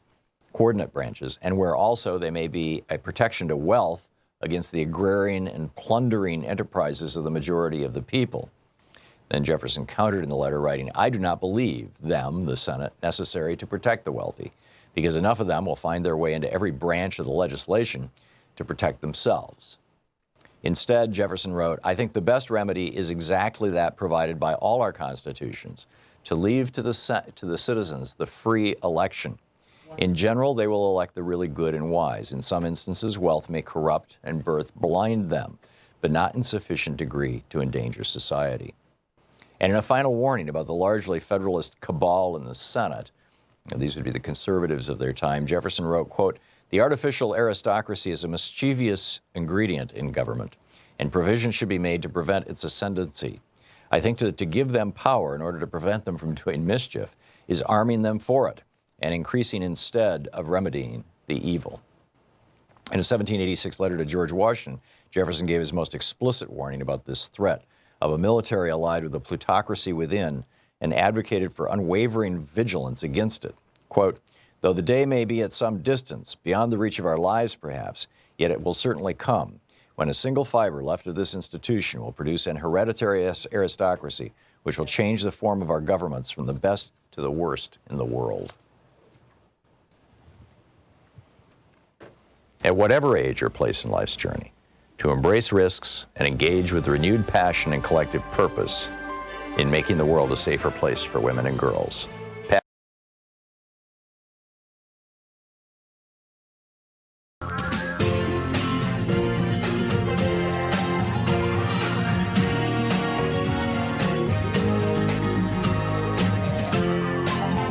and where also they may be a protection to wealth against the agrarian and plundering enterprises of the majority of the people." Then Jefferson countered in the letter, writing, "I do not believe them, the Senate, necessary to protect the wealthy, because enough of them will find their way into every branch of the legislation to protect themselves." Instead, Jefferson wrote, "I think the best remedy is exactly that provided by all our constitutions, to leave to the citizens the free election. In general, they will elect the really good and wise. In some instances, wealth may corrupt and birth blind them, but not in sufficient degree to endanger society." And in a final warning about the largely Federalist cabal in the Senate, and these would be the conservatives of their time, Jefferson wrote, quote, "The artificial aristocracy is a mischievous ingredient in government, and provision should be made to prevent its ascendancy. I think that to give them power in order to prevent them from doing mischief is arming them for it, and increasing instead of remedying the evil." In a 1786 letter to George Washington, Jefferson gave his most explicit warning about this threat of a military allied with the plutocracy within, and advocated for unwavering vigilance against it. Quote, "Though the day may be at some distance, beyond the reach of our lives perhaps, yet it will certainly come, when a single fiber left of this institution will produce an hereditary aristocracy which will change the form of our governments from the best to the worst in the world." At whatever age or place in life's journey, to embrace risks and engage with renewed passion and collective purpose in making the world a safer place for women and girls.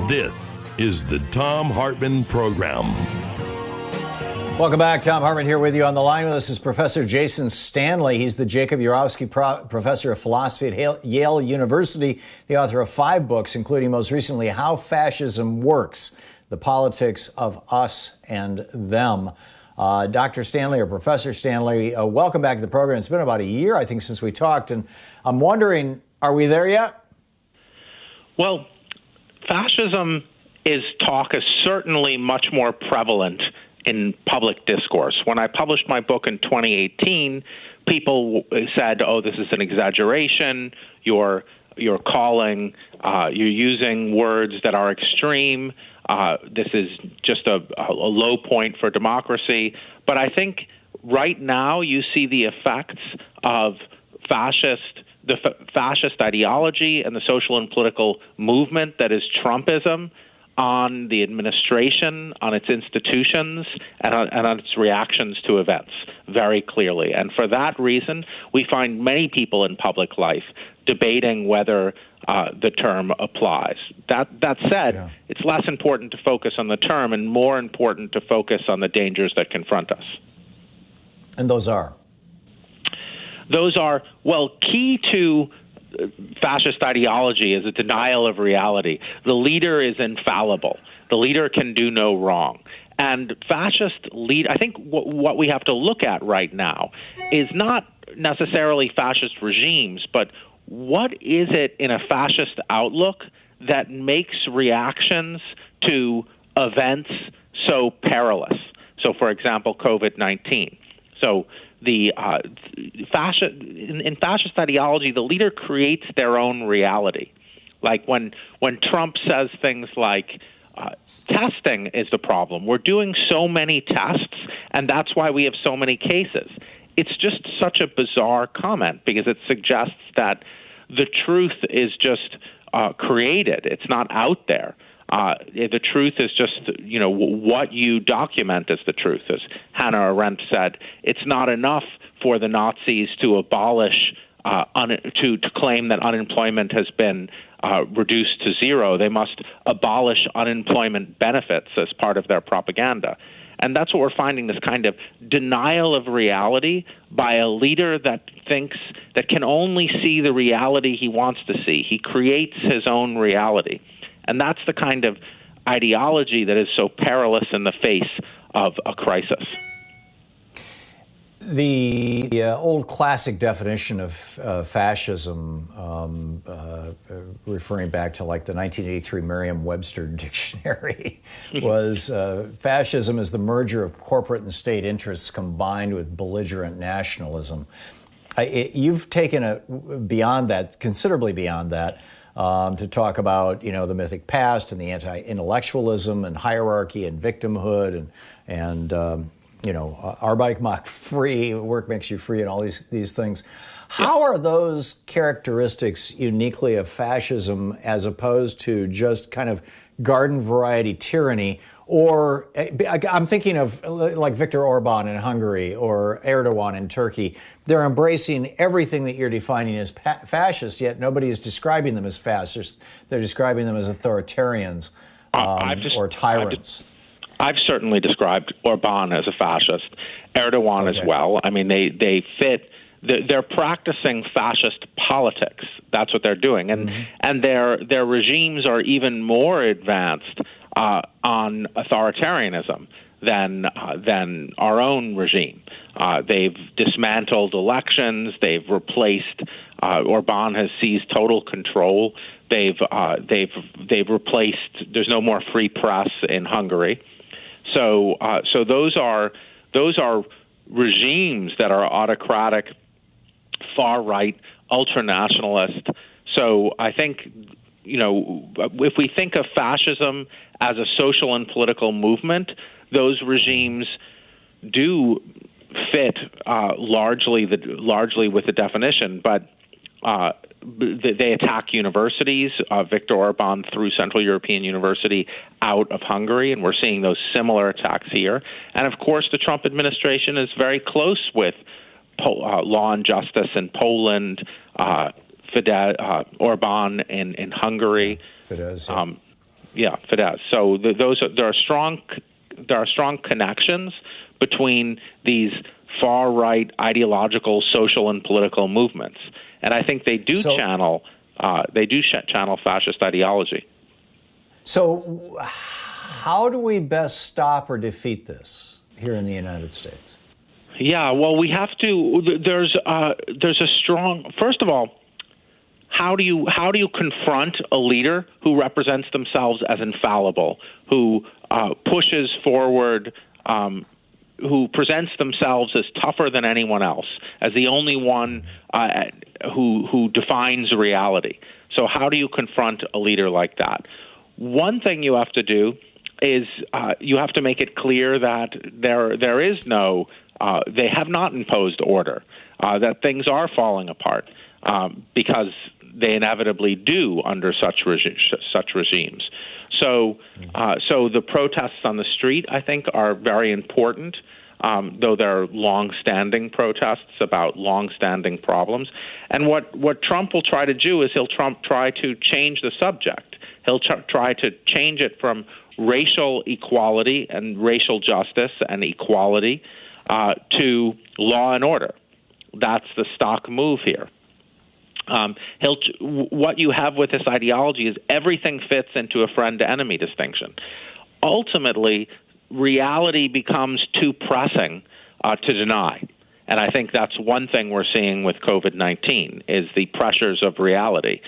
This is the Thom Hartmann Program. Welcome back. Thom Hartmann here with you. On the line with us is Professor Jason Stanley. He's the Jacob Urowski Professor of Philosophy at Yale University, the author of 5 books, including most recently How Fascism Works, The Politics of Us and Them. Dr. Stanley, or Professor Stanley, welcome back to the program. It's been about a year, I think, since we talked, and I'm wondering, are we there yet? Well, fascism is certainly much more prevalent in public discourse. When I published my book in 2018, people said, "Oh, this is an exaggeration. You're using words that are extreme. This is just a low point for democracy." But I think right now you see the effects of fascist ideology and the social and political movement that is Trumpism on the administration, on its institutions, and on its reactions to events very clearly. And for that reason, we find many people in public life debating whether the term applies. That said, it's less important to focus on the term and more important to focus on the dangers that confront us. And those are? Those are, well, key to fascist ideology is a denial of reality. The leader is infallible. The leader can do no wrong. And fascist I think what we have to look at right now is not necessarily fascist regimes, but what is it in a fascist outlook that makes reactions to events so perilous? So, for example, COVID-19. So in fascist ideology, the leader creates their own reality. Like when Trump says things like, testing is the problem. We're doing so many tests, and that's why we have so many cases. It's just such a bizarre comment because it suggests that the truth is just created. It's not out there. The truth is just, what you document is the truth. As Hannah Arendt said, it's not enough for the Nazis to abolish, to claim that unemployment has been reduced to zero. They must abolish unemployment benefits as part of their propaganda. And that's what we're finding, this kind of denial of reality by a leader that can only see the reality he wants to see. He creates his own reality. And that's the kind of ideology that is so perilous in the face of a crisis. The old classic definition of fascism, referring back to like the 1983 Merriam-Webster dictionary, was fascism is the merger of corporate and state interests combined with belligerent nationalism. You've taken it beyond that, considerably beyond that, to talk about, the mythic past and the anti-intellectualism and hierarchy and victimhood and Arbeit macht free, work makes you free, and all these things. How are those characteristics uniquely of fascism as opposed to just kind of garden variety tyranny? Or I'm thinking of like Viktor Orban in Hungary or Erdogan in Turkey. They're embracing everything that you're defining as fascist, yet nobody is describing them as fascist. They're describing them as authoritarians or tyrants. I've certainly described Orban as a fascist, Erdogan as well. I mean, they fit. They're practicing fascist politics. That's what they're doing, and their regimes are even more advanced on authoritarianism than our own regime. They've dismantled elections. They've replaced. Orban has seized total control. They've replaced. There's no more free press in Hungary. So those are regimes that are autocratic, far right, ultranationalist. So I think if we think of fascism as a social and political movement, those regimes do fit largely with the definition, but they attack universities. Viktor Orban threw Central European University out of Hungary, and we're seeing those similar attacks here. And of course, the Trump administration is very close with Law and Justice in Poland, Orban in Hungary. Fidesz. Fidesz. So there are strong connections between these far right ideological, social, and political movements. And I think they do channel fascist ideology. So how do we best stop or defeat this here in the United States? Yeah, well, we have to. There's a strong. First of all, how do you confront a leader who represents themselves as infallible, who pushes forward? Who presents themselves as tougher than anyone else, as the only one who defines reality. So how do you confront a leader like that? One thing you have to do is you have to make it clear that there is no, they have not imposed order, that things are falling apart because they inevitably do under such regimes. So the protests on the street, I think, are very important, though they're long-standing protests about long-standing problems. And what Trump will try to do is he'll try to change the subject. He'll try to change it from racial equality and racial justice and equality to law and order. That's the stock move here. What you have with this ideology is everything fits into a friend-to-enemy distinction. Ultimately, reality becomes too pressing to deny. And I think that's one thing we're seeing with COVID-19 is the pressures of reality.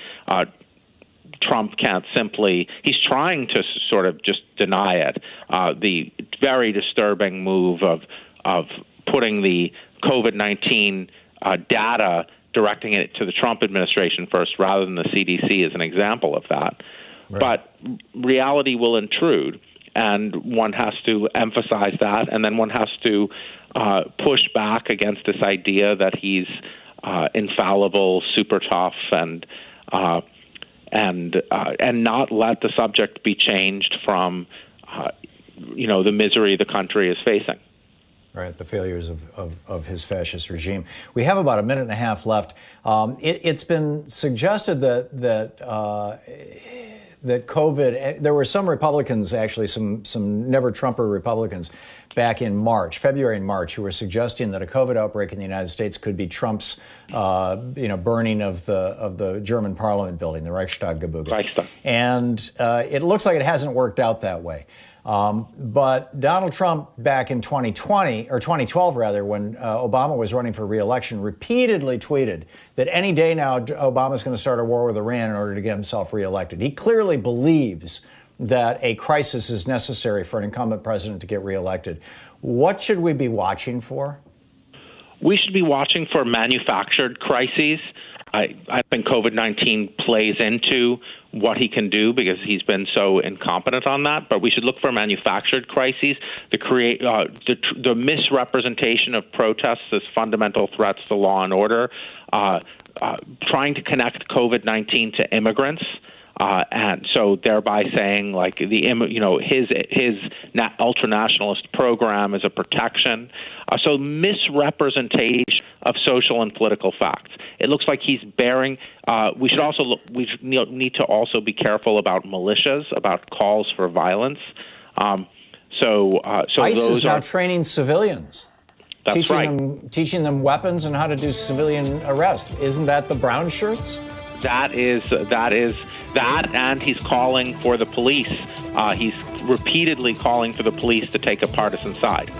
Trump can't simply, he's trying to sort of just deny it. The very disturbing move of putting the COVID-19 data, directing it to the Trump administration first rather than the CDC is an example of that. Right. But reality will intrude, and one has to emphasize that, and then one has to push back against this idea that he's infallible, super tough, and not let the subject be changed from the misery the country is facing. Right, the failures of his fascist regime. We have about a minute and a half left. It's been suggested that COVID, there were some Republicans, actually, some never-Trumper Republicans back in February and March, who were suggesting that a COVID outbreak in the United States could be Trump's, burning of the German Parliament building, the Reichstag. And it looks like it hasn't worked out that way. But Donald Trump back in 2012 rather, when Obama was running for re-election, repeatedly tweeted that any day now Obama's going to start a war with Iran in order to get himself re-elected. He clearly believes that a crisis is necessary for an incumbent president to get re-elected. What should we be watching for? We should be watching for manufactured crises. I think COVID-19 plays into what he can do because he's been so incompetent on that. But we should look for manufactured crises to create the misrepresentation of protests as fundamental threats to law and order, trying to connect COVID-19 to immigrants. And so thereby saying like his ultranationalist program is a protection. So misrepresentation of social and political facts. It looks like he's bearing. We need to also be careful about militias, about calls for violence. So ICE is now training civilians. That's teaching them weapons and how to do civilian arrest. Isn't that the brown shirts? That is that, and he's calling for the police. He's repeatedly calling for the police to take a partisan side.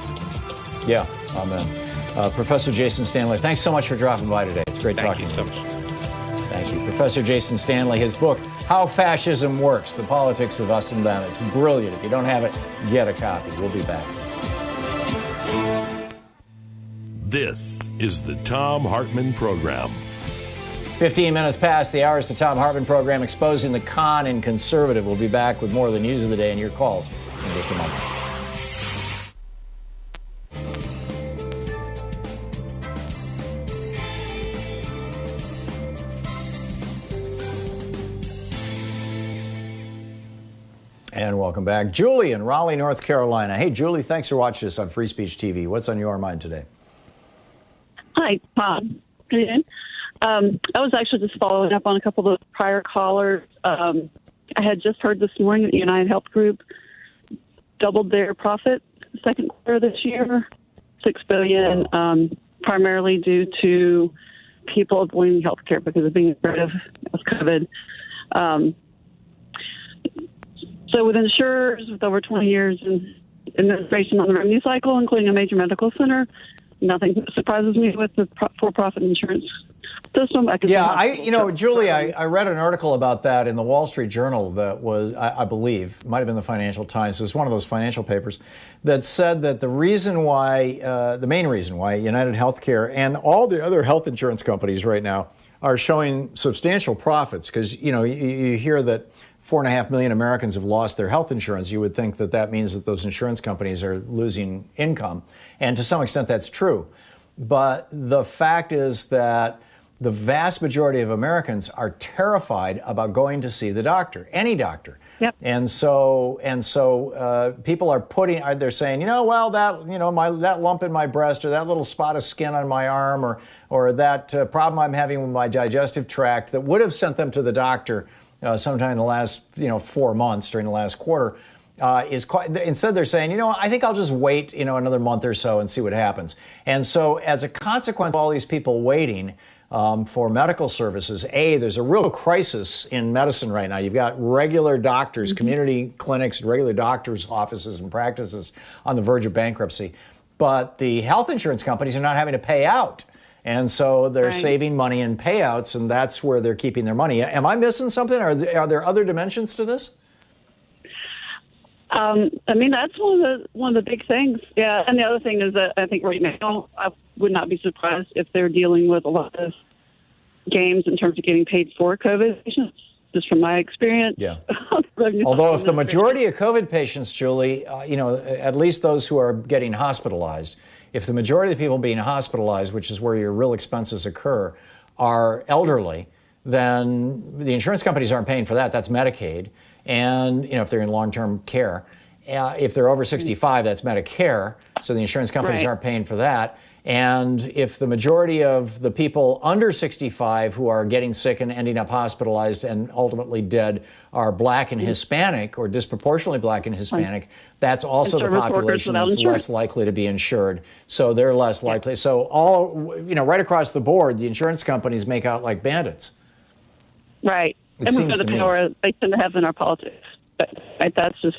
Yeah, amen. Professor Jason Stanley, thanks so much for dropping by today. It's great talking to you. Thank you so much. Thank you. Professor Jason Stanley, his book, How Fascism Works, The Politics of Us and Them. It's brilliant. If you don't have it, get a copy. We'll be back. This is the Thom Hartmann Program. 15 minutes past the hour is the Thom Hartmann Program, exposing the con in conservative. We'll be back with more of the news of the day and your calls in just a moment. And welcome back. Julie in Raleigh, North Carolina. Hey, Julie, thanks for watching us on Free Speech TV. What's on your mind today? Hi, Tom. Good. I was actually just following up on a couple of prior callers. I had just heard this morning that United Health Group doubled their profit second quarter this year, $6 billion, primarily due to people avoiding health care because of being afraid of COVID. So with insurers with over 20 years in administration on the revenue cycle, including a major medical center, nothing surprises me with the for-profit insurance system. Julie, I read an article about that in the Wall Street Journal that was, I believe, might have been the Financial Times. It was one of those financial papers that said that the main reason why United Healthcare and all the other health insurance companies right now are showing substantial profits, because, you hear that 4.5 million Americans have lost their health insurance. You would think that means that those insurance companies are losing income. And to some extent, that's true. But the fact is that the vast majority of Americans are terrified about going to see the doctor, any doctor. Yep. And so people are they're saying, that lump in my breast, or that little spot of skin on my arm, or that problem I'm having with my digestive tract that would have sent them to the doctor sometime in the last 4 months during the last quarter. Instead they're saying, I think I'll just wait, another month or so and see what happens. And so as a consequence of all these people waiting for medical services, there's a real crisis in medicine right now. You've got regular doctors, community clinics, regular doctors' offices and practices on the verge of bankruptcy. But the health insurance companies are not having to pay out. And so they're saving money in payouts, and that's where they're keeping their money. Am I missing something? Are there other dimensions to this? That's one of the big things. Yeah, and the other thing is that I think right now I would not be surprised if they're dealing with a lot of games in terms of getting paid for COVID patients, just from my experience. Yeah. Although if the majority of COVID patients, Julie, at least those who are getting hospitalized, if the majority of the people being hospitalized, which is where your real expenses occur, are elderly, then the insurance companies aren't paying for that. That's Medicaid. And, if they're in long-term care, if they're over 65, that's Medicare. So the insurance companies aren't paying for that. And if the majority of the people under 65 who are getting sick and ending up hospitalized and ultimately dead are Black and Hispanic, or disproportionately Black and Hispanic, that's also the population that's less likely to be insured. So they're less likely. So right across the board, the insurance companies make out like bandits. Right. And we've got the power they tend to have in our politics. But that's just...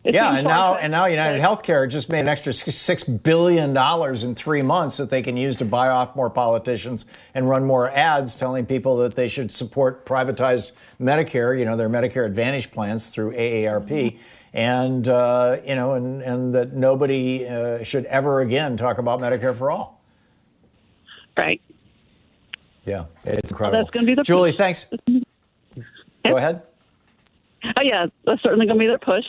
and now United Healthcare just made an extra $6 billion in 3 months that they can use to buy off more politicians and run more ads telling people that they should support privatized Medicare, their Medicare Advantage plans through AARP, and that nobody should ever again talk about Medicare for all. Right. Yeah, it's incredible. Well, that's going to be the Julie, push. Thanks. Go ahead. Oh, yeah, that's certainly going to be their push.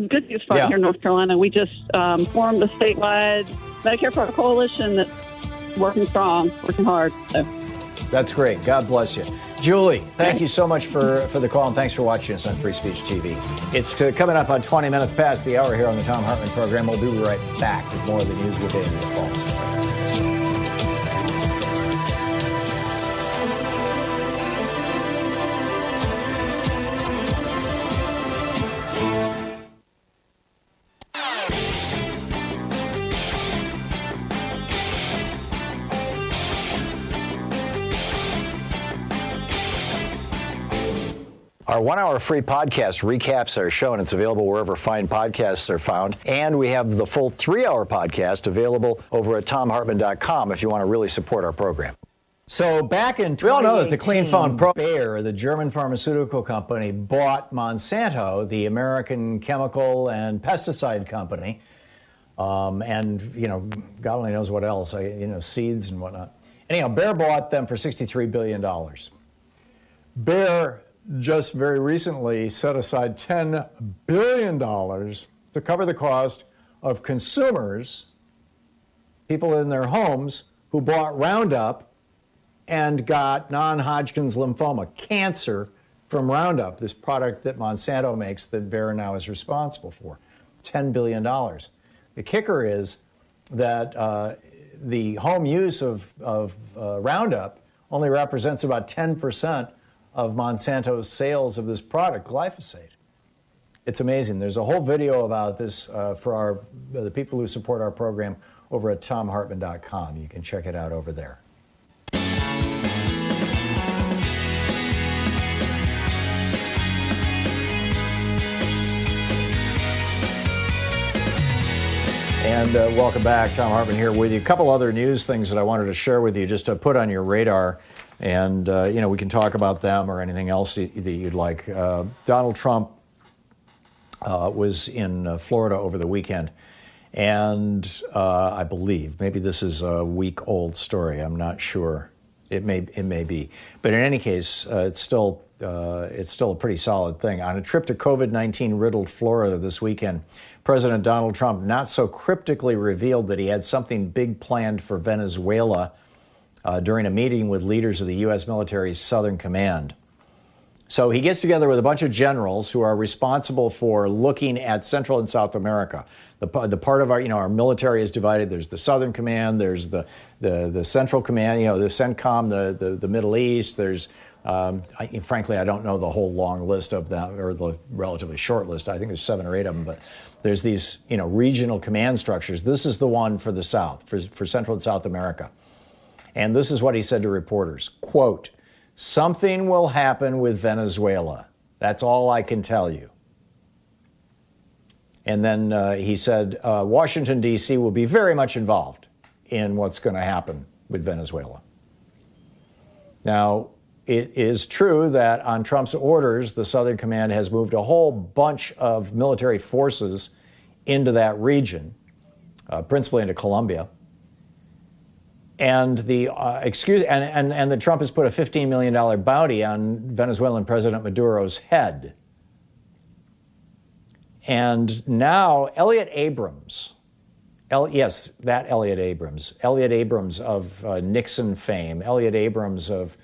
Good news for here in North Carolina. We just formed a statewide Medicare for All coalition that's working strong, working hard. So. That's great. God bless you. Julie, thank you so much for the call, and thanks for watching us on Free Speech TV. It's coming up on 20 minutes past the hour here on the Thom Hartmann Program. We'll be right back with more of the news of the day and the calls. Our 1 hour free podcast recaps our show, and it's available wherever fine podcasts are found. And we have the full 3 hour podcast available over at thomhartmann.com if you want to really support our program. So back in 2018, we all know that the Clean Phone Pro, Bayer, the German pharmaceutical company, bought Monsanto, the American chemical and pesticide company, and God only knows what else, seeds and whatnot. Anyhow, Bayer bought them for $63 billion. Bayer just very recently set aside $10 billion to cover the cost of consumers, people in their homes, who bought Roundup and got non-Hodgkin's lymphoma, cancer, from Roundup, this product that Monsanto makes that Bayer now is responsible for. $10 billion. The kicker is that the home use of Roundup only represents about 10% of Monsanto's sales of this product, glyphosate. It's amazing. There's a whole video about this for the people who support our program over at thomhartmann.com. You can check it out over there. And welcome back. Thom Hartmann here with you. A couple other news things that I wanted to share with you just to put on your radar. And, we can talk about them or anything else that you'd like. Donald Trump was in Florida over the weekend. And I believe, maybe this is a week-old story. I'm not sure. It may be. But in any case, it's still a pretty solid thing. On a trip to COVID-19 riddled Florida this weekend, President Donald Trump not so cryptically revealed that he had something big planned for Venezuela during a meeting with leaders of the U.S. military's Southern Command. So he gets together with a bunch of generals who are responsible for looking at Central and South America. The part of our military is divided. There's the Southern Command, there's the Central Command, the CENTCOM, the Middle East. There's, frankly, I don't know the whole long list of them, or the relatively short list. I think there's 7 or 8 of them, but there's these, regional command structures. This is the one for the South, for Central and South America. And this is what he said to reporters, quote, "Something will happen with Venezuela. That's all I can tell you." And then he said, Washington, D.C. will be very much involved in what's going to happen with Venezuela. Now, it is true that on Trump's orders, the Southern Command has moved a whole bunch of military forces into that region, principally into Colombia. And the the Trump has put a $15 million bounty on Venezuelan President Maduro's head. And now Elliott Abrams, Elliott Abrams of Nixon fame, Elliott Abrams of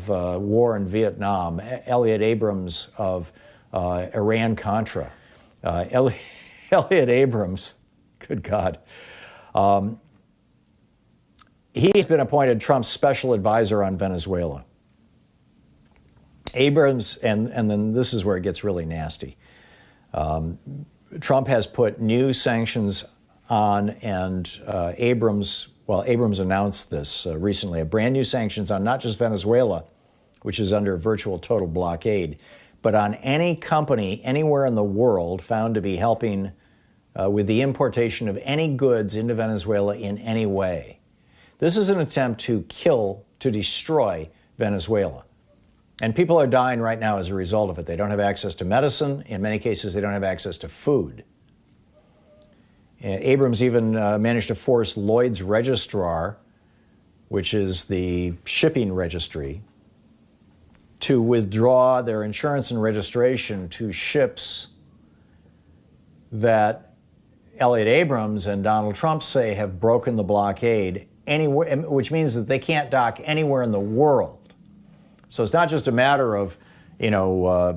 war in Vietnam, Elliott Abrams of Iran-Contra, Elliott Abrams, good God. He's been appointed Trump's special advisor on Venezuela. Abrams, and then this is where it gets really nasty. Trump has put new sanctions on, and Abrams announced this recently, a brand new sanctions on not just Venezuela, which is under virtual total blockade, but on any company anywhere in the world found to be helping with the importation of any goods into Venezuela in any way. This is an attempt to destroy Venezuela. And people are dying right now as a result of it. They don't have access to medicine. In many cases, they don't have access to food. Abrams even managed to force Lloyd's registrar, which is the shipping registry, to withdraw their insurance and registration to ships that Elliott Abrams and Donald Trump say have broken the blockade anywhere, which means that they can't dock anywhere in the world. So it's not just a matter of, a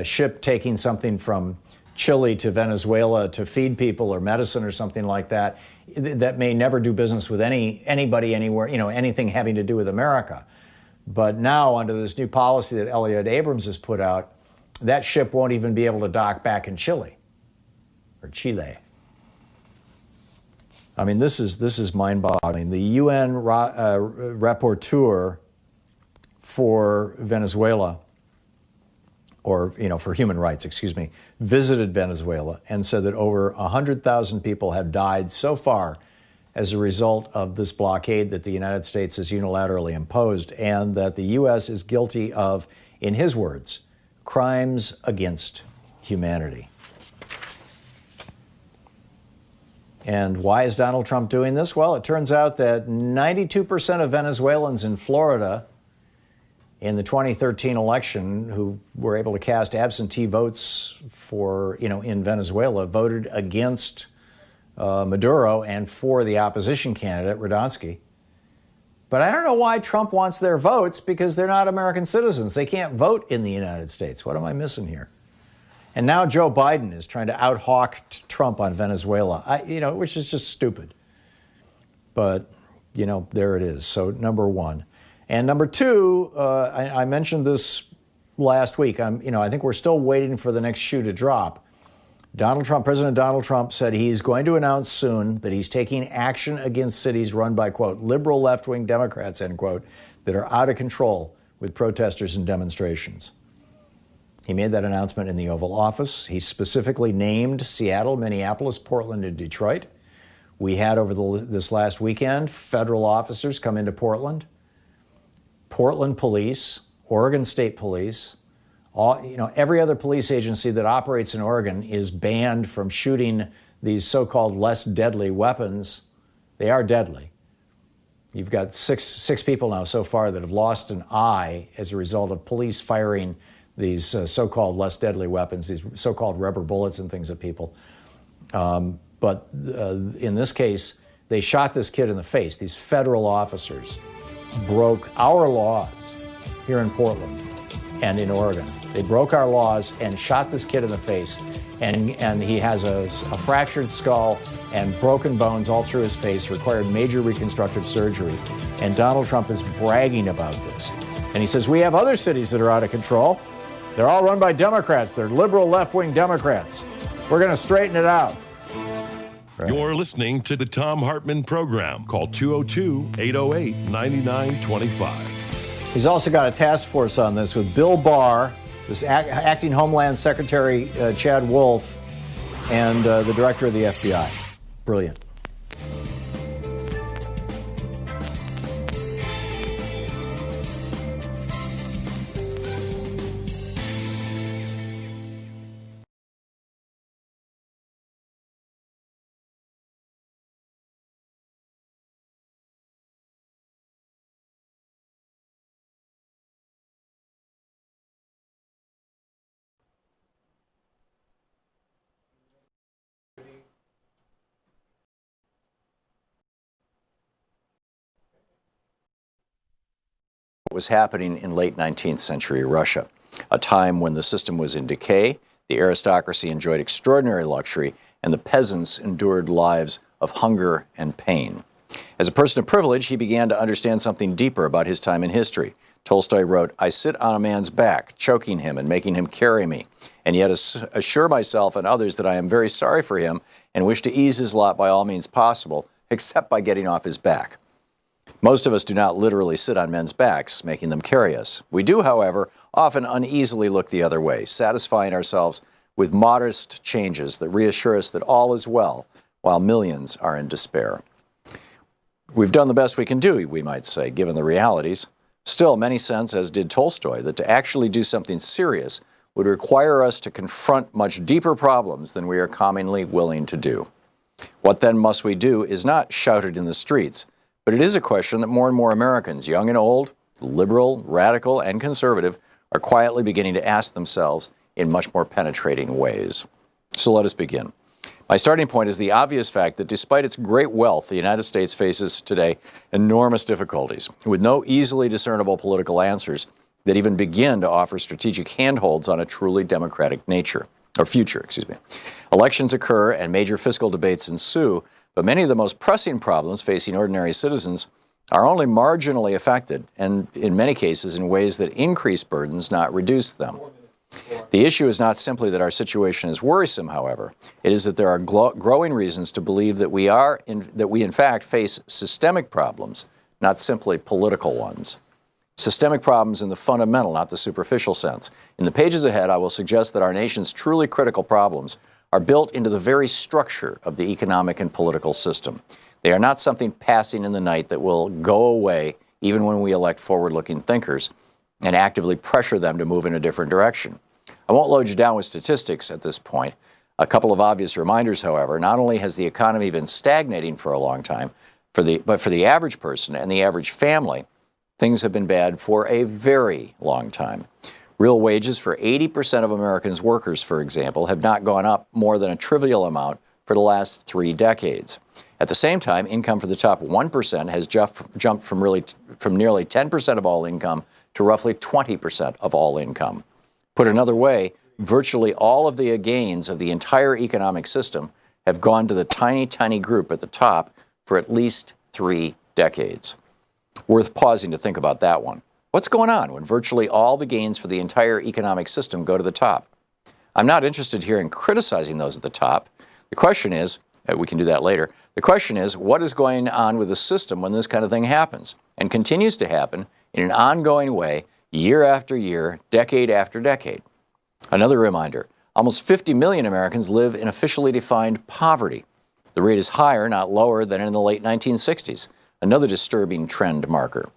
ship taking something from Chile to Venezuela to feed people or medicine or something like that, that may never do business with anybody anywhere, anything having to do with America. But now, under this new policy that Elliott Abrams has put out, that ship won't even be able to dock back in Chile or Chile. I mean, this is mind-boggling. The UN rapporteur for Venezuela, or for human rights, visited Venezuela and said that over 100,000 people have died so far as a result of this blockade that the United States has unilaterally imposed, and that the U.S. is guilty of, in his words, crimes against humanity. And why is Donald Trump doing this? Well, it turns out that 92% of Venezuelans in Florida in the 2013 election who were able to cast absentee votes for, in Venezuela, voted against Maduro and for the opposition candidate, Radonsky. But I don't know why Trump wants their votes, because they're not American citizens. They can't vote in the United States. What am I missing here? And now Joe Biden is trying to out-hawk Trump on Venezuela, which is just stupid. But, there it is. So, number one. And number two, I mentioned this last week. I think we're still waiting for the next shoe to drop. President Donald Trump said he's going to announce soon that he's taking action against cities run by, quote, liberal left-wing Democrats, end quote, that are out of control with protesters and demonstrations. He made that announcement in the Oval Office. He specifically named Seattle, Minneapolis, Portland, and Detroit. We had over this last weekend federal officers come into Portland. Portland Police, Oregon State Police, every other police agency that operates in Oregon is banned from shooting these so-called less deadly weapons. They are deadly. You've got six people now so far that have lost an eye as a result of police firing these so-called less deadly weapons, these so-called rubber bullets and things at people. But in this case, They shot this kid in the face. These federal officers broke our laws here in Portland and in Oregon. They broke our laws and shot this kid in the face. And he has a fractured skull and broken bones all through his face, required major reconstructive surgery. And Donald Trump is bragging about this. And he says, we have other cities that are out of control. They're all run by Democrats. They're liberal left-wing Democrats. We're going to straighten it out. Right. You're listening to the Thom Hartmann Program. Call 202-808-9925. He's also got a task force on this with Bill Barr, this acting Homeland Secretary Chad Wolff, and the director of the FBI. Brilliant. Was happening in late 19th century Russia, a time when the system was in decay, the aristocracy enjoyed extraordinary luxury, and the peasants endured lives of hunger and pain. As a person of privilege, he began to understand something deeper about his time in history. Tolstoy wrote, I sit on a man's back, choking him and making him carry me, and yet assure myself and others that I am very sorry for him and wish to ease his lot by all means possible, except by getting off his back. Most of us do not literally sit on men's backs, making them carry us. We do, however, often uneasily look the other way, satisfying ourselves with modest changes that reassure us that all is well, while millions are in despair. We've done the best we can do, we might say, given the realities. Still, many sense, as did Tolstoy, that to actually do something serious would require us to confront much deeper problems than we are commonly willing to do. What then must we do is not shouted in the streets, but it is a question that more and more Americans, young and old, liberal, radical, and conservative, are quietly beginning to ask themselves in much more penetrating ways. So let us begin. My starting point is the obvious fact that despite its great wealth, the United States faces today enormous difficulties, with no easily discernible political answers that even begin to offer strategic handholds on a truly democratic future. Elections occur and major fiscal debates ensue, but many of the most pressing problems facing ordinary citizens are only marginally affected, and in many cases in ways that increase burdens, not reduce them. The issue is not simply that our situation is worrisome, however. It is that there are growing reasons to believe that we in fact face systemic problems, not simply political ones. Systemic problems in the fundamental, not the superficial sense. In the pages ahead, I will suggest that our nation's truly critical problems are built into the very structure of the economic and political system. They are not something passing in the night that will go away even when we elect forward-looking thinkers and actively pressure them to move in a different direction. I won't load you down with statistics at this point. A couple of obvious reminders, however. Not only has the economy been stagnating for a long time, but for the average person and the average family, things have been bad for a very long time. Real wages for 80% of Americans' workers, for example, have not gone up more than a trivial amount for the last 3 decades. At the same time, income for the top 1% has jumped from nearly 10% of all income to roughly 20% of all income. Put another way, virtually all of the gains of the entire economic system have gone to the tiny, tiny group at the top for at least 3 decades. Worth pausing to think about that one. What's going on when virtually all the gains for the entire economic system go to the top? I'm not interested here in criticizing those at the top. The question is, we can do that later, the question is, what is going on with the system when this kind of thing happens and continues to happen in an ongoing way, year after year, decade after decade? Another reminder, almost 50 million Americans live in officially defined poverty. The rate is higher, not lower, than in the late 1960s, another disturbing trend marker.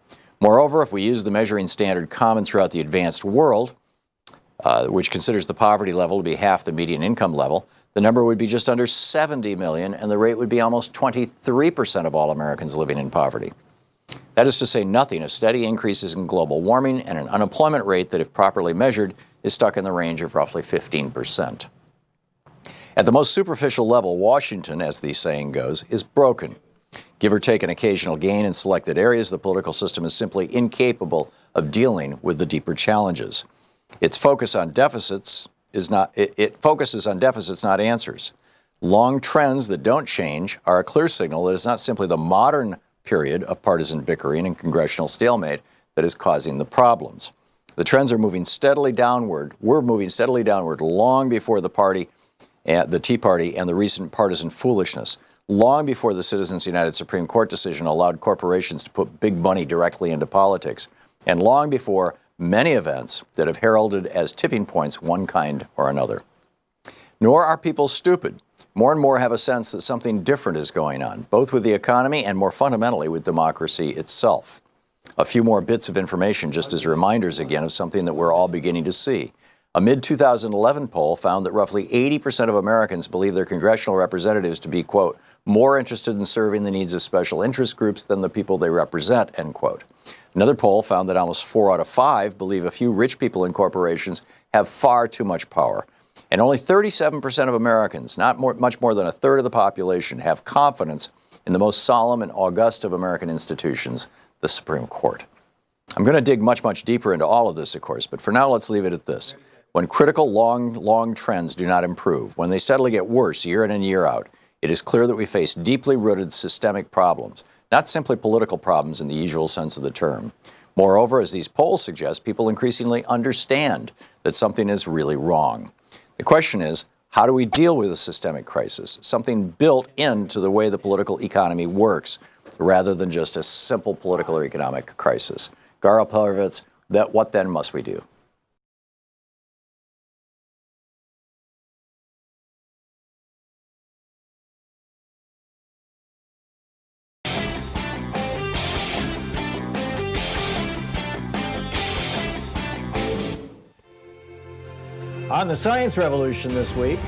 Moreover, if we use the measuring standard common throughout the advanced world, which considers the poverty level to be half the median income level, the number would be just under 70 million, and the rate would be almost 23% of all Americans living in poverty. That is to say nothing of steady increases in global warming and an unemployment rate that, if properly measured, is stuck in the range of roughly 15%. At the most superficial level, Washington, as the saying goes, is broken. Give or take an occasional gain in selected areas, the political system is simply incapable of dealing with the deeper challenges. It focuses on deficits, not answers. Long trends that don't change are a clear signal that it's not simply the modern period of partisan bickering and congressional stalemate that is causing the problems. The trends are moving steadily downward. We're moving steadily downward long before the Tea Party and the recent partisan foolishness, long before the Citizens United Supreme Court decision allowed corporations to put big money directly into politics, and long before many events that have heralded as tipping points one kind or another. Nor are people stupid. More and more have a sense that something different is going on, both with the economy and more fundamentally with democracy itself. A few more bits of information just as reminders again of something that we're all beginning to see. A mid-2011 poll found that roughly 80% of Americans believe their congressional representatives to be, quote, more interested in serving the needs of special interest groups than the people they represent, end quote. Another poll found that almost 4 out of 5 believe a few rich people in corporations have far too much power. And only 37% of Americans, much more than a third of the population, have confidence in the most solemn and august of American institutions, the Supreme Court. I'm going to dig much, much deeper into all of this, of course, but for now, let's leave it at this. When critical long trends do not improve, when they steadily get worse year in and year out, it is clear that we face deeply rooted systemic problems, not simply political problems in the usual sense of the term. Moreover, as these polls suggest, people increasingly understand that something is really wrong. The question is, how do we deal with a systemic crisis, something built into the way the political economy works, rather than just a simple political or economic crisis? Garo Pervitz, what then must we do? On the Science Revolution this week,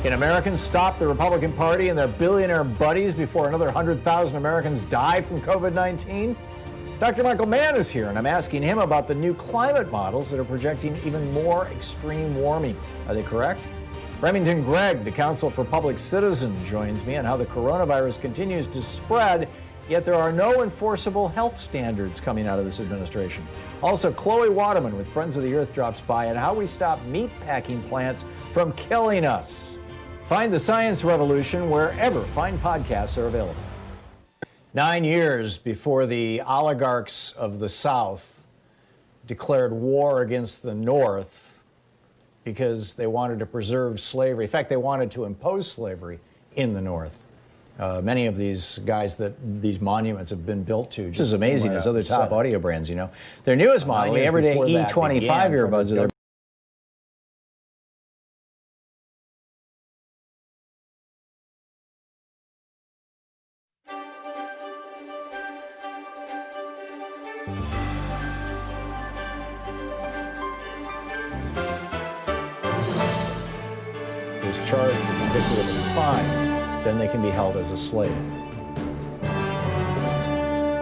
can Americans stop the Republican Party and their billionaire buddies before another 100,000 Americans die from COVID-19? Dr. Michael Mann is here, and I'm asking him about the new climate models that are projecting even more extreme warming. Are they correct? Remington Gregg, the Council for Public Citizen, joins me on how the coronavirus continues to spread, yet there are no enforceable health standards coming out of this administration. Also, Chloe Waterman with Friends of the Earth drops by on how we stop meatpacking plants from killing us. Find the Science Revolution wherever fine podcasts are available. 9 years before the oligarchs of the South declared war against the North because they wanted to preserve slavery. In fact, they wanted to impose slavery in the North. Many of these guys that these monuments have been built to. Just as amazing as other top audio brands, you know. Their newest model, the everyday E25 earbuds, are is charged with convicted of a crime, then they can be held as a slave.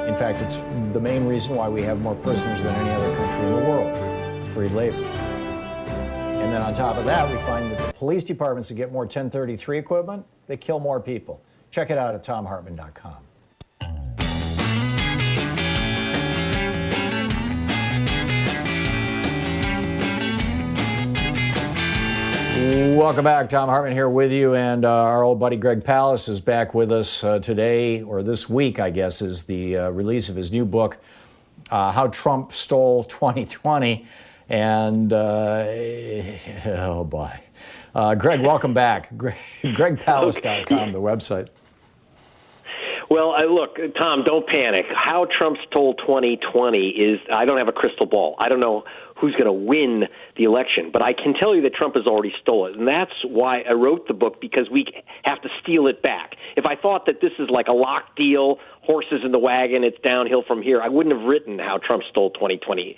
In fact, it's the main reason why we have more prisoners than any other country in the world, free labor. And then on top of that, we find that the police departments that get more 1033 equipment, they kill more people. Check it out at thomhartmann.com. Welcome back. Thom Hartmann here with you, and our old buddy Greg Palast is back with us today, or this week, I guess, is the release of his new book, How Trump Stole 2020, and oh boy. Greg, welcome back. GregPalast.com, the website. Well, look, Tom, don't panic. How Trump stole 2020 is, I don't have a crystal ball. I don't know who's going to win the election, but I can tell you that Trump has already stolen it. And that's why I wrote the book, because we have to steal it back. If I thought that this is like a locked deal, horses in the wagon, it's downhill from here, I wouldn't have written How Trump Stole 2020.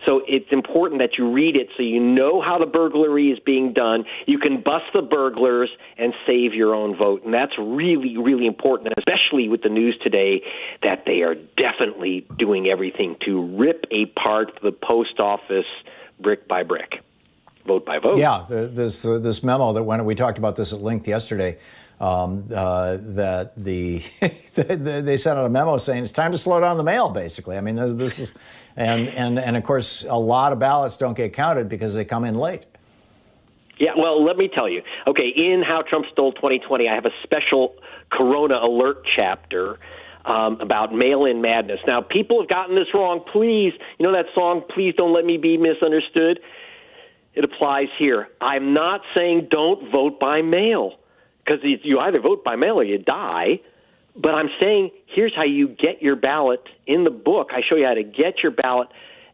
So it's important that you read it so you know how the burglary is being done. You can bust the burglars and save your own vote. And that's really, really important, and especially with the news today that they are definitely doing everything to rip apart the post office brick by brick, vote by vote. Yeah, this memo that we talked about this at length yesterday. that they sent out a memo saying it's time to slow down the mail, basically. I mean, this is, and of course, a lot of ballots don't get counted because they come in late. Yeah, well, let me tell you. Okay, in How Trump Stole 2020, I have a special Corona alert chapter about mail-in madness. Now, people have gotten this wrong. Please, you know that song, Please Don't Let Me Be Misunderstood? It applies here. I'm not saying don't vote by mail, because you either vote by mail or you die. But I'm saying here's how you get your ballot. In the book, I show you how to get your ballot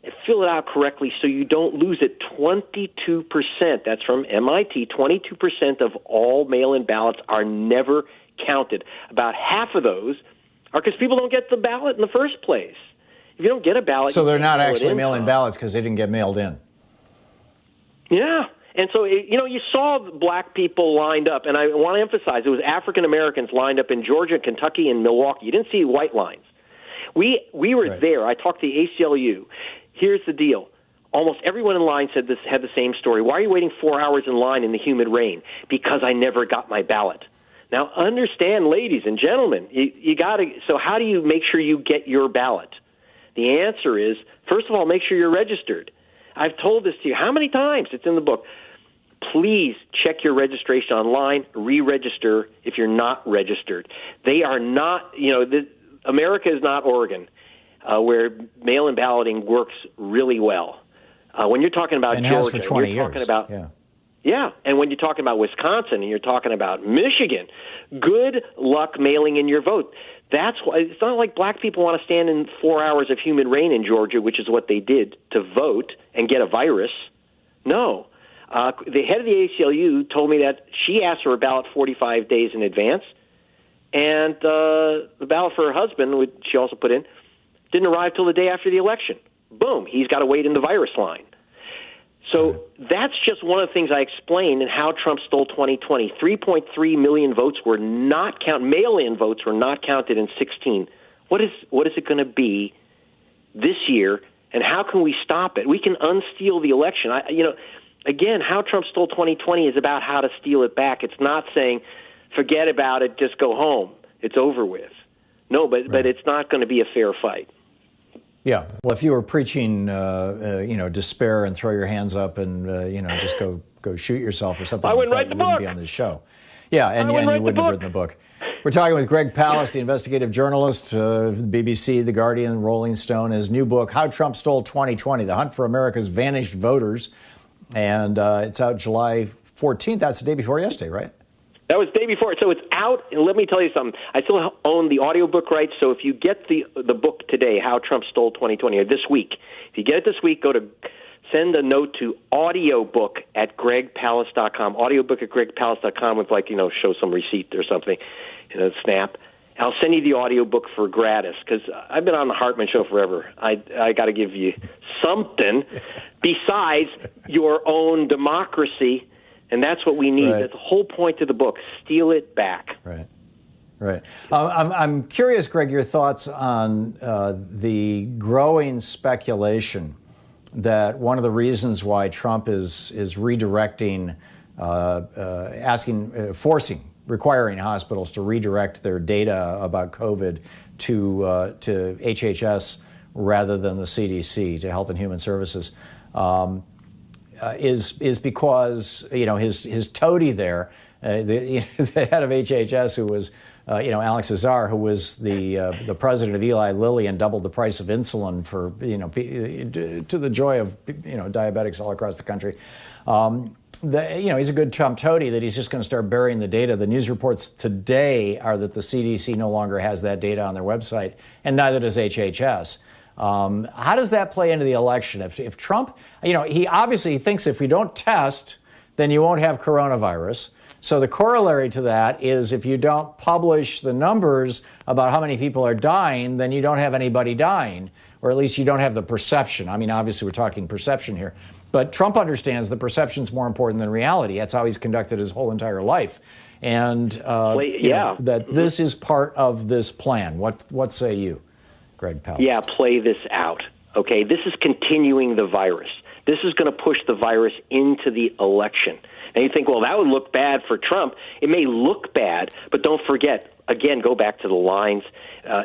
and fill it out correctly so you don't lose it. 22%, that's from MIT, 22% of all mail-in ballots are never counted. About half of those are because people don't get the ballot in the first place. If you don't get a ballot... So they're not actually mail-in ballots because they didn't get mailed in. Yeah. And so, you saw black people lined up, and I want to emphasize, it was African Americans lined up in Georgia, Kentucky, and Milwaukee. You didn't see white lines. We were there. I talked to the ACLU. Here's the deal. Almost everyone in line had the same story. Why are you waiting 4 hours in line in the humid rain? Because I never got my ballot. Now, understand, ladies and gentlemen, you got to. So how do you make sure you get your ballot? The answer is, first of all, make sure you're registered. I've told this to you how many times? It's in the book. Please check your registration online, re-register if you're not registered. They are not, America is not Oregon, where mail-in balloting works really well. When you're talking about and Georgia, has for 20 you're talking years. about and when you're talking about Wisconsin and you're talking about Michigan, good luck mailing in your vote. That's why it's not like black people want to stand in 4 hours of humid rain in Georgia, which is what they did to vote and get a virus. No. The head of the ACLU told me that she asked for a ballot 45 days in advance, and the ballot for her husband, which she also put in, didn't arrive till the day after the election. Boom, he's got to wait in the virus line. So that's just one of the things I explained in How Trump Stole 2020. 3.3 million votes were not counted. Mail-in votes were not counted in 16. What is it going to be this year, and how can we stop it? We can unsteal the election. Again, How Trump Stole 2020 is about how to steal it back. It's not saying, forget about it, just go home. It's over with. No, but it's not going to be a fair fight. Yeah. Well, if you were preaching, despair and throw your hands up and, just go shoot yourself or something, I wouldn't write the book. You wouldn't be on this show. Yeah, and you wouldn't have written the book. We're talking with Greg Palast, the investigative journalist, BBC, The Guardian, Rolling Stone. His new book, How Trump Stole 2020, The Hunt for America's Vanished Voters. And it's out July 14th. That's the day before yesterday, right? That was the day before. So it's out, and let me tell you something. I still own the audiobook rights, so if you get the book today, How Trump Stole 2020, or this week, if you get it this week, send a note to audiobook@gregpalast.com, audiobook@gregpalast.com with, show some receipt or something, snap. I'll send you the audiobook for gratis, because I've been on the Hartmann Show forever. I got to give you something besides your own democracy. And that's what we need. Right. That's the whole point of the book. Steal it back. Right. I'm curious, Greg, your thoughts on the growing speculation that one of the reasons why Trump is redirecting, requiring hospitals to redirect their data about COVID to HHS rather than the CDC, to Health and Human Services. Is because his toady there, the head of HHS, who was Alex Azar, who was the president of Eli Lilly and doubled the price of insulin for to the joy of diabetics all across the country. He's a good Trump toady that he's just going to start burying the data. The news reports today are that the CDC no longer has that data on their website, and neither does HHS. How does that play into the election? If Trump, he obviously thinks if we don't test, then you won't have coronavirus. So the corollary to that is if you don't publish the numbers about how many people are dying, then you don't have anybody dying, or at least you don't have the perception. I mean, obviously we're talking perception here, but Trump understands that perception's more important than reality. That's how he's conducted his whole entire life. And that this is part of this plan. What say you, Greg Palast? Yeah, play this out. Okay, this is continuing the virus. This is going to push the virus into the election. And you think, well, that would look bad for Trump. It may look bad, but don't forget, again, go back to the lines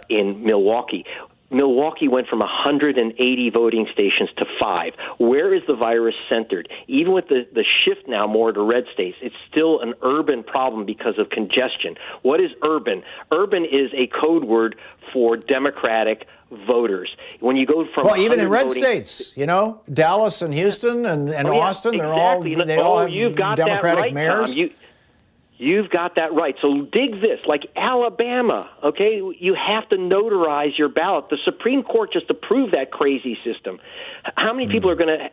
in Milwaukee. Milwaukee went from 180 voting stations to 5. Where is the virus centered? Even with the shift now more to red states, it's still an urban problem because of congestion. What is urban? Urban is a code word for Democratic voters. When you go from even in red states, Dallas and Houston and Austin, exactly. they all have you've got Democratic that right, mayors. Tom. You've got that right. So dig this, like Alabama, okay? You have to notarize your ballot. The Supreme Court just approved that crazy system. How many people are going to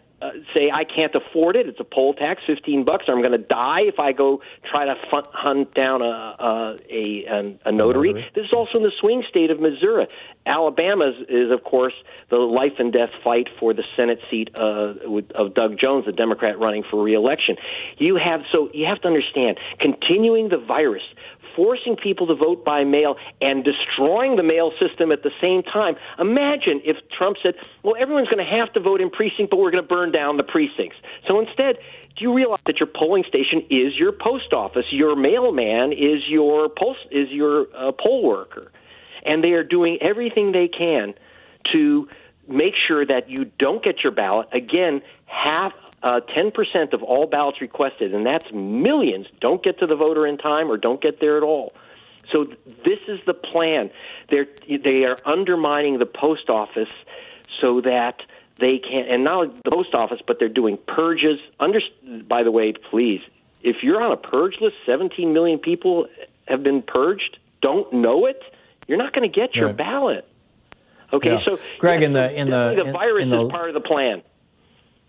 say, I can't afford it, it's a poll tax, $15, or I'm going to die if I go try to hunt down a notary? This is also in the swing state of Missouri. Alabama is, of course, the life and death fight for the Senate seat of Doug Jones, the Democrat running for re-election. You have to understand, continuing the virus, forcing people to vote by mail, and destroying the mail system at the same time. Imagine if Trump said, well, everyone's going to have to vote in precinct, but we're going to burn down the precincts. So instead, do you realize that your polling station is your post office? Your mailman is your poll worker. And they are doing everything they can to make sure that you don't get your ballot. Again, 10% of all ballots requested, and that's millions, don't get to the voter in time or don't get there at all. So this is the plan. They are undermining the post office so that they can, and not only the post office, but they're doing purges. By the way, please, if you're on a purge list, 17 million people have been purged, don't know it, you're not going to get your ballot. Okay, yeah. So Greg, the virus is part of the plan.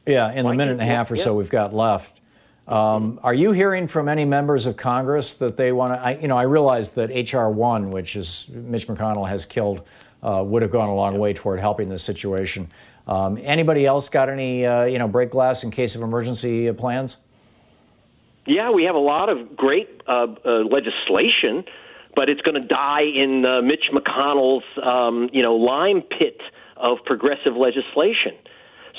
Yeah, in the minute and a half or so we've got left, are you hearing from any members of Congress that they want to? I realize that H.R. 1, which is Mitch McConnell has killed, would have gone a long way toward helping this situation. Anybody else got any, break glass in case of emergency plans? Yeah, we have a lot of great legislation, but it's going to die in Mitch McConnell's, lime pit of progressive legislation.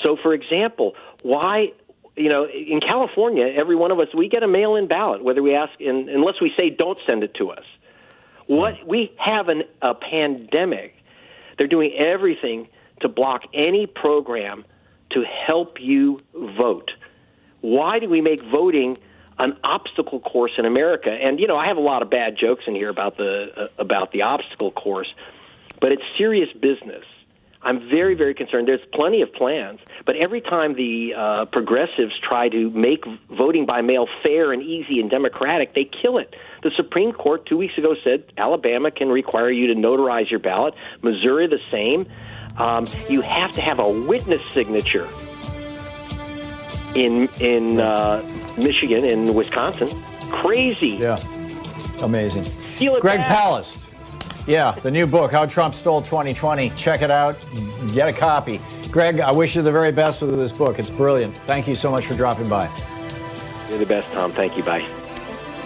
So, for example, why, in California, every one of us, we get a mail-in ballot, whether we ask, unless we say don't send it to us. We have a pandemic. They're doing everything to block any program to help you vote. Why do we make voting an obstacle course in America? And, I have a lot of bad jokes in here about the obstacle course, but it's serious business. I'm very, very concerned. There's plenty of plans, but every time the progressives try to make voting by mail fair and easy and democratic, they kill it. The Supreme Court 2 weeks ago said Alabama can require you to notarize your ballot. Missouri, the same. You have to have a witness signature in Michigan, in Wisconsin. Crazy. Yeah, amazing. Greg Palast. Yeah, the new book, How Trump Stole 2020. Check it out. Get a copy. Greg, I wish you the very best with this book. It's brilliant. Thank you so much for dropping by. You're the best, Tom. Thank you. Bye.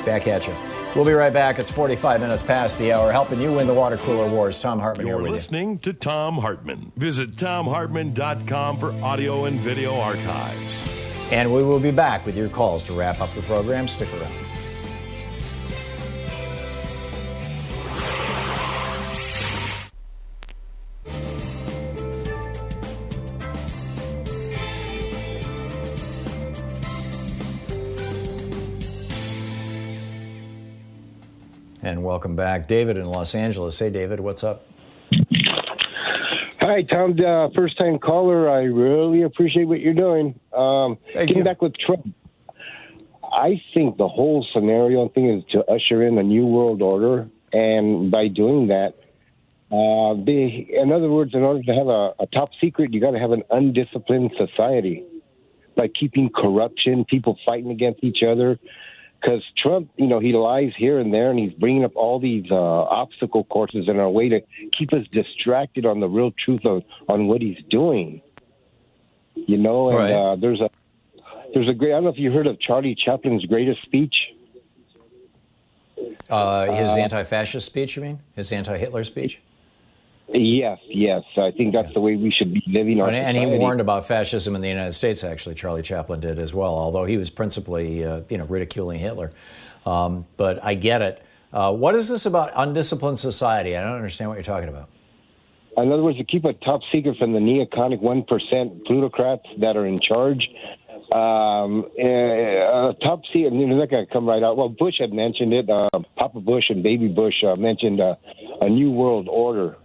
Back at you. We'll be right back. It's 45 minutes past the hour, helping you win the water cooler wars. Thom Hartmann here with you. You're listening to Thom Hartmann. Visit ThomHartmann.com for audio and video archives. And we will be back with your calls to wrap up the program. Stick around. And welcome back. David in Los Angeles. Hey, David, what's up? Hi, Tom. First-time caller. I really appreciate what you're doing. Getting back with Trump. I think the whole scenario thing is to usher in a new world order. And by doing that, in other words, in order to have a top secret, you got to have an undisciplined society. By keeping corruption, people fighting against each other. Because Trump, he lies here and there, and he's bringing up all these obstacle courses in our way to keep us distracted on the real truth on what he's doing. And right. There's a great, I don't know if you heard of Charlie Chaplin's greatest speech. His anti-fascist speech, you mean? His anti-Hitler speech? Yes. I think that's the way we should be living our And he society. warned about fascism in the United States, actually. Charlie Chaplin did as well, although he was principally, ridiculing Hitler. But I get it. What is this about undisciplined society? I don't understand what you're talking about. In other words, to keep it top secret from the neoconic 1% plutocrats that are in charge. Top secret, they're not going to come right out. Well, Bush had mentioned it. Papa Bush and Baby Bush mentioned a new world order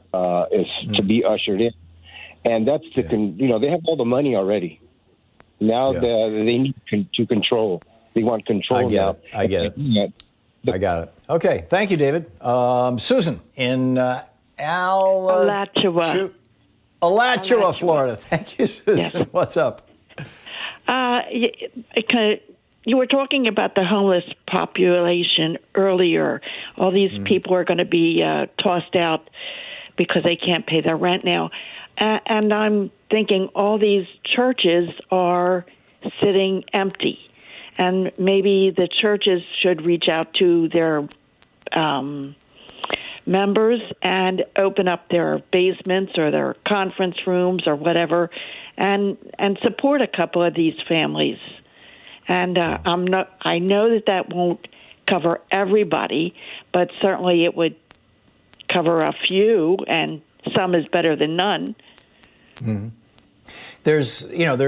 is to be ushered in. And that's they have all the money already. Now they need to control. They want control now. I get it. I got it. Okay. Thank you, David. Susan in Alachua, Florida. Thank you, Susan. Yes. What's up? You were talking about the homeless population earlier. All these people are going to be tossed out because they can't pay their rent now. And I'm thinking all these churches are sitting empty. And maybe the churches should reach out to their members and open up their basements or their conference rooms or whatever, and support a couple of these families. And I know that won't cover everybody, but certainly it would cover a few, and some is better than none. Mm-hmm. There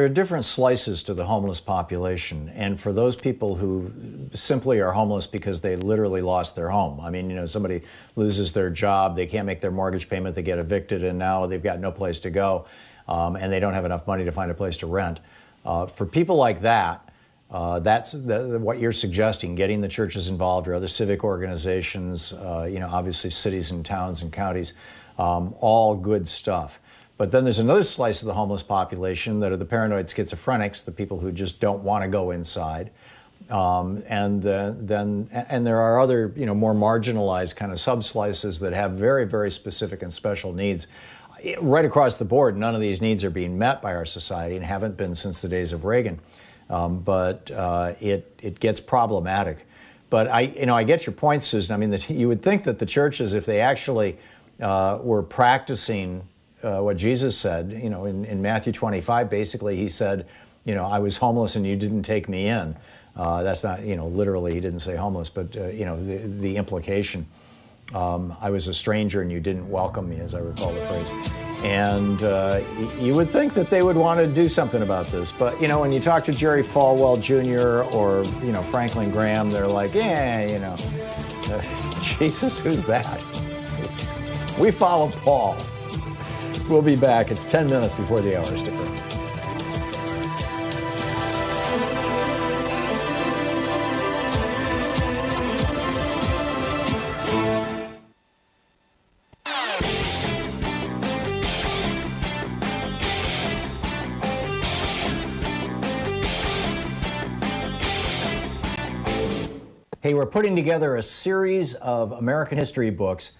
are different slices to the homeless population, and for those people who simply are homeless because they literally lost their home. I mean, somebody loses their job, they can't make their mortgage payment, they get evicted, and now they've got no place to go, and they don't have enough money to find a place to rent. For people like that, that's what you're suggesting, getting the churches involved or other civic organizations, obviously cities and towns and counties, all good stuff. But then there's another slice of the homeless population that are the paranoid schizophrenics, the people who just don't want to go inside. And there are other, more marginalized kind of subslices that have very, very specific and special needs. Right across the board, none of these needs are being met by our society and haven't been since the days of Reagan. But it gets problematic. But I get your point, Susan. I mean, you would think that the churches, if they actually were practicing what Jesus said, in Matthew 25, basically he said, I was homeless and you didn't take me in. That's not, literally he didn't say homeless, but, the implication. I was a stranger and you didn't welcome me, as I recall the phrase. And you would think that they would want to do something about this. But, when you talk to Jerry Falwell Jr. or, Franklin Graham, they're like, Jesus, who's that? We follow Paul. We'll be back. It's 10 minutes before the hour. Stick around. Hey, we're putting together a series of American history books.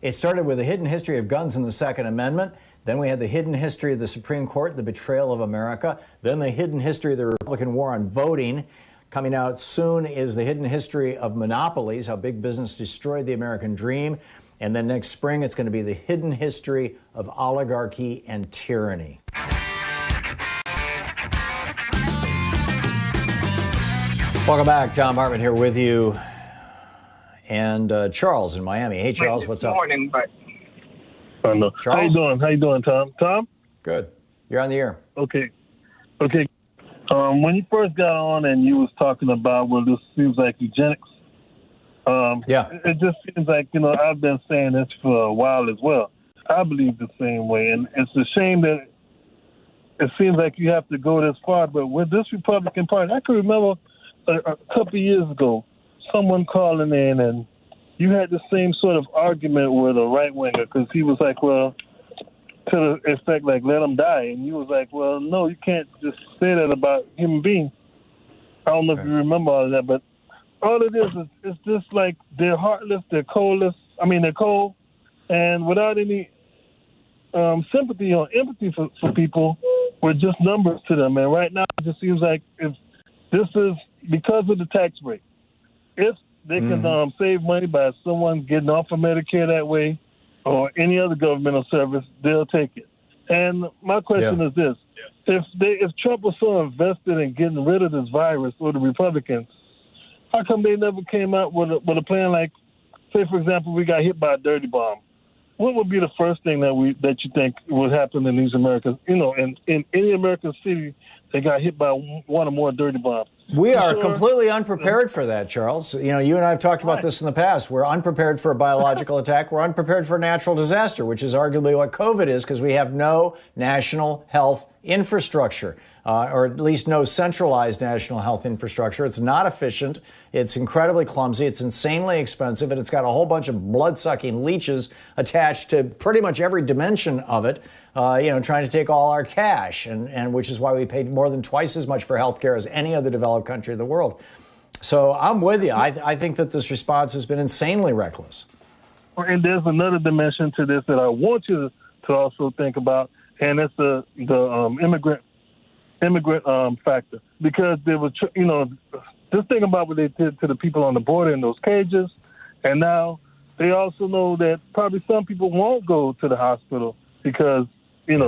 It started with a hidden history of guns and the Second Amendment. Then we had the hidden history of the Supreme Court, the betrayal of America. Then the hidden history of the Republican war on voting. Coming out soon is the hidden history of monopolies, how big business destroyed the American dream. And then next spring, it's going to be the hidden history of oligarchy and tyranny. Welcome back. Thom Hartmann here with you. And Charles in Miami. Hey, Charles, what's up? Good morning, but Charles? How you doing, Tom? Tom? Good. You're on the air. Okay. When you first got on and you was talking about, this seems like eugenics. It just seems like, I've been saying this for a while as well. I believe the same way. And it's a shame that it seems like you have to go this far. But with this Republican Party, I can remember a couple of years ago, someone calling in and you had the same sort of argument with a right-winger because he was like, well, to the effect like, let them die. And you was like, well, no, you can't just say that about human beings. I don't know if you remember all of that, but all it is it's just like they're heartless, they're coldless. They're cold, and without any sympathy or empathy for people, we're just numbers to them. And right now, it just seems like if this is because of the tax break. If they can save money by someone getting off of Medicare that way, or any other governmental service, they'll take it. And my question is this. If Trump was so invested in getting rid of this virus, or the Republicans, how come they never came out with a plan like, say, for example, we got hit by a dirty bomb? What would be the first thing that you think would happen in these Americans, in any American city that got hit by one or more dirty bombs? We are completely unprepared for that, Charles. You know, you and I have talked about this in the past. We're unprepared for a biological attack. We're unprepared for a natural disaster, which is arguably what COVID is, because we have no national health infrastructure, or at least no centralized national health infrastructure. It's not efficient. It's incredibly clumsy. It's insanely expensive, and it's got a whole bunch of blood-sucking leeches attached to pretty much every dimension of it. Trying to take all our cash, and which is why we paid more than twice as much for health care as any other developed country in the world. So I'm with you. I think that this response has been insanely reckless. And there's another dimension to this that I want you to also think about, and it's the immigrant factor. Because there was, just think about what they did to the people on the border in those cages, and now they also know that probably some people won't go to the hospital because they're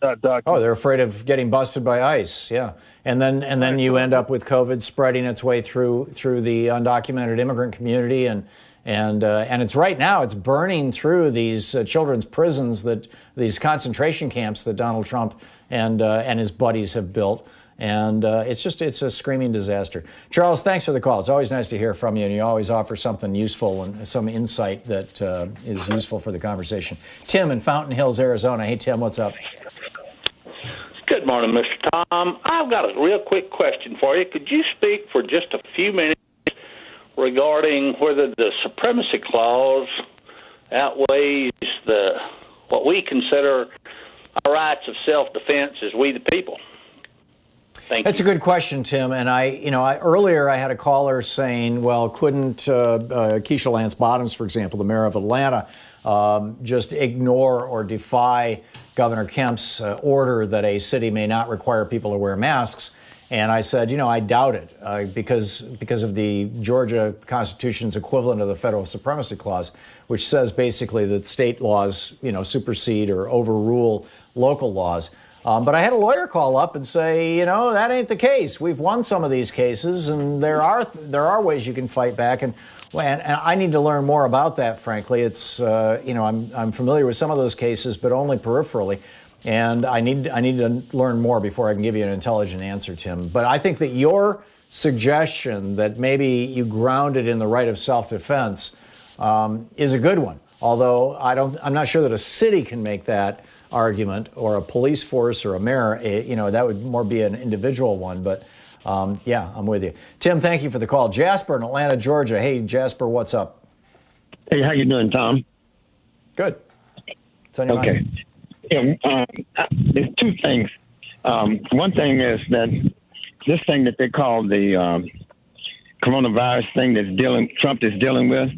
not doctors. Oh, they're afraid of getting busted by ICE. Yeah, and then you end up with COVID spreading its way through the undocumented immigrant community, and it's right now it's burning through these children's prisons, these concentration camps that Donald Trump and his buddies have built, and it's a screaming disaster. Charles, thanks for the call. It's always nice to hear from you, and you always offer something useful and some insight that is useful for the conversation. Tim in Fountain Hills, Arizona. Hey, Tim, what's up? Good morning, Mr. Tom. I've got a real quick question for you. Could you speak for just a few minutes regarding whether the supremacy clause outweighs what we consider our rights of self-defense as we the people? That's a good question, Tim. And earlier I had a caller saying, well, couldn't Keisha Lance Bottoms, for example, the mayor of Atlanta, just ignore or defy Governor Kemp's order that a city may not require people to wear masks? And I said, I doubt it because of the Georgia Constitution's equivalent of the federal supremacy clause, which says basically that state laws, supersede or overrule local laws. But I had a lawyer call up and say, that ain't the case. We've won some of these cases, and there are ways you can fight back. And I need to learn more about that, frankly. It's, I'm familiar with some of those cases, but only peripherally. And I need to learn more before I can give you an intelligent answer, Tim. But I think that your suggestion that maybe you ground it in the right of self-defense is a good one. Although I'm not sure that a city can make that argument, or a police force, or a mayor. That would more be an individual one. But yeah, I'm with you, Tim. Thank you for the call. Jasper in Atlanta, Georgia. Hey, Jasper, what's up? Hey, how you doing, Tom? Good. What's on your mind? There's two things. One thing is that this thing that they call the coronavirus thing Trump is dealing with,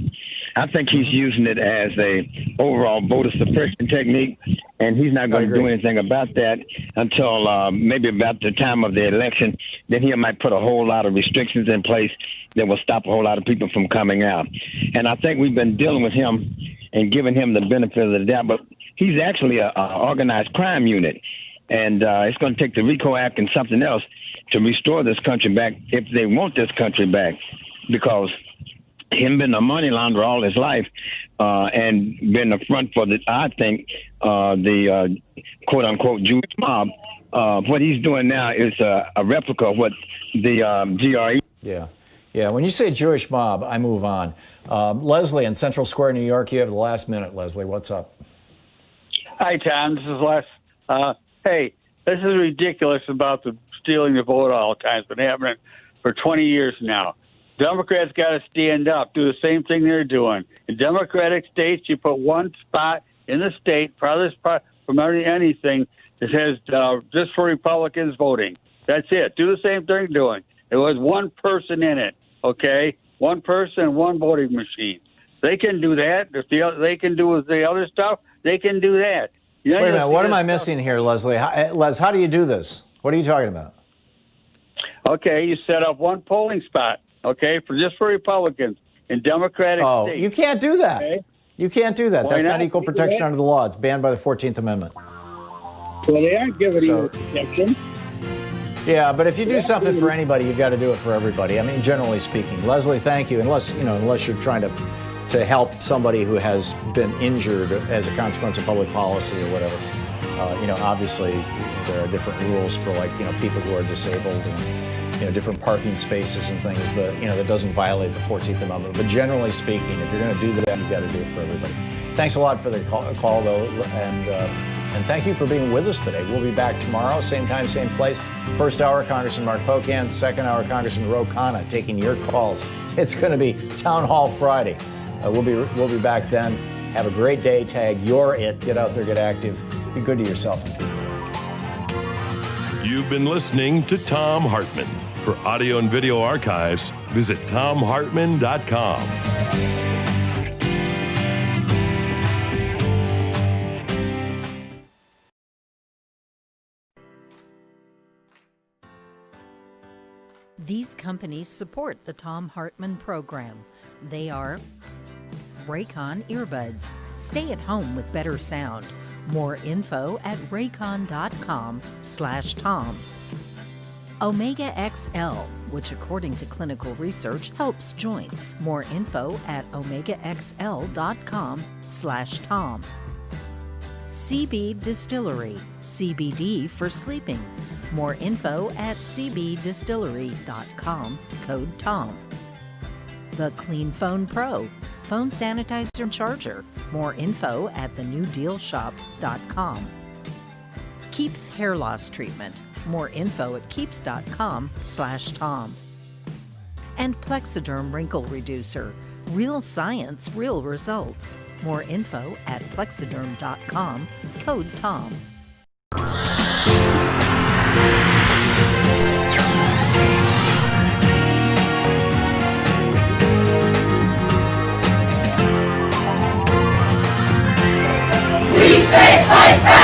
I think he's using it as a overall voter suppression technique, and he's not going to do anything about that until maybe about the time of the election. Then he might put a whole lot of restrictions in place that will stop a whole lot of people from coming out. And I think we've been dealing with him and giving him the benefit of the doubt, but he's actually an organized crime unit, and it's going to take the RICO Act and something else to restore this country back if they want this country back, because him being a money launderer all his life and been a front for the quote-unquote Jewish mob, what he's doing now is a replica of what the GRE... Yeah, when you say Jewish mob, I move on. Leslie in Central Square, New York, you have the last minute. Leslie, what's up? Hi, Tom. This is Les. Hey, this is ridiculous about the stealing the vote all the time. It's been happening for 20 years now. Democrats got to stand up, do the same thing they're doing. In Democratic states, you put one spot in the state, from anything that says just for Republicans voting. That's it. Do the same thing they're doing. There was one person in it, okay? One person, one voting machine. They can do that. If they can do the other stuff, they can do that. Wait a minute. What am I missing here, Leslie? Les, how do you do this? What are you talking about? Okay, you set up one polling spot, okay, for Republicans in Democratic states. You can't do that. Okay? You can't do that. Why That's not? not equal protection under the law. It's banned by the 14th Amendment. Well, they aren't giving you protection. Yeah, but if you do something for anybody, you've got to do it for everybody. I mean, generally speaking. Leslie, thank you. Unless you're trying to help somebody who has been injured as a consequence of public policy or whatever. Obviously there are different rules for people who are disabled and different parking spaces and things, but that doesn't violate the 14th Amendment. But generally speaking, if you're going to do that, you've got to do it for everybody. Thanks a lot for the call though, and thank you for being with us today. We'll be back tomorrow, same time, same place. First hour, Congressman Mark Pocan. Second hour, Congressman Ro Khanna taking your calls. It's going to be Town Hall Friday. We'll be back then. Have a great day. Tag you're it. Get out there, get active. Be good to yourself and people. You've been listening to Thom Hartmann. For audio and video archives, visit thomhartmann.com. These companies support the Thom Hartmann Program. They are Raycon Earbuds. Stay at home with better sound. More info at raycon.com/Tom. Omega XL, which according to clinical research helps joints. More info at omegaxl.com/Tom. CB Distillery, CBD for sleeping. More info at cbdistillery.com, code TOM. The Clean Phone Pro, phone sanitizer and charger. More info at thenewdealshop.com. Keeps hair loss treatment. More info at keeps.com/Tom. And Plexiderm Wrinkle Reducer. Real science, real results. More info at plexiderm.com, code TOM. We say fight back!